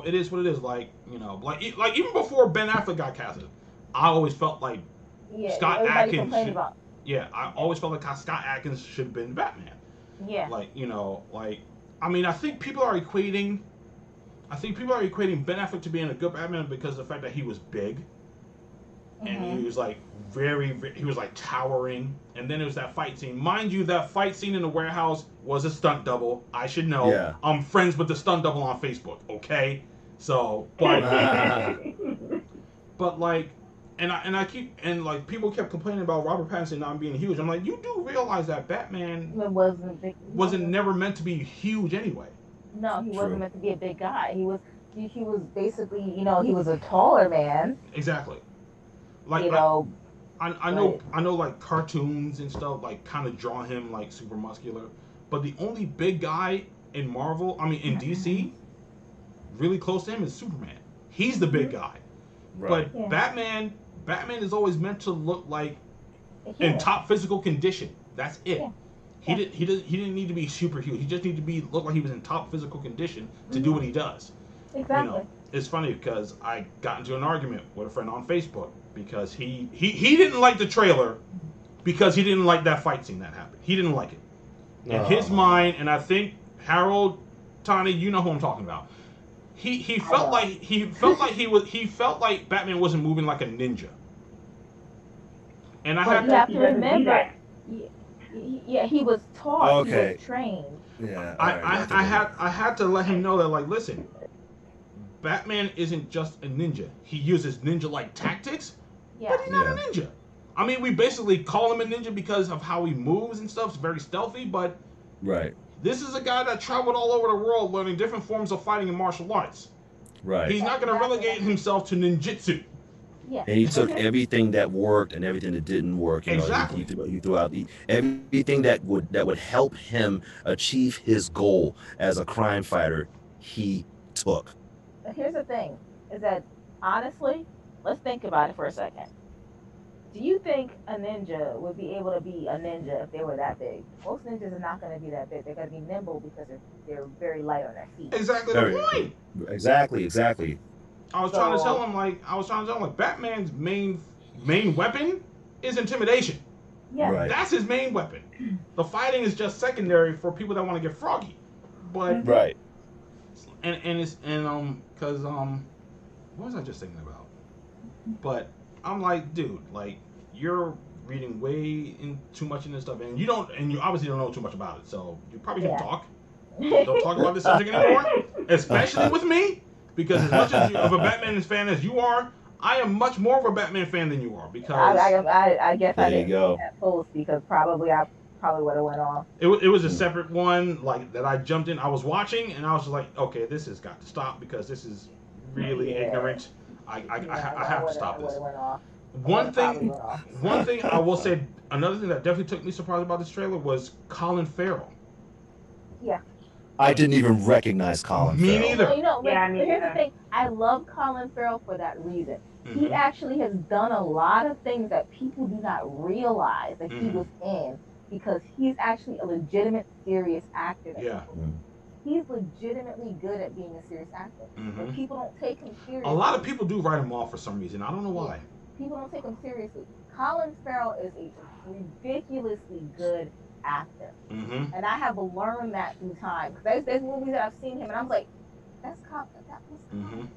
It is what it is. Like even before Ben Affleck got casted, I always felt like Scott Adkins. I always felt like Scott Adkins should have been Batman. Yeah. I mean, I think people are equating Ben Affleck to being a good Batman because of the fact that he was big. And he was like he was like towering. And then there was that fight scene. Mind you, that fight scene in the warehouse was a stunt double. I should know. Yeah. I'm friends with the stunt double on Facebook, okay? So, but like, people kept complaining about Robert Pattinson not being huge. I'm like, you do realize that Batman wasn't never meant to be huge anyway. No, he wasn't meant to be a big guy. He was basically, he was a taller man. Exactly. Like, I know like cartoons and stuff like kind of draw him like super muscular, but the only big guy in Marvel, in DC, really close to him is Superman. He's the big guy. Right. But Batman is always meant to look like in top physical condition. That's it. Yeah. He didn't need to be super huge. He just needed to look like he was in top physical condition to do what he does. Exactly. It's funny because I got into an argument with a friend on Facebook because he didn't like the trailer because he didn't like that fight scene that happened. He didn't like it. In his mind, and I think Harold, Tani, you know who I'm talking about. He felt like Batman wasn't moving like a ninja. And you have to remember. Yeah, he was taught. Okay. He was trained. Yeah. I had to let him know that, like, listen, Batman isn't just a ninja. He uses ninja-like tactics, but he's not a ninja. I mean, we basically call him a ninja because of how he moves and stuff. It's very stealthy, but this is a guy that traveled all over the world learning different forms of fighting and martial arts. Right. He's not going to relegate himself to ninjutsu. Yeah. And he took everything that worked and everything that didn't work. Exactly. He threw out everything that would help him achieve his goal as a crime fighter. He took. Here's the thing: is that honestly, let's think about it for a second. Do you think a ninja would be able to be a ninja if they were that big? Most ninjas are not going to be that big. They're going to be nimble because they're very light on their feet. Exactly the point. Exactly. I was trying to tell him like Batman's main weapon is intimidation. Yeah. Right. That's his main weapon. The fighting is just secondary for people that want to get froggy. But because what was I just thinking about? But I'm like, dude, like you're reading way in too much in this stuff, and you obviously don't know too much about it, so you probably shouldn't talk. Don't talk about this subject anymore, especially with me, because as much of a Batman fan as you are, I am much more of a Batman fan than you are. Because I guess There I you didn't go. see that post because I probably would have went off. it was a separate one like that I jumped in. I was watching and I was just like, okay, this has got to stop because this is really ignorant. I have to stop this. One thing I will say, another thing that definitely took me surprised about this trailer was Colin Farrell. Yeah. I didn't even recognize Colin Me Farrell. neither. Well, you know, Yeah, but me here's the neither. thing. I love Colin Farrell for that reason. Mm-hmm. He actually has done a lot of things that people do not realize that he was in because he's actually a legitimate, serious actor. Yeah. He's legitimately good at being a serious actor. But people don't take him seriously. A lot of people do write him off for some reason. I don't know why. People don't take him seriously. Colin Farrell is a ridiculously good actor. Mm-hmm. And I have learned that through time. Because there's movies that I've seen him and I'm like, that was Colin.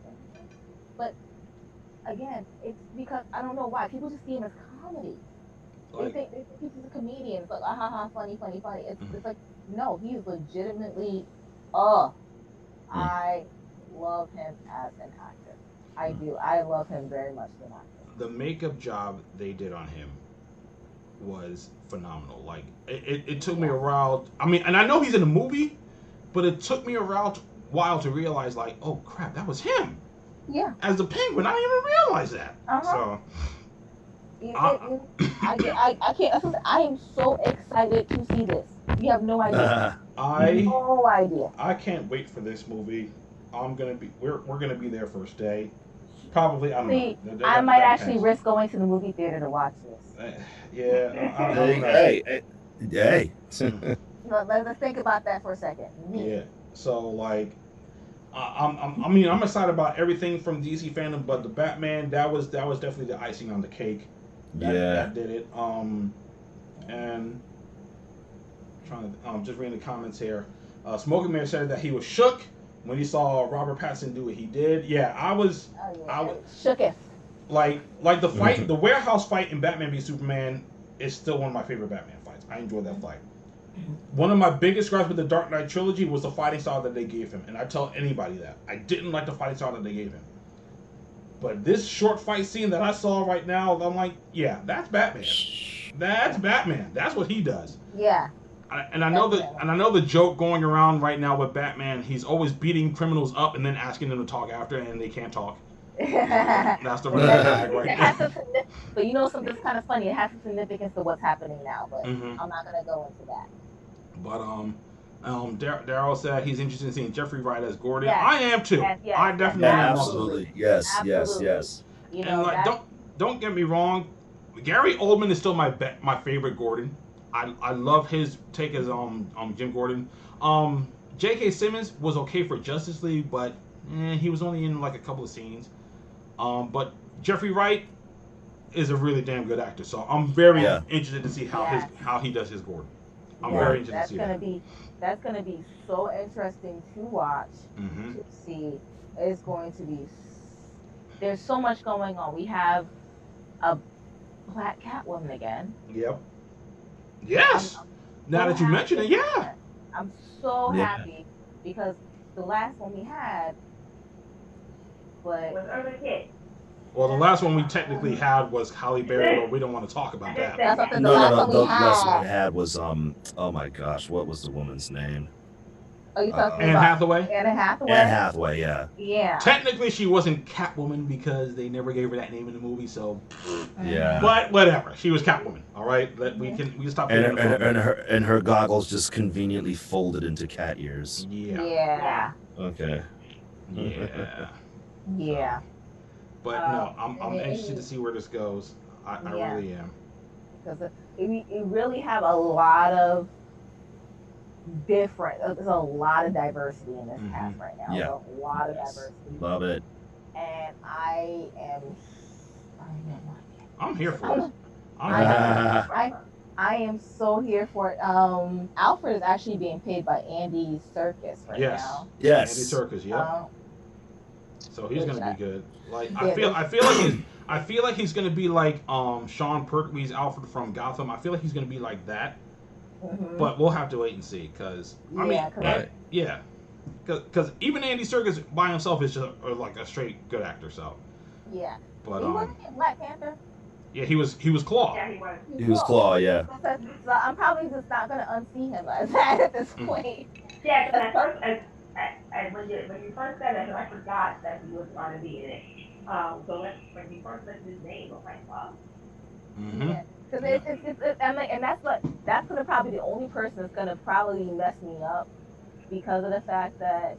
But again, it's because I don't know why. People just see him as comedy. They think he's a comedian. It's like, funny. It's like, no, he's legitimately, I love him as an actor. I do. I love him very much as an actor. The makeup job they did on him was phenomenal. Like, it took me a while. I mean, and I know he's in the movie, but it took me a while to realize, like, oh, crap, that was him. Yeah. As the Penguin, I didn't even realize that. So... I can't. I am so excited to see this. You have no idea. No idea. I can't wait for this movie. We're gonna be there first day. Probably. I don't know. I might actually risk going to the movie theater to watch this. Hey. Let's think about that for a second. Yeah. So like, I'm excited about everything from DC Fandom, but the Batman that was definitely the icing on the cake. That did it. And just reading the comments here. Smoking Man said that he was shook when he saw Robert Pattinson do what he did. Yeah, I was shooketh. Like the fight, the warehouse fight in Batman v Superman is still one of my favorite Batman fights. I enjoyed that fight. One of my biggest gripes with the Dark Knight trilogy was the fighting style that they gave him, and I tell anybody that I didn't like the fighting style that they gave him. But this short fight scene that I saw right now, I'm like, yeah, that's Batman. That's Batman. That's what he does. Yeah. I know the joke going around right now with Batman, he's always beating criminals up and then asking them to talk after, and they can't talk. That's the right now. But you know something's kind of funny. It has some significance to what's happening now, but Mm-hmm. I'm not gonna go into that. But Daryl said he's interested in seeing Jeffrey Wright as Gordon. Yes. I am too. Yes, I definitely am. Absolutely. Yes. You know, and like, don't get me wrong, Gary Oldman is still my favorite Gordon. I love his take as Jim Gordon. J.K. Simmons was okay for Justice League, but he was only in like a couple of scenes. But Jeffrey Wright is a really damn good actor, so I'm very interested to see how he does his Gordon. I'm very interested to see that. That's gonna be so interesting to watch, Mm-hmm. to see. It's going to be. There's so much going on. We have a Black Catwoman again. Yep. Yes. Now that you mention it, yeah. I'm so happy because the last one we had, but Was Urban Kid. Well, the last one we technically had was Halle Berry, but we don't want to talk about that. the No. last The one last one we had was oh my gosh, what was the woman's name? Are you talking Anne about Hathaway? Anne Hathaway? Anne Hathaway, yeah. Yeah. Technically, she wasn't Catwoman because they never gave her that name in the movie. So, Yeah. but whatever, she was Catwoman. All right, we can stop. And her goggles just conveniently folded into cat ears. Yeah. Okay. Yeah. Yeah. But no, I'm interested to see where this goes. I really am. Because it really have a lot of there's a lot of diversity in this cast right now. Yeah. There's a lot of diversity. Love it. And I am I'm here for it. I am so here for it. Alfred is actually being paid by Andy Serkis right Yes. now. Yes. Andy Serkis. Yep. So he's Which gonna be good. Like yeah, I feel like he's gonna be like Sean Pertwee's Alfred from Gotham. I feel like he's gonna be like that. Mhm. But we'll have to wait and see, because Right. because even Andy Serkis by himself is just like a straight good actor. So yeah. but He wasn't in Black Panther. yeah, he was Claw. Yeah, he was. He was Claw, yeah. So I'm probably just not gonna unsee him as that at this point. Yeah, because at first, when you first said that, I forgot that he was going to be in it. So when you first said his name, I was like, wow. Mm-hmm. Yeah. Because and that's gonna probably be the only person that's gonna probably mess me up, because of the fact that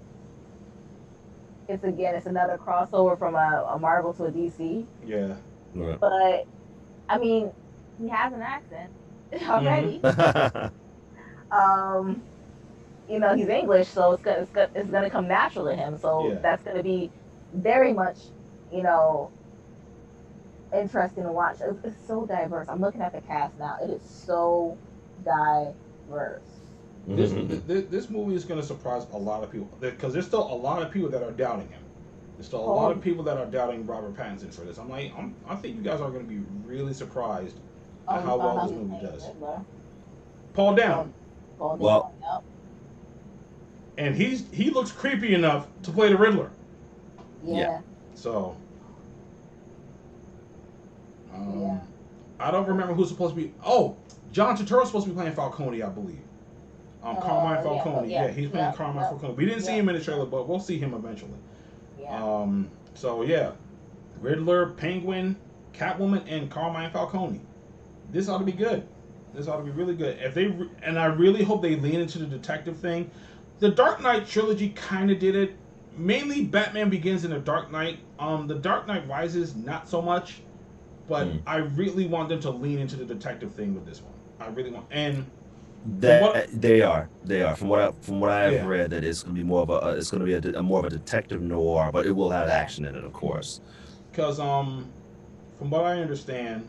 it's another crossover from a Marvel to a DC. Yeah. Right. But I mean, he has an accent already. He's English, so it's gonna come natural to him. So Yeah. that's gonna be very much, interesting to watch. It's so diverse. I'm looking at the cast now. It is so diverse. This movie is going to surprise a lot of people, because there's still a lot of people that are doubting him. There's still a lot of people that are doubting Robert Pattinson for this. I think you guys are going to be really surprised at how well this movie does. Paul Dano. Well, yep. And he looks creepy enough to play the Riddler. Yeah. So Yeah. I don't remember who's supposed to be. Oh, John Turturro's supposed to be playing Falcone, I believe. Carmine Falcone. Yeah, he's playing Carmine Falcone. We didn't see him in the trailer, but we'll see him eventually. Yeah. So yeah, Riddler, Penguin, Catwoman, and Carmine Falcone. This ought to be good. This ought to be really good. And I really hope they lean into the detective thing. The Dark Knight trilogy kind of did it. Mainly Batman Begins and The Dark Knight. The Dark Knight Rises, not so much. But I really want them to lean into the detective thing with this one. I really want, and they are. From what I've read, that it's going to be more of a more of a detective noir, but it will have action in it, of course. Because from what I understand,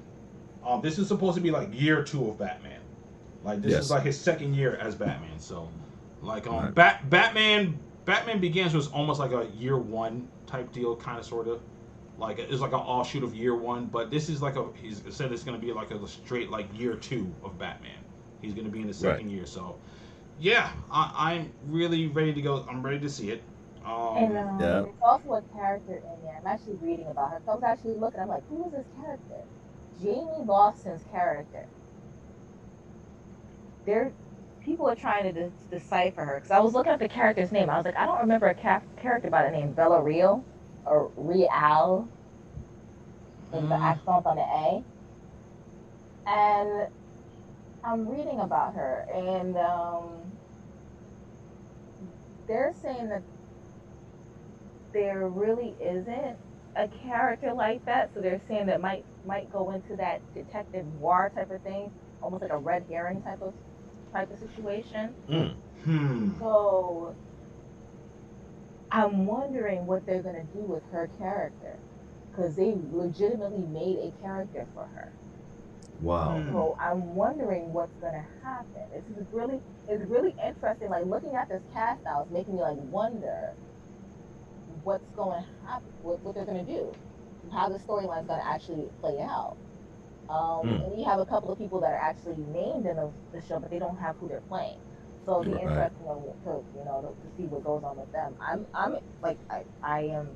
this is supposed to be like year 2 of Batman. Like this is like his second year as Batman. So, like Batman Begins was almost like a year 1 type deal, kind of sort of. Like it's like an offshoot of year 1, but this is like he said it's going to be like a straight like year 2 of Batman. He's going to be in the second year, so yeah, I'm really ready to go. I'm ready to see it. There's also a character in there. I'm actually reading about her. So I was actually looking. I'm like, who is this character? Jamie Lawson's character. People are trying to decipher her, because I was looking at the character's name. I was like, I don't remember a character by the name Bella Real. Or Real, with the accent on the A. And I'm reading about her, and they're saying that there really isn't a character like that. So they're saying that might go into that detective noir type of thing, almost like a red herring type of situation. So I'm wondering what they're going to do with her character, because they legitimately made a character for her. Wow. So I'm wondering what's going to happen. It's really interesting. Like, looking at this cast now is making me like wonder what's going to happen, what they're going to do, how the storyline is going to actually play out. And you have a couple of people that are actually named in the show, but they don't have who they're playing. So it'll be interesting to see what goes on with them. I am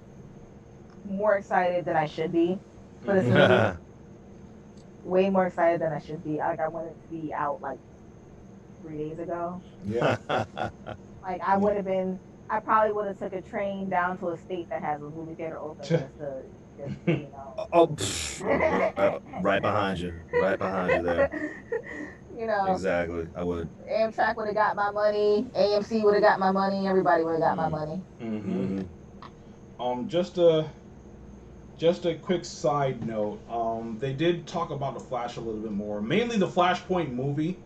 more excited than I should be for this movie. Way more excited than I should be. Like, I wanted to be out like 3 days ago. Yeah. Like, I probably would have took a train down to a state that has a movie theater open right behind you there. Exactly. I would. Amtrak would have got my money. AMC would have got my money. Everybody would have got my money. Just a quick side note. They did talk about the Flash a little bit more. Mainly the Flashpoint movie.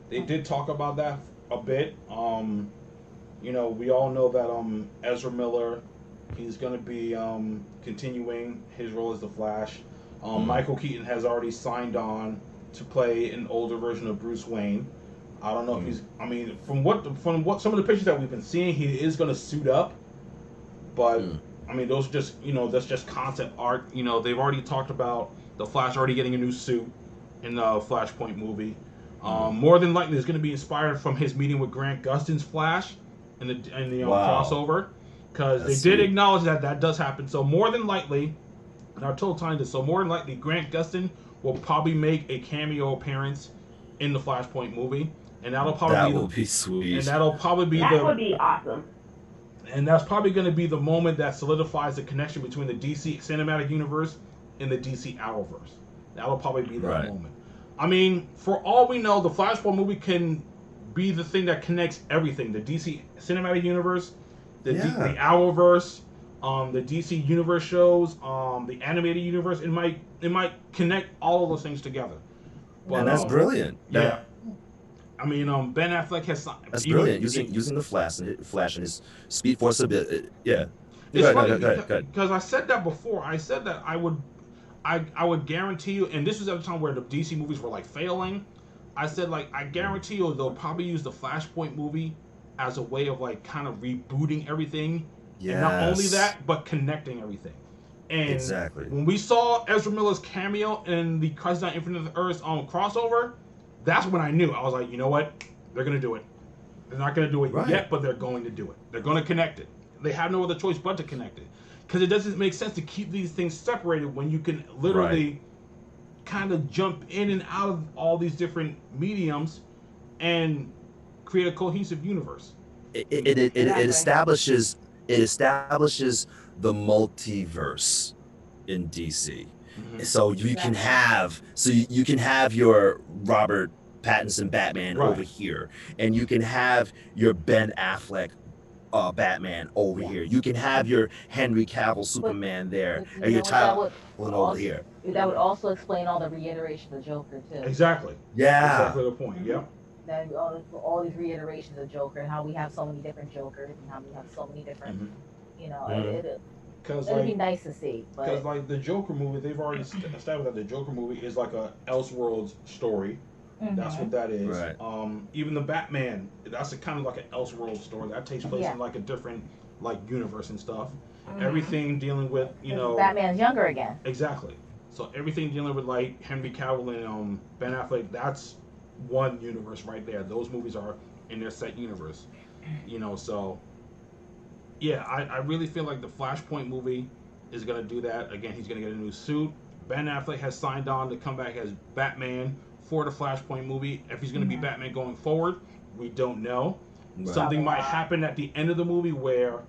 They did talk about that a bit. We all know that Ezra Miller, he's going to be continuing his role as the Flash. Michael Keaton has already signed on to play an older version of Bruce Wayne. I don't know if he's. I mean, from what some of the pictures that we've been seeing, he is going to suit up. But I mean, those are just that's just concept art. They've already talked about the Flash already getting a new suit in the Flashpoint movie. More than likely, it's going to be inspired from his meeting with Grant Gustin's Flash in the crossover, because they did acknowledge that does happen. So more than likely, and I told Tiny this. So more than likely, Grant Gustin will probably make a cameo appearance in the Flashpoint movie. And that'll probably be sweet. And that'll probably be that would be awesome. And that's probably going to be the moment that solidifies the connection between the DC Cinematic Universe and the DC Arrowverse. That'll probably be that moment. I mean, for all we know, the Flashpoint movie can be the thing that connects everything: the DC Cinematic Universe, the Arrowverse, the DC Universe shows, the animated universe. It might connect all of those things together. But, and that's brilliant. Yeah. I mean, Ben Affleck has. That's brilliant. Using the Flash and his Speed Force ability. Yeah. It's funny because I said that before. I said that I would guarantee you, and this was at a time where the DC movies were like failing. I said I guarantee you they'll probably use the Flashpoint movie as a way of kind of rebooting everything. Yes. And not only that, but connecting everything. And when we saw Ezra Miller's cameo in the Crisis on Infinite Earths crossover, that's when I knew. I was like, you know what? They're going to do it. They're not going to do it yet, but they're going to do it. They're going to connect it. They have no other choice but to connect it. Because it doesn't make sense to keep these things separated when you can literally kind of jump in and out of all these different mediums and create a cohesive universe. It establishes the multiverse in DC. So you can have your Robert Pattinson Batman over here, and you can have your Ben Affleck Batman over here. You can have your Henry Cavill Superman there, and your Tyler over here. That would also explain all the reiteration of Joker too. Exactly. Yeah. Exactly the point. Yep. That all these reiterations of Joker and how we have so many different Jokers and how we have so many different, it'd be nice to see. Because the Joker movie, they've already established that the Joker movie is like a Elseworlds story. That's what that is. Right. Even the Batman, that's kind of like an Elseworlds story that takes place in a different universe and stuff. Everything dealing with Batman's younger again. Exactly. So everything dealing with Henry Cavill and Ben Affleck, that's one universe right there. Those movies are in their set universe. So yeah, I really feel like the Flashpoint movie is gonna do that. Again, he's gonna get a new suit. Ben Affleck has signed on to come back as Batman for the Flashpoint movie. If he's gonna be Batman going forward, we don't know. Right. Something might happen at the end of the movie where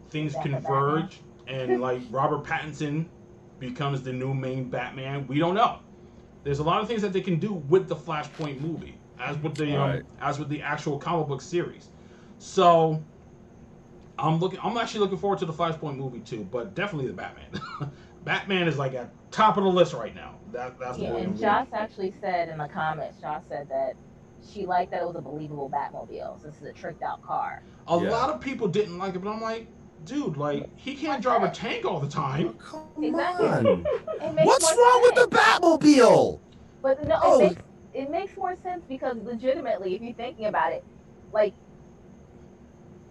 things converge and Robert Pattinson becomes the new main Batman. We don't know. There's a lot of things that they can do with the Flashpoint movie, as with the actual comic book series. So I'm actually looking forward to the Flashpoint movie too, but definitely the Batman. Batman is at top of the list right now. That's and Josh actually said in the comments, Josh said that she liked that it was a believable Batmobile. This is a tricked out car. A lot of people didn't like it, but I'm like, dude, he can't drive a tank all the time. Come on. What's wrong with the Batmobile? But no, it makes more sense because legitimately, if you're thinking about it,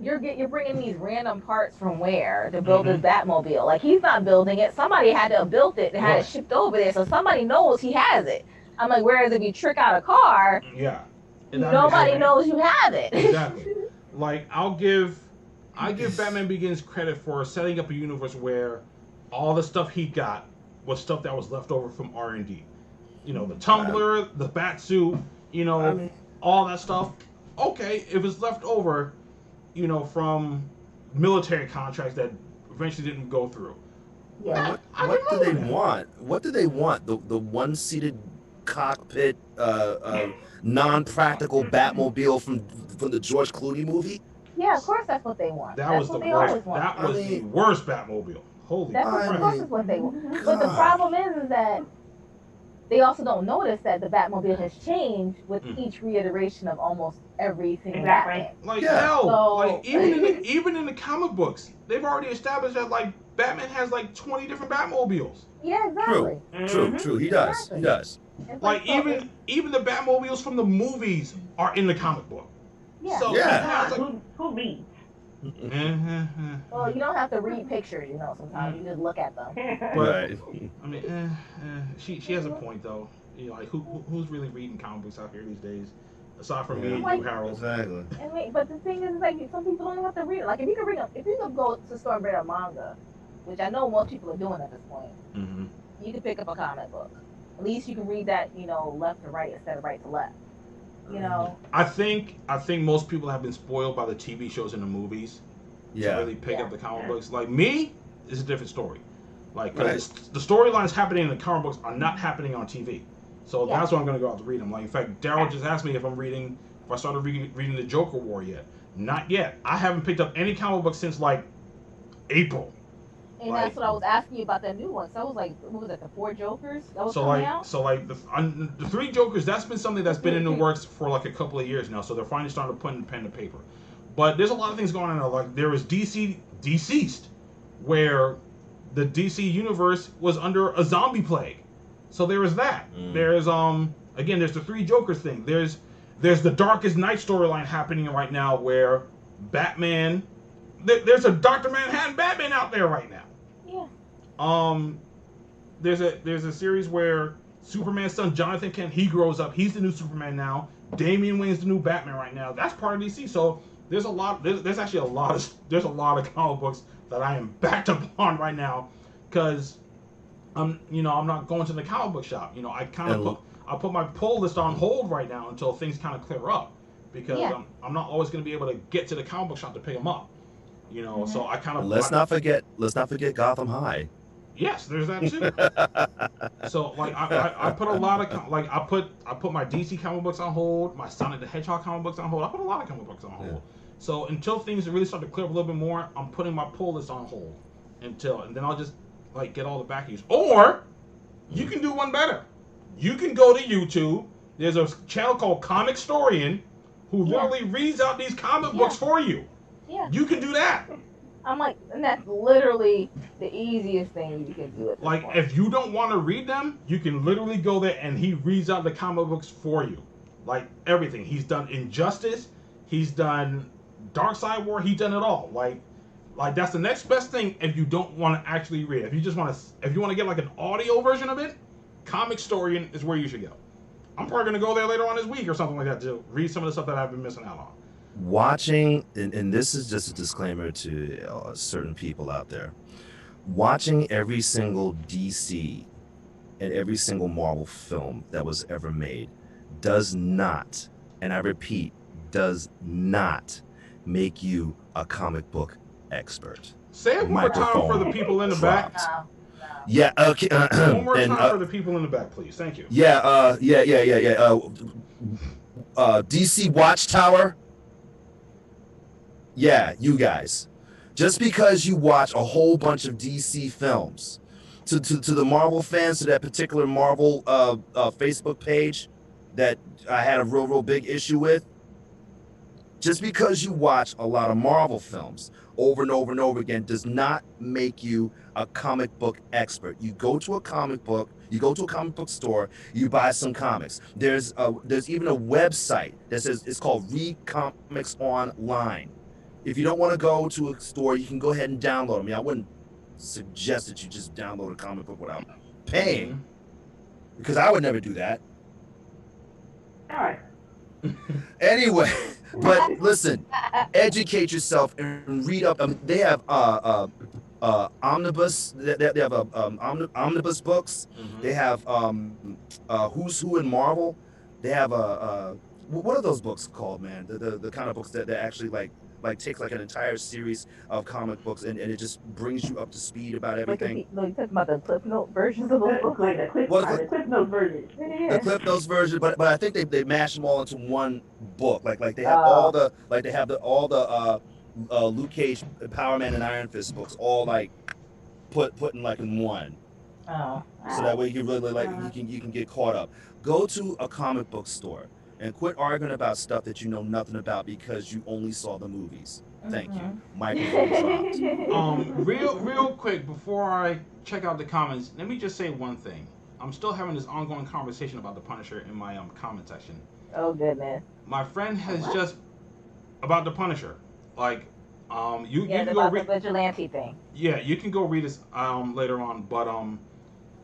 you're bringing these random parts from where to build this Batmobile. He's not building it. Somebody had to have built it and had it shipped over there, so somebody knows he has it. I'm like, whereas if you trick out a car, nobody knows you have it. Exactly. I give Batman Begins credit for setting up a universe where all the stuff he got was stuff that was left over from R&D. The tumbler, the bat suit, all that stuff. Okay, if it's left over, from military contracts that eventually didn't go through. Yeah. What do they want? What do they want? The one-seated cockpit, non-practical Batmobile from the George Clooney movie? Yeah, of course that's what they want. That was the worst Batmobile. Holy crap. Of course is what they want. But the problem is that they also don't notice that the Batmobile has changed with each reiteration of almost everything. Exactly. Batman. Even in the comic books, they've already established that Batman has like 20 different Batmobiles. Yeah, exactly. True. He does. Exactly. He does. It's Like so even the Batmobiles from the movies are in the comic book. yeah. So Yeah. it's like, Who reads? Well, you don't have to read pictures, you know. Sometimes you just look at them. Right. I mean, she has a point though. You know, like who's really reading comic books out here these days, aside from me and you, Harold. Exactly. But the thing is, like, some people don't have to read it. Like, if you can go to the store and read a manga, which I know most people are doing at this point, you can pick up a comic book. At least you can read that, you know, left to right instead of right to left. You know. I think most people have been spoiled by the TV shows and the movies to really pick up the comic books. Like me, it's a different story. Like the storylines happening in the comic books are not happening on TV. So that's why I'm going to go out to read them. Like, in fact, Daryl just asked me if I started reading the Joker War yet. Not yet. I haven't picked up any comic book since like April. And that's what I was asking you about that new one. So I was like, what was it, the 4 Jokers that was coming out? So like the 3 Jokers, that's been something that's been in the works for like a couple of years now. So they're finally starting to put pen to paper. But there's a lot of things going on now. Like there was DC Deceased, where the DC universe was under a zombie plague. So there is that. There's again, there's the 3 Jokers thing. There's the Darkest Night storyline happening right now where Batman. There's a Dr. Manhattan Batman out there right now. Yeah. There's a series where Superman's son Jonathan Kent, he grows up. He's the new Superman now. Damian Wayne's the new Batman right now. That's part of DC. So there's actually a lot of comic books that I am backed up on right now, because I'm not going to the comic book shop. You know, I put my pull list on hold right now until things kind of clear up, because I'm not always going to be able to get to the comic book shop to pick them up. You know, so I kind of let's not forget Gotham High. Yes, there's that too. So like I put a lot of I put my DC comic books on hold, my Sonic the Hedgehog comic books on hold. I put a lot of comic books on hold. So until things really start to clear up a little bit more, I'm putting my pull list on hold and then I'll just like get all the back issues. Or you can do one better. You can go to YouTube. There's a channel called Comic Storian who literally reads out these comic books for you. Yeah. You can do that. I'm like, and that's literally the easiest thing you can do. Like, if you don't want to read them, you can literally go there and he reads out the comic books for you. Like, everything. He's done Injustice. He's done Darkseid War. He's done it all. Like that's the next best thing if you don't want to actually read it. If you want to get like an audio version of it, Comic Storian is where you should go. I'm probably going to go there later on this week or something like that to read some of the stuff that I've been missing out on. Watching, and this is just a disclaimer to certain people out there, watching every single DC and every single Marvel film that was ever made does not, and I repeat, does not make you a comic book expert. Say it one more time for the people in the back. Yeah, okay. One more time for the people in the back, please. Thank you. Yeah. DC Watchtower. Yeah, you guys. Just because you watch a whole bunch of DC films, to the Marvel fans, to that particular Marvel Facebook page that I had a real big issue with, just because you watch a lot of Marvel films over and over and over again does not make you a comic book expert. You go to a comic book store, you buy some comics. There's even a website that says it's called Read Comics Online. If you don't want to go to a store, you can go ahead and download them. I mean, I wouldn't suggest that you just download a comic book without paying, because I would never do that. All right. Anyway, but listen, educate yourself and read up. They have omnibus. They have omnibus books. They have Who's Who in Marvel. They have what are those books called, man? The kind of books that actually like take like an entire series of comic books and it just brings you up to speed about everything. Like, you talking about the Cliff Note versions of those books? Like the Cliff Note version. The Cliff Notes version, but I think they mash them all into one book. Like they have all the Luke Cage, Power Man, and Iron Fist books all like put in like in one. Oh. So that way you can really you can get caught up. Go to a comic book store. And quit arguing about stuff that you know nothing about because you only saw the movies. Thank you. Microphone dropped. Real quick before I check out the comments, let me just say one thing. I'm still having this ongoing conversation about the Punisher in my comment section. Oh goodness. My friend has just about the Punisher, like, you can go about read the vigilante thing. Yeah, you can go read this later on, but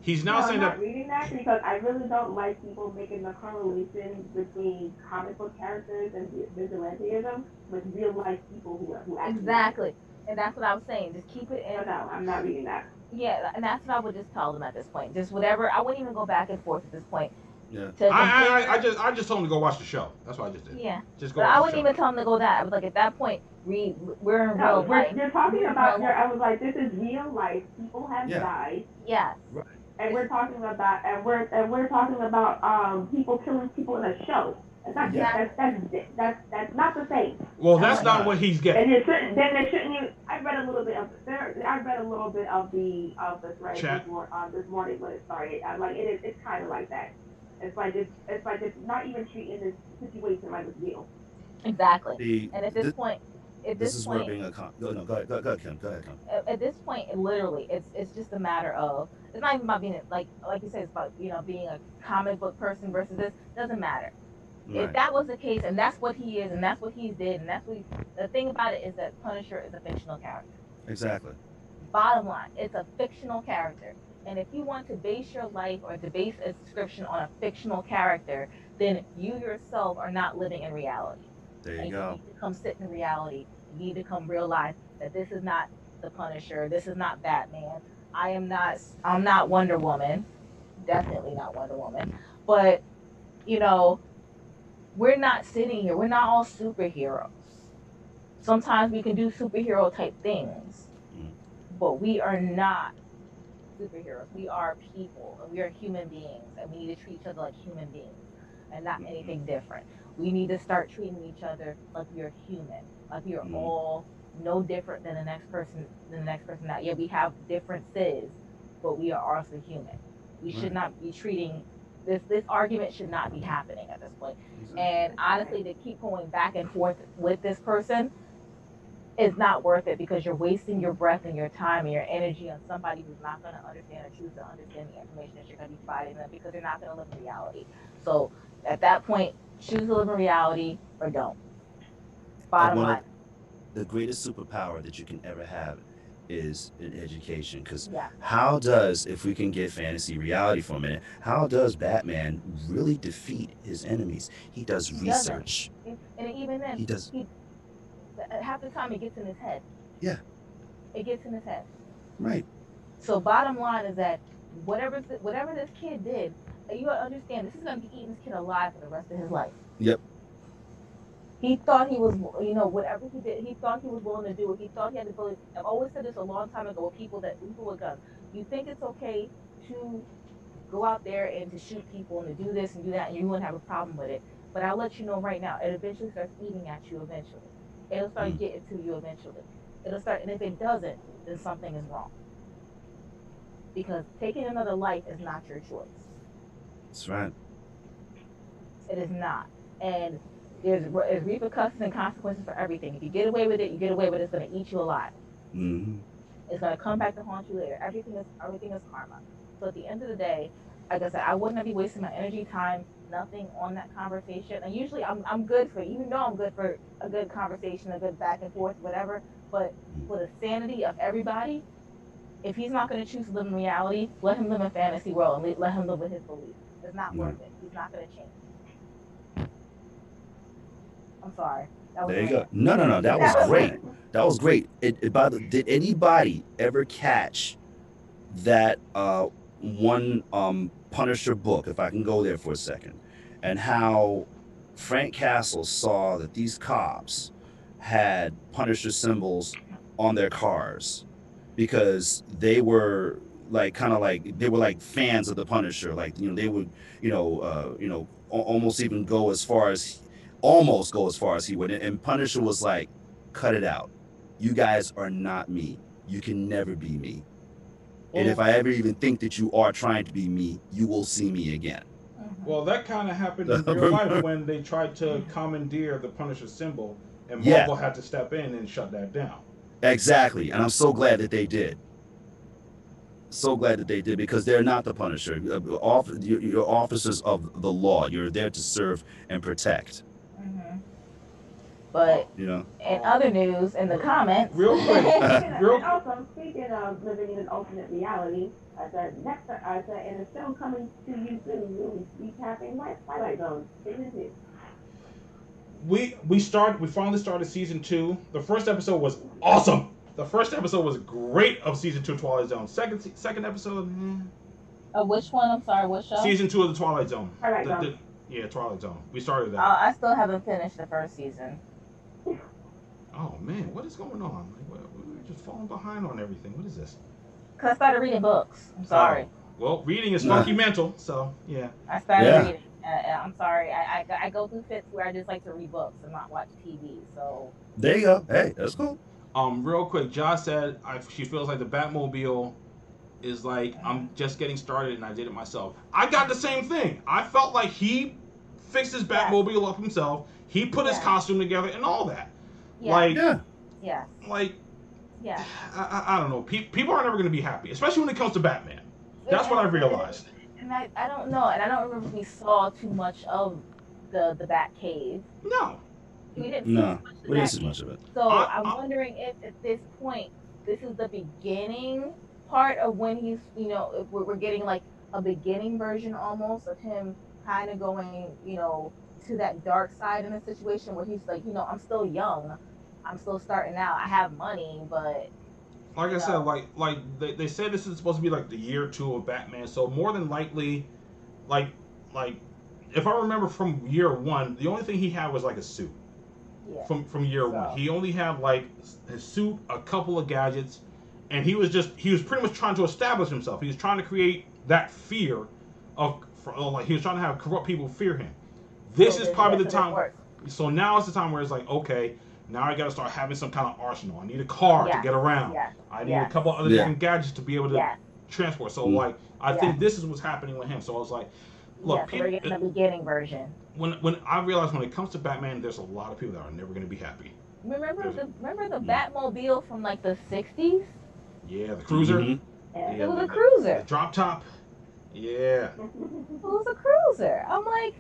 he's now saying I'm that. not reading that because I really don't like people making the correlation between comic book characters and vigilantism with real life people who actually. Exactly, and that's what I was saying. Just keep it in. No, I'm not reading that. Yeah, and that's what I would just tell them at this point. Just whatever. I wouldn't even go back and forth at this point. Yeah. I just told him to go watch the show. That's what I just did. Yeah. Just go. But I wouldn't even tell him to go that. I was like, at that point, we're in real life. You're talking about. I was like, this is real life. People have died. Yes. Right. And we're talking about people killing people in a show. That's not the same. Well, that's not what he's getting. And they shouldn't you. I read a little bit of the thread this morning when it started. I'm like, it's kind of like that. It's like it's not even treating this situation like it's real. Exactly. And at this point, this is where being a go ahead, Kim. Go ahead, Kim. At this point, literally, it's just a matter of, it's not even about being like you said, it's about being a comic book person versus this. Doesn't matter. Right. If that was the case, and that's what he is, and that's what he did, and that's what the thing about it is that Punisher is a fictional character. Exactly. Bottom line, it's a fictional character. And if you want to base your life or to base a description on a fictional character, then you yourself are not living in reality. There you go. You need to come sit in reality. You need to come realize that this is not the Punisher. This is not Batman. I'm not Wonder Woman. Definitely not Wonder Woman. But, we're not sitting here. We're not all superheroes. Sometimes we can do superhero type things, but we are not superheroes. We are people, and we are human beings, and we need to treat each other like human beings and not anything different. We need to start treating each other like we are human, like we are all no different than the next person. Now, yeah, we have differences, but we are also human. We should not be treating this argument should not be happening at this point. And honestly, to keep going back and forth with this person is not worth it, because you're wasting your breath and your time and your energy on somebody who's not going to understand or choose to understand the information that you're going to be providing them, because they're not going to live in reality. So at that point, choose to live in reality or don't. Bottom line. The greatest superpower that you can ever have is in education, because if we can get fantasy reality for a minute, how does Batman really defeat his enemies? He does research. And even then, he does. Half the time it gets in his head. Yeah. It gets in his head. Right. So bottom line is that whatever this kid did, you gotta understand, this is gonna be eating this kid alive for the rest of his life. Yep. He thought he was, whatever he did, he thought he was willing to do it. He thought he had the ability. I've always said this a long time ago with people with guns. You think it's okay to go out there and to shoot people and to do this and do that, and you wouldn't have a problem with it. But I'll let you know right now, it eventually starts eating at you eventually. It'll start getting to you eventually. It'll start, and if it doesn't, then something is wrong. Because taking another life is not your choice. That's right. It is not. And there's repercussions and consequences for everything. If you get away with it, you get away with it. It's going to eat you alive. Mm-hmm. It's going to come back to haunt you later. Everything is karma. So at the end of the day, like I said, I wouldn't be wasting my energy, time, nothing on that conversation. And usually I'm good for, even though I'm good for a good conversation, a good back and forth, whatever. But for the sanity of everybody, if he's not going to choose to live in reality, let him live in fantasy world and let him live with his beliefs. It's not worth it. He's not going to change. I'm sorry. There you go. No. That was great. That was great. Did anybody ever catch that one Punisher book, if I can go there for a second, and how Frank Castle saw that these cops had Punisher symbols on their cars because they were they were like fans of the Punisher, they would almost go as far as he would, and Punisher was like, cut it out, you guys are not me, you can never be me, and if I ever even think that you are trying to be me, you will see me again. Well, that kind of happened in real life when they tried to commandeer the Punisher symbol, and Yeah. Marvel had to step in and shut that down. Exactly, and I'm so glad that they did. So glad that they did, because they're not the Punisher. You're officers of the law. You're there to serve and protect. Mm-hmm. But You know. in other news, in the comments, Real quick, And also, speaking of living in an alternate reality, I said, and it's still coming to you soon, we'll be recapping Twilight Zone. Isn't it? we finally started season 2. The first episode was awesome. The first episode was great of season 2 of Twilight Zone. Second episode, which one? I'm sorry, what show? season 2 of the Twilight Zone. Twilight Zone. Yeah, Twilight Zone. We started that. I still haven't finished the first season. Oh man, what is going on? We're just falling behind on everything. What is this? Cause I started reading books. I'm sorry. Well, reading is funky mental, so yeah. I started reading. I'm sorry. I go through fits where I just like to read books and not watch TV. So There you go. Hey, that's cool. Real quick, Josh said she feels like the Batmobile is like, I'm just getting started and I did it myself. I got the same thing. I felt like he fixed his Batmobile up himself. He put his costume together and all that. yeah. Like, Yeah. like, Yeah. I don't know. People are never going to be happy, especially when it comes to Batman. That's what I realized. And I don't know, and I don't remember if we saw too much of the Batcave. No. We didn't see much of it. So I'm wondering if at this point, this is the beginning part of when he's, if we're getting like a beginning version almost of him kind of going, to that dark side in a situation where he's like, I'm still young, I'm still starting out, I have money, but like I said, like they say this is supposed to be like the year 2 of Batman, so more than likely, like if I remember from year 1, the only thing he had was like a suit. yeah. From year 1, he only had like his suit, a couple of gadgets, and he was pretty much trying to establish himself. He was trying to create that fear he was trying to have corrupt people fear him. This is probably the time. So now it's the time where it's like, okay, now I got to start having some kind of arsenal. I need a car to get around. Yeah. I need a couple other different gadgets to be able to transport. So I think this is what's happening with him. So I was like, look, so we're getting the beginning version. When I realized when it comes to Batman, there's a lot of people that are never going to be happy. Remember the Batmobile from like the 60s? Yeah, the cruiser. Mm-hmm. It was a cruiser. The drop top. Yeah. It was a cruiser. I'm like,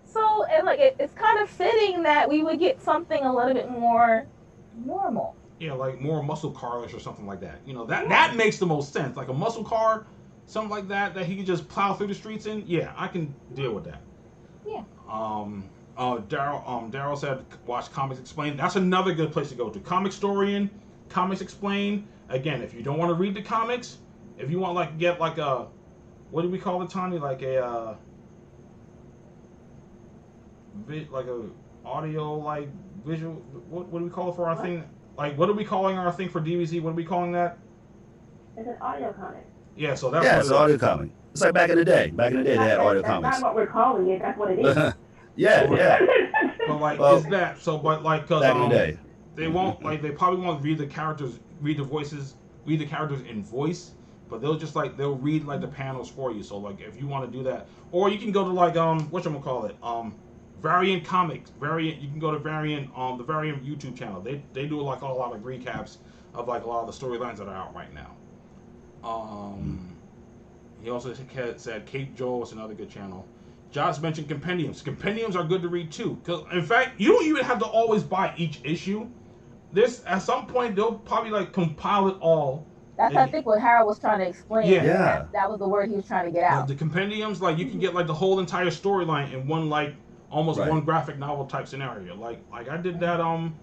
so, and like it's kind of fitting that we would get something a little bit more normal. Yeah, like more muscle car-ish or something like that. That makes the most sense. Like a muscle car, something like that he could just plow through the streets in. Yeah, I can deal with that. Yeah. Daryl said watch Comics Explained. That's another good place to go to. Comic Storian, Comics Explained. Again, if you don't want to read the comics, if you want get like a, what do we call it, Tony? Like a audio, like visual. What do we call it for our thing? Like, what are we calling our thing for DVC? What are we calling that? It's an audio comic. Yeah, so that's it's an audio comic. It's like back in the day. Back in the day, they had audio comics. That's not what we're calling it. That's what it is. yeah. But is that so? But like, cause back in the day, they won't they probably won't read the characters, read the characters in voice, but they'll read like the panels for you. So like, if you want to do that, or you can go to like whatchamacallit, Variant Comics. You can go to Variant, the Variant YouTube channel. They do like a lot of recaps of like a lot of the storylines that are out right now. He also said Cape Joel is another good channel. Josh mentioned compendiums. Compendiums are good to read too. Cause in fact, you don't even have to always buy each issue. At some point they'll probably like compile it all. That's I think what Harold was trying to explain. Yeah. That was the word he was trying to get out. The compendiums, like you can get like the whole entire storyline in one like almost one graphic novel type scenario. Like I did that. I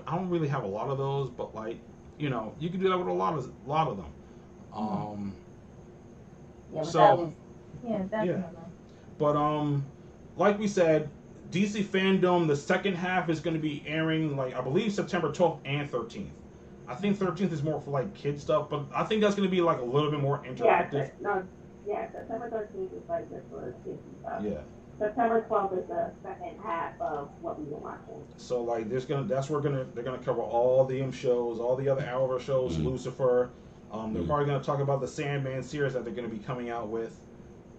don't really have a lot of those, but like you can do that with a lot of them. Definitely. But like we said, DC Fandom, the second half is going to be airing like I believe September 12th and 13th. I think 13th is more for like kid stuff, but I think that's going to be like a little bit more interactive. September 13th is like just for kids and stuff. Yeah. September 12th is the second half of what we've been watching. So like they're gonna cover all the shows, all the other Arrow shows, Lucifer. They're probably gonna talk about the Sandman series that they're gonna be coming out with.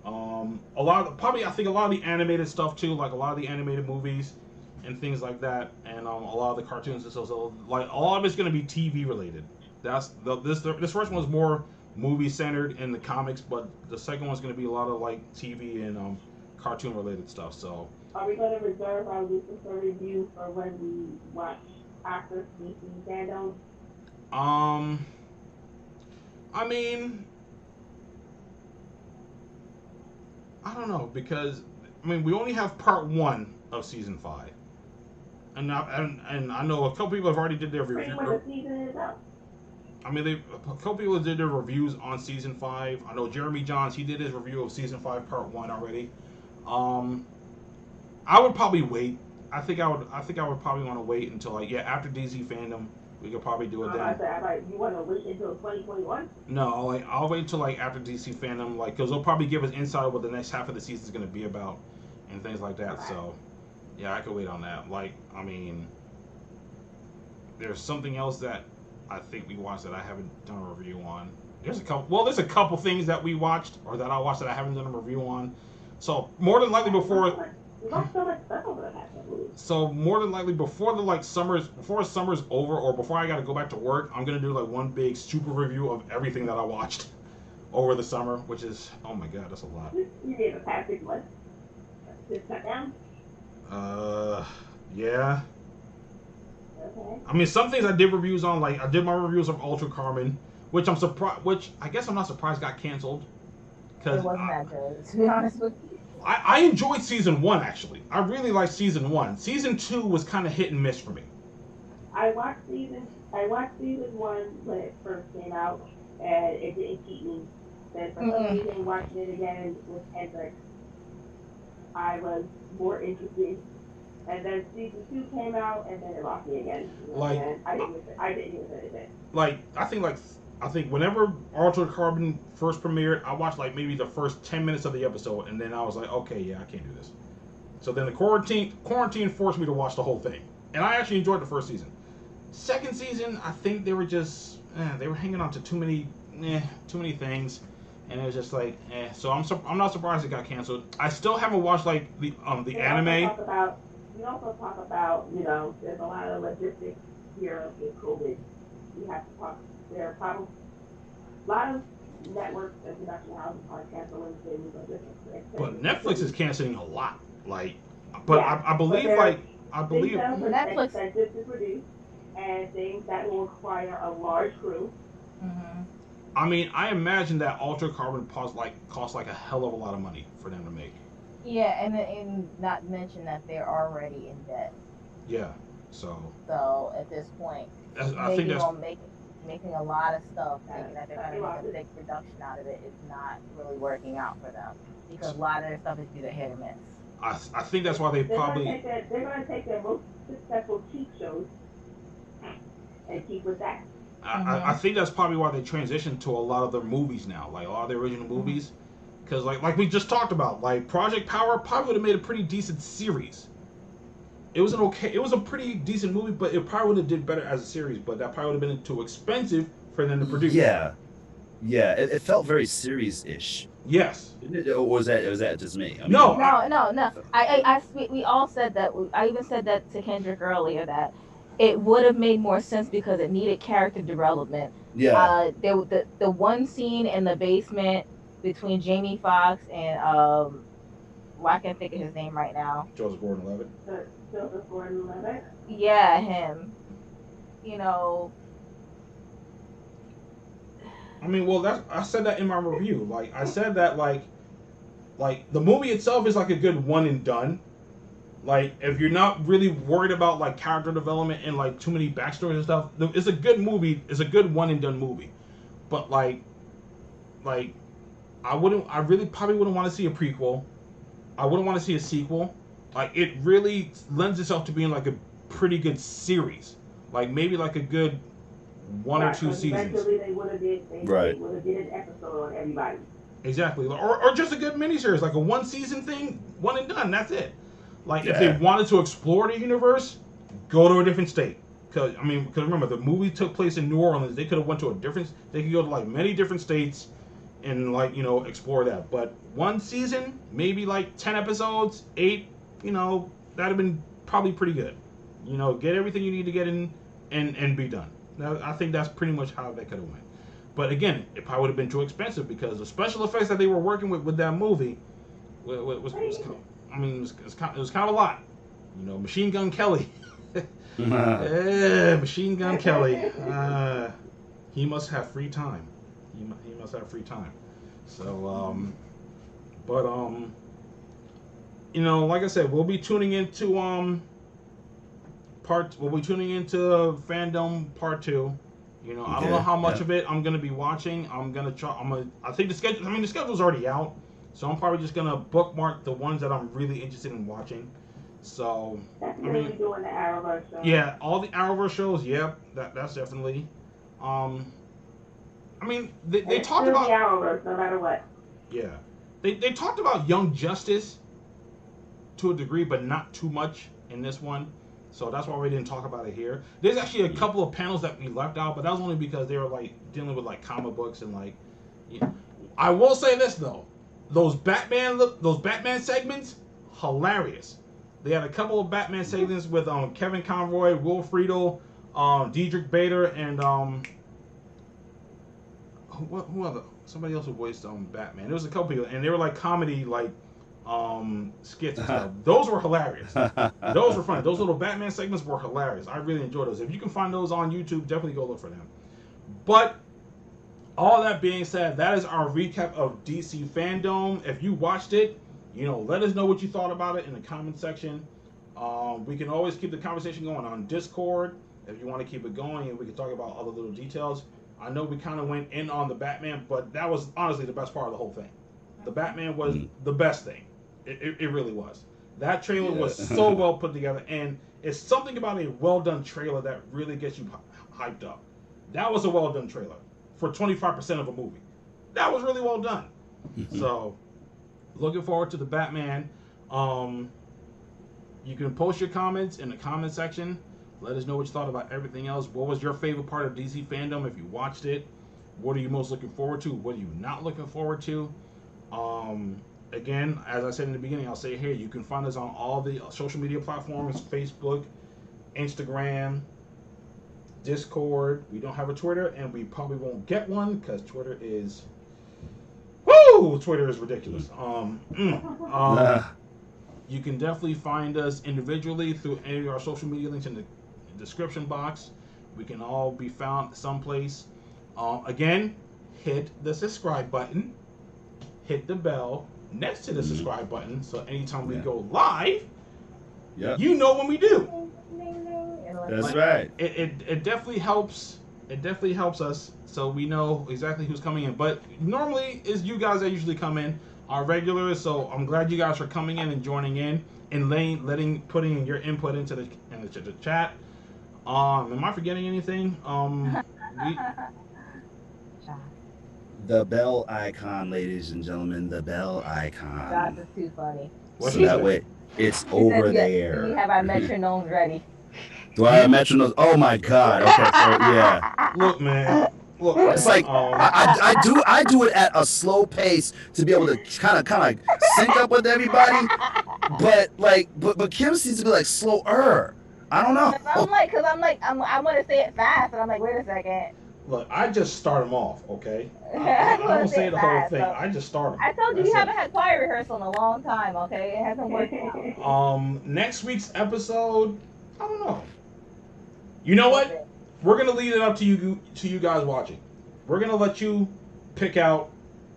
I think a lot of the animated stuff too, like a lot of the animated movies and things like that, and a lot of the cartoons and stuff. So like a lot of it's going to be TV related. This first one was more movie centered in the comics, but the second one's going to be a lot of like TV and cartoon related stuff. So are we going to reserve our Lucifer review for when we watch after DC Fandome? I mean, I don't know, because I mean we only have part 1 of season 5, and I know a couple people have already did their review. When the season is up. I mean, a couple people did their reviews on season 5. I know Jeremy Johns, he did his review of season 5 part 1 already. I would probably wait. I think I would probably want to wait until after DC Fandom. We could probably do it then. You want to wait until 2021? No, I'll wait until after DC Fandom, because they'll probably give us insight of what the next half of the season is going to be about and things like that. Okay. So, yeah, I could wait on that. I mean, there's something else that I think we watched that I haven't done a review on. There's a couple things that we watched or that I watched that I haven't done a review on. So more than likely before. So more than likely before summer's over or before I got to go back to work, I'm gonna do one big super review of everything that I watched over the summer, which is, oh my god, that's a lot. You gave a past 6 months. Just cut down. Yeah. Okay. I mean, some things I did reviews on, I did my reviews of Ultra Carbon, which I guess I'm not surprised got canceled. It wasn't that good, to be honest with you. I enjoyed season 1, actually. I really liked season 1. Season 2 was kind of hit and miss for me. I watched season 1 when it first came out, and it didn't keep me. Then for some reason, watching it again with Kendrick, I was more interested. And then season 2 came out, and then it lost me again. And I didn't even finish it. I think whenever Altered Carbon first premiered, I watched maybe the first 10 minutes of the episode, and then I was like, okay, yeah, I can't do this. So then the quarantine forced me to watch the whole thing, and I actually enjoyed the first season. Second season, I think they were just they were hanging on to too many things, and it was just So I'm not surprised it got canceled. I still haven't watched the anime. You also talk about there's a lot of logistics here with COVID. You have to talk. There are probably a lot of networks and production houses are canceling things or different. But Netflix is canceling a lot. I believe Netflix expensive to produce and things that will require a large crew. Mm-hmm. I mean, I imagine that Ultra Carbon costs a hell of a lot of money for them to make. Yeah, and not mention that they're already in debt. Yeah, so at this point, I think that's making a lot of stuff, thinking that they're going to make a big production out of it, is not really working out for them, because a lot of their stuff is either hit or miss. I think that's why they're going to take their most successful cheap shows and keep with that. I think that's probably why they transitioned to a lot of their movies now, a lot of the original movies, because like we just talked about, Project Power probably would have made a pretty decent series. It was a pretty decent movie, but it probably would have did better as a series. But that probably would have been too expensive for them to produce. Yeah, it felt very series-ish. Yes. Or was that just me? No. We all said that. I even said that to Kendrick earlier, that it would have made more sense because it needed character development. Yeah. The one scene in the basement between Jamie Foxx and I can't think of his name right now. Joseph Gordon-Levitt. Joseph Gordon-Levitt? Yeah, him. I mean, I said that in my review. I said that the movie itself is a good one and done. If you're not really worried about character development and too many backstories and stuff, it's a good movie. It's a good one and done movie. But I really probably wouldn't want to see a prequel. I wouldn't want to see a sequel. It really lends itself to being a pretty good series. Maybe a good one or two seasons. Eventually they would have did an episode on everybody. Exactly. Or just a good miniseries, a one season thing, one and done, that's it. If they wanted to explore the universe, go to a different state. Because remember, the movie took place in New Orleans. They could have went to they could go to many different states and like explore that. But one season, maybe like 10 episodes, 8, that'd have been probably pretty good. Get everything you need to get in and be done. Now, I think that's pretty much how they could have went. But again, it probably would have been too expensive because the special effects that they were working with that movie was kind of a lot. Machine Gun Kelly. Machine Gun Kelly. He must have free time. He must have free time. So, like I said, we'll be tuning into Fandom Part 2. I don't know how much of it I'm gonna be watching. I think the schedule. The schedule's already out, so I'm probably just gonna bookmark the ones that I'm really interested in watching. So, Definitely doing the Arrowverse show. Yeah, all the Arrowverse shows. Yep, that's definitely. They talked about the Arrowverse no matter what. Yeah, they talked about Young Justice to a degree, but not too much in this one. So that's why we didn't talk about it here. There's actually a couple of panels that we left out, but that was only because they were like dealing with like comic books and like. I will say this though, those Batman segments, hilarious. They had a couple of Batman segments with Kevin Conroy, Will Friedle, Diedrich Bader, and who other? Somebody else who voiced Batman. There was a couple people, and they were like comedy skits and stuff. Those were hilarious. Those were funny. Those little Batman segments were hilarious. I really enjoyed those. If you can find those on YouTube, definitely go look for them. But all that being said, that is our recap of DC Fandome. If you watched it, let us know what you thought about it in the comment section. We can always keep the conversation going on Discord if you want to keep it going, and we can talk about other little details. I know we kind of went in on the Batman, but that was honestly the best part of the whole thing. The Batman was the best thing. It really was. That trailer was so well put together, and it's something about a well-done trailer that really gets you hyped up. That was a well-done trailer for 25% of a movie. That was really well done. So, looking forward to the Batman. You can post your comments in the comment section. Let us know what you thought about everything else. What was your favorite part of DC Fandome if you watched it? What are you most looking forward to? What are you not looking forward to? Again, as I said in the beginning, I'll say here, you can find us on all the social media platforms, Facebook, Instagram, Discord. We don't have a Twitter, and we probably won't get one because Twitter is ridiculous. You can definitely find us individually through any of our social media links in the description box. We can all be found someplace. Again, hit the subscribe button. Hit the bell next to the subscribe button, so anytime we go live, you know when we do. That's right. It definitely helps. It definitely helps us, so we know exactly who's coming in. But normally, it's you guys that usually come in, our regulars. So I'm glad you guys are coming in and joining in and putting your input into the chat. Am I forgetting anything? The bell icon, ladies and gentlemen, the bell icon. God, that's too funny. So that way, it's over there. Do you have our metronomes ready? Do I have metronomes? Oh my God! Okay, so yeah. Look, man. Look, it's like I do it at a slow pace to be able to kind of sync up with everybody, but Kim seems to be like slower. I don't know. I want to say it fast, and I'm like, wait a second. Look, I just start them off, okay? I don't say the whole thing. I just start them. I told you haven't had choir rehearsal in a long time, okay? It hasn't worked out. Next week's episode, I don't know. You know what? We're gonna leave it up to you guys watching. We're gonna let you pick out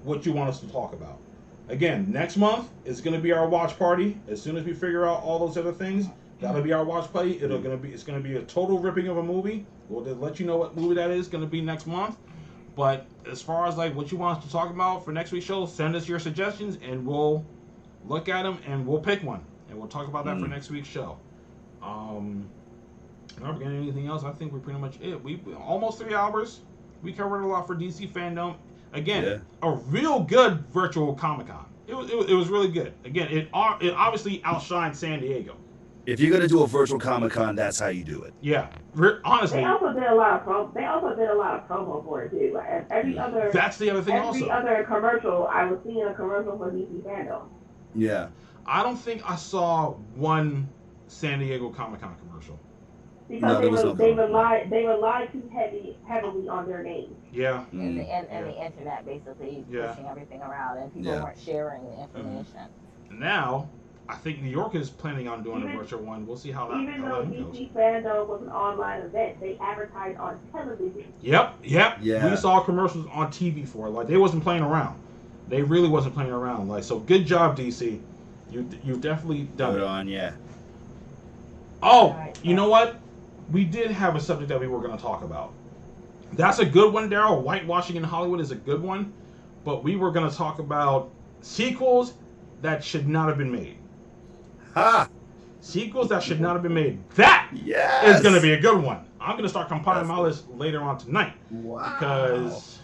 what you want us to talk about. Again, next month is gonna be our watch party. As soon as we figure out all those other things, that'll be our watch party. It's gonna be a total ripping of a movie. We'll let you know what movie that is gonna be next month. But as far as like what you want us to talk about for next week's show, send us your suggestions and we'll look at them and we'll pick one and we'll talk about that for next week's show. Not forgetting anything else. I think we're pretty much it. We almost 3 hours. We covered a lot for DC Fandome. Again, a real good virtual Comic-Con. It was really good. Again, it obviously outshined San Diego. If you're gonna do a virtual Comic-Con, that's how you do it. Yeah, honestly. They also did a lot of promo for it too. Like every other. That's the other thing. Every other commercial, I was seeing a commercial for DC Fandome. Yeah. I don't think I saw one San Diego Comic-Con commercial. Because they relied too heavily on their names. Yeah. And the internet basically pushing everything around, and people weren't sharing the information. Now, I think New York is planning on doing a virtual one. We'll see how that goes. Even though DC Fandome was an online event, they advertised on television. Yep. Yeah. We saw commercials on TV for it. Like, they wasn't playing around. They really wasn't playing around. Like, so good job, DC. You've definitely done it. Yeah. Oh, you know what? We did have a subject that we were going to talk about. That's a good one, Daryl. Whitewashing in Hollywood is a good one. But we were going to talk about sequels that should not have been made. Ha! Sequels that should not have been made. That is going to be a good one. I'm going to start compiling my list later on tonight. Wow. Because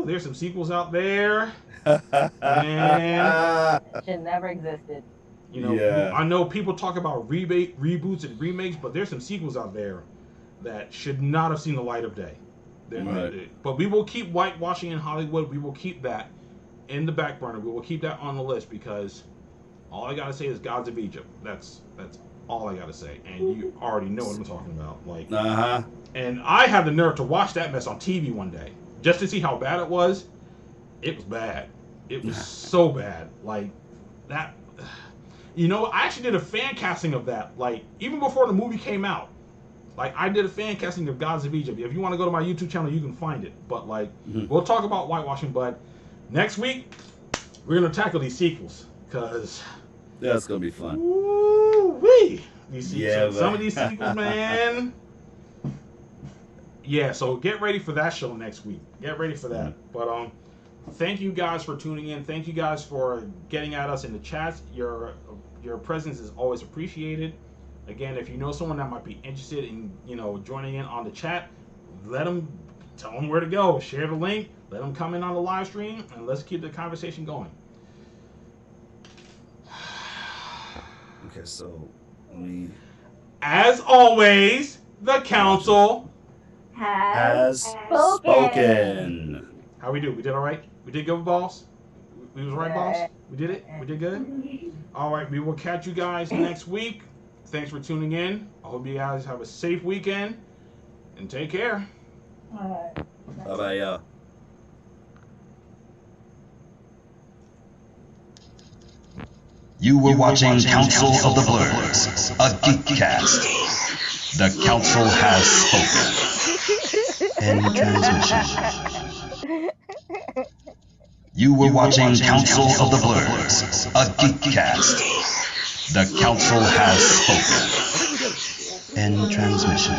there's some sequels out there. And should never existed. You know, I know people talk about reboots and remakes, but there's some sequels out there that should not have seen the light of day. Right. But we will keep whitewashing in Hollywood. We will keep that in the back burner. We will keep that on the list because all I gotta say is Gods of Egypt. That's all I gotta say, and you already know what I'm talking about. Like, And I had the nerve to watch that mess on TV one day just to see how bad it was. It was bad. It was so bad. Like that. You know, I actually did a fan casting of that, like, even before the movie came out. Like, I did a fan casting of Gods of Egypt. If you want to go to my YouTube channel, you can find it. But, like, we'll talk about whitewashing. But next week, we're going to tackle these sequels. Because... that's going to be fun. Woo-wee! Some of these sequels, man. Yeah, so get ready for that show next week. Get ready for that. But, thank you guys for tuning in. Thank you guys for getting at us in the chats. Your presence is always appreciated. Again, if you know someone that might be interested in, joining in on the chat, tell them where to go. Share the link. Let them come in on the live stream, and let's keep the conversation going. Okay, so let me. As always, the council has spoken. How we do? We did all right? We did good, boss? We was right, boss? We did it? We did good? All right, we will catch you guys next week. Thanks for tuning in. I hope you guys have a safe weekend. And take care. All right. Bye-bye, y'all. You were watching Council of the Blurs, a Geekcast. The council has spoken. End transmission. You were watching Council of the Blurs, a Geekcast. The council has spoken. End transmission.